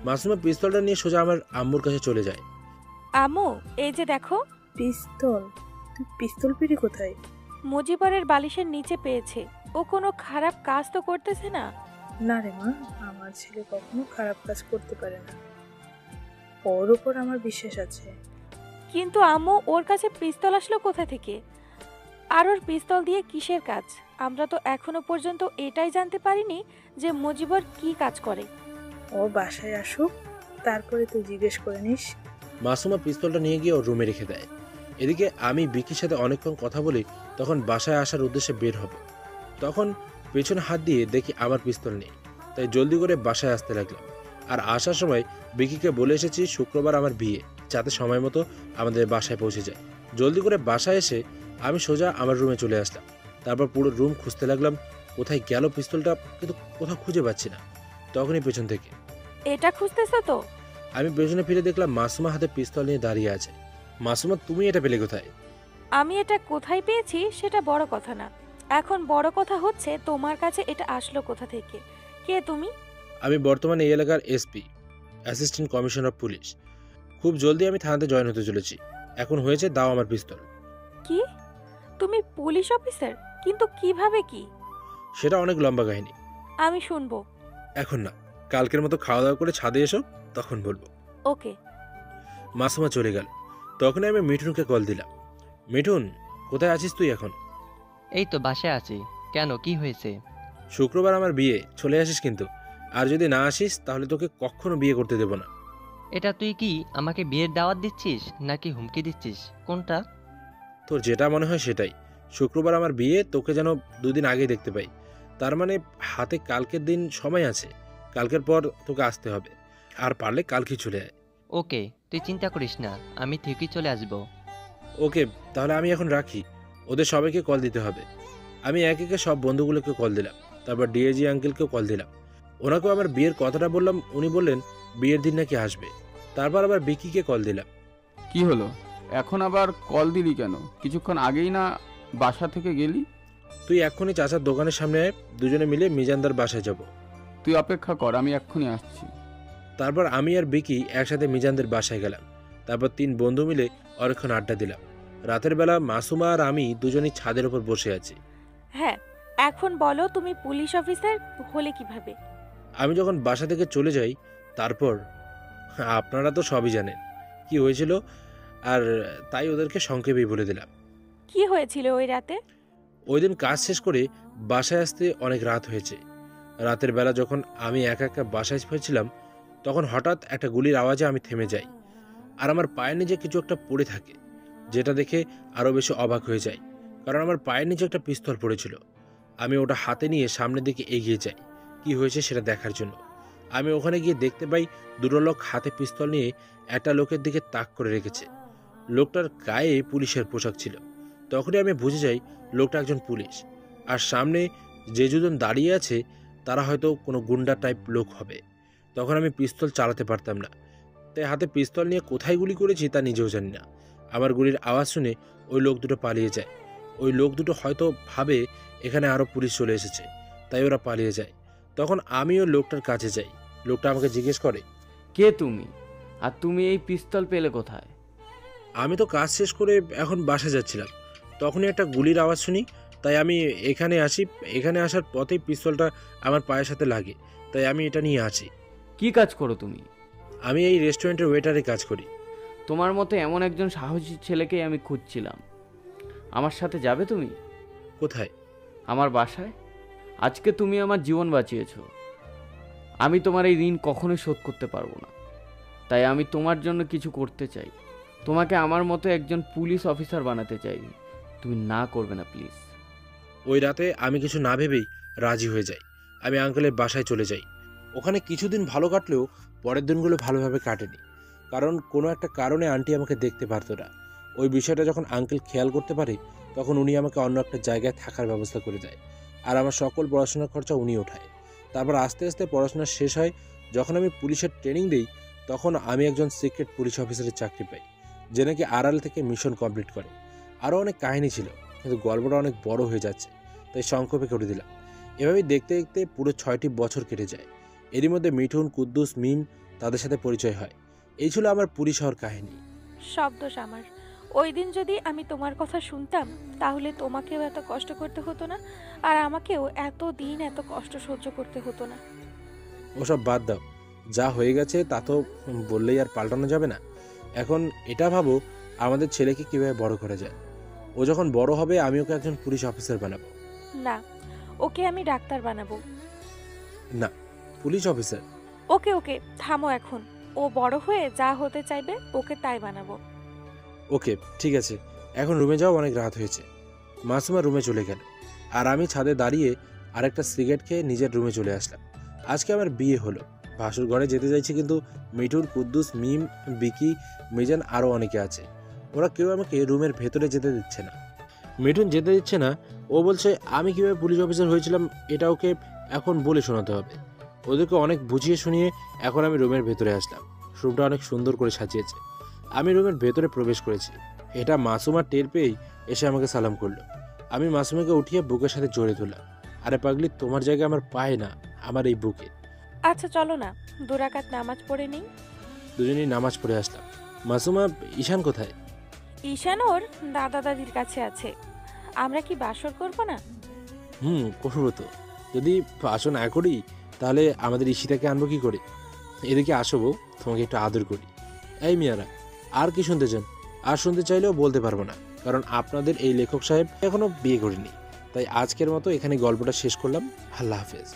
মাসুমা পিস্তলটা নিয়ে সোজা আমার আম্মুর কাছে চলে যায়। আম্মু, এই যে দেখো। পিস্তল? তুই পিস্তল পেলি কোথায়? মুজিবরের বালিশের নিচে পেয়েছে। ও কোনো খারাপ কাজ তো করতেছে না? না রে মা, আমার ছেলে কখনো খারাপ কাজ করতে পারে না। ও ওর উপর আমার বিশ্বাস আছে। কিন্তু আম্মু, ওর কাছে পিস্তল আসলো কোথা থেকে? আর ওর পিস্তল দিয়ে কিসের কাজ? আমরা তো এখনো পর্যন্ত এটাই জানতে পারিনি যে মুজিবর কি কাজ করে। ও বাসায় আসুক, তারপরে তুই জিজ্ঞেস করে নিস। মাসুমা পিস্তলটা নিয়ে গিয়ে ওর রুমে রেখে দেয়। এদিকে আমি বিকির সাথে অনেকক্ষণ কথা বলি, তখন বাসায় আসার উদ্দেশ্যে বের হব। তখন পেছনে হাত দিয়ে দেখি আমার পিস্তল নেই, তাই জলদি করে বাসায় আসতে লাগলাম। আর আসার সময় বিকিকে বলে এসেছি শুক্রবার আমার বিয়ে, যাতে সময় মতো আমাদের বাসায় পৌঁছে যায়। জলদি করে বাসায় এসে আমি সোজা আমার রুমে চলে আসলাম। তারপর পুরো রুম খুঁজতে লাগলাম, কোথায় গেল পিস্তলটা, কিন্তু কোথাও খুঁজে পাচ্ছি না। তখনই পেছন থেকে এটা খুঁজতেছো তো? আমি পেছনে ফিরে দেখলাম মাসুমা হাতে পিস্তল নিয়ে দাঁড়িয়ে আছে। মাসুমা, তুমি এটা পেলে কোথায়? আমি এটা কোথায় পেয়েছি সেটা বড় কথা না, এখন বড় কথা হচ্ছে তোমার কাছে এটা আসলো কোথা থেকে। কে তুমি? আমি বর্তমানে এই এলাকার SP, assistant commissioner of police. খুব জলদি আমি থানাতে জয়েন হতে চলেছি। এখন হয়েছে, দাও আমার পিস্তল। কি? তুমি পুলিশ অফিসার? কিন্তু কিভাবে কি? সেটা অনেক লম্বা কাহিনী, আমি শুনবো। এখন না, কালকের মতো খাওয়া দাওয়া করে ছাদে এসো, তখন বলবো। ওকে। মাসুমা চলে গেল। তখন আমি মিঠুনকে কল দিলাম। মিঠুন, কোথায় আছিস তুই এখন? এই তো বাসায় আছি। কেন, কি হয়েছে? শুক্রবার আমার বিয়ে, চলে আসিস কিন্তু। আর যদি না আসিস তাহলে তোকে কখনো বিয়ে করতে দেব না। এটা তুই কি আমাকে বিয়ের দাওয়াত দিচ্ছিস নাকি হুমকি দিচ্ছিস? কোনটা? তোর যেটা মনে হয় সেটাই। শুক্রবার আমার বিয়ে, তোকে যেন 2 দিন আগেই দেখতে পাই। তার মানে হাতে কালকের দিন সময় আছে, কালকের পর তোকে আসতে হবে। আর পারলে কালকেই চলে আয়। ওকে, তুই চিন্তা করিস না, আমি ঠিকই চলে আসব। ওকে, তাহলে আমি এখন রাখি। ওদের সবাইকে কল দিতে হবে। আমি একে একে সব বন্ধুগুলোকে কল দিলাম। তারপর ডিএজি আঙ্কেলকেও কল দিলাম। ওনাকেও আমার বিয়ের কথাটা বললাম। উনি বললেন বিয়ের দিন নাকি আসবে। তারপর আবার বিকিকে কল দিলাম। কি হলো, এখন আবার কল দিলি কেন? কিছুক্ষণ আগেই না বাসা থেকে গেলি? তুই এক্ষুনি চাচার দোকানের সামনে আয়, দুজনে মিলে মিজানদার বাসায় যাব। তুই অপেক্ষা কর, আমি এক্ষুনি আসছি। তারপর আমি আর বিকি একসাথে মিজানদের বাসায় গেলাম। তারপর 3 বন্ধু মিলে অনেকক্ষণ আড্ডা দিলাম। রাতের বেলা মাসুমা আর আমি দুজনই ছাদের উপর বসে আছি। হ্যাঁ, এখন বলো তুমি পুলিশ অফিসার হলে কিভাবে? আমি যখন বাসা থেকে চলে যাই, তারপর আপনারা তো সবই জানেন কি হয়েছিল, আর তাই ওদেরকে সংক্ষেপেই বলে দিলাম। কি হয়েছিল ওই রাতে? ওই দিন কাজ শেষ করে বাসায় আসতে অনেক রাত হয়েছে। রাতের বেলা যখন আমি একা একা বাসায় ফিরছিলাম, তখন হঠাৎ একটা গুলির আওয়াজে আমি থেমে যাই। আর আমার পায়ের নিচে কিছু একটা পড়ে থাকে, যেটা দেখে আরও বেশি অবাক হয়ে যায়, কারণ আমার পায়ের নিচে একটা পিস্তল পড়েছিল। আমি ওটা হাতে নিয়ে সামনের দিকে এগিয়ে যাই কি হয়েছে সেটা দেখার জন্য। আমি ওখানে গিয়ে দেখতে পাই 2 লোক হাতে পিস্তল নিয়ে একটা লোকের দিকে তাক করে রেখেছে। লোকটার গায়ে পুলিশের পোশাক ছিল। তখনই আমি বুঝে যাই লোকটা একজন পুলিশ। আর সামনে যে দুজন দাঁড়িয়ে আছে তারা হয়তো কোনো গুন্ডা টাইপ লোক হবে। তখন আমি পিস্তল চালাতে পারতাম না, তাই হাতে পিস্তল নিয়ে কোথায় গুলি করেছি তা নিজেও জানি না। আমার গুলির আওয়াজ শুনে ওই লোক দুটো পালিয়ে যায়। ওই লোক দুটো হয়তো ভাবে এখানে আরও পুলিশ চলে এসেছে, তাই ওরা পালিয়ে যায়। তখন আমি ওই লোকটার কাছে যাই। লোকটা আমাকে জিজ্ঞেস করে, কে তুমি, আর তুমি এই পিস্তল পেলে কোথায়? আমি তো কাজ শেষ করে এখন বাসা যাচ্ছিলাম, তখনই একটা গুলির আওয়াজ শুনি, তাই আমি এখানে আসি। এখানে আসার পথেই পিস্তলটা আমার পায়ের সাথে লাগে, তাই আমি এটা নিয়ে আসি। কি কাজ করো তুমি? আমি এই রেস্টুরেন্টের ওয়েটারে কাজ করি। তোমার মতো এমন একজন সাহসী ছেলেকেই আমি খুঁজছিলাম। আমার সাথে যাবে তুমি? কোথায়? আমার বাসায়। আজকে তুমি আমার জীবন বাঁচিয়েছো। আমি তোমার এই ঋণ কখনোই শোধ করতে পারবো না, তাই আমি তোমার জন্য কিছু করতে চাই। তোমাকে আমার মতো একজন পুলিশ অফিসার বানাতে চাই। তুমি না করবে না প্লিজ? ওই রাতে আমি কিছু না ভেবেই রাজি হয়ে যাই। আমি আঙ্কেলের বাসায় চলে যাই। ওখানে কিছুদিন ভালো কাটলেও পরের দিনগুলো ভালোভাবে কাটেনি, কারণ কোনো একটা কারণে আন্টি আমাকে দেখতে পারতো না। ওই বিষয়টা যখন আঙ্কেল খেয়াল করতে পারে, তখন উনি আমাকে অন্য একটা জায়গায় থাকার ব্যবস্থা করে দেয়। আর আমার সকল পড়াশোনার খরচা উনি ওঠায়। তারপর আস্তে আস্তে পড়াশোনা শেষ হয়। যখন আমি পুলিশের ট্রেনিং দিই, তখন আমি একজন সিক্রেট পুলিশ অফিসারের চাকরি পাই, যে নাকি আড়াল থেকে মিশন কমপ্লিট করে। আরও অনেক কাহিনী ছিল, কিন্তু গল্পটা অনেক বড় হয়ে যাচ্ছে, তাই সংক্ষেপে করে দিলাম। এভাবেই দেখতে দেখতে পুরো 6টি বছর কেটে যায়। এরই মধ্যে মিঠুন, কুদ্দুস, মিম তাদের সাথে পরিচয় হয়। এই ছিল আমার পুলিশ হওয়ার কাহিনী। সব দোষ আমার। ওই দিন যদি আমি তোমার কথা শুনতাম, তাহলে তোমাকেও এত কষ্ট করতে হতো না, আর আমাকেও এত দিন এত কষ্ট সহ্য করতে হতো না। ওসব বাদ দাও। যা হয়ে গেছে তা তো বললেই আর পাল্টানো যাবে না। এখন এটা ভাবো আমাদের ছেলেকে কীভাবে বড় করা যায়। ও যখন বড় হবে আমি ওকে একজন পুলিশ অফিসার বানাবো। না, ওকে আমি ডাক্তার বানাবো। না, পুলিশ অফিসার। ওকে ওকে থামো এখন। ও বড় হয়ে যা হতে চাইবে ওকে তাই বানাবো। ওকে ঠিক আছে, এখন রুমে যাও, অনেক রাত হয়েছে। মাসুমা রুমে চলে গেল আর আমি ছাদে দাঁড়িয়ে আরেকটা সিগারেট খেয়ে নিজের রুমে চলে আসলাম। আজকে আমার বিয়ে হলো, ভাসুর ঘরে যেতে চাইছি, কিন্তু মিঠুর, কুদ্দুস, মিম, বিকি, মিজান আরও অনেকে আছে। ওরা কেউ আমাকে রুমের ভেতরে যেতে দিচ্ছে না। মিঠুন যেতে দিচ্ছে না, ও বলছে আমি কীভাবে পুলিশ অফিসার হয়েছিলাম এটা ওকে এখন বলে শোনাতে হবে। ওদেরকে অনেক বুঝিয়ে শুনিয়ে এখন আমি রুমের ভেতরে আসলাম। রুমটা অনেক সুন্দর করে সাজিয়েছে। আমি রুমের ভেতরে প্রবেশ করেছি, এটা মাসুমা টের পেয়েই এসে আমাকে সালাম করলো। আমি মাসুমাকে উঠিয়ে বুকের সাথে জড়িয়ে ধরলাম। আরে পাগলি, তোমার জায়গা আমার পায়ে না, আমার এই বুকে। আচ্ছা চলো না 2 রাকাত নামাজ পড়ে নেই। দুজনেই নামাজ পড়ে আসলাম। মাসুমা, ঈশান কোথায়? ঈশান ওর দাদা দাদির কাছে আছে। আমরা কি বাসর করব না? করবো তো। যদি বাসন না করি তাহলে আমাদের ঈশিতাকে আনবো কি করে? এদিকে আসো বউ, তোমাকে একটু আদর করি। এই মিয়ারা, আর কি শুনতে চান? আর শুনতে চাইলেও বলতে পারবো না, কারণ আপনাদের এই লেখক সাহেব এখনো বিয়ে করেনি। তাই আজকের মতো এখানে গল্পটা শেষ করলাম। আল্লাহ হাফেজ।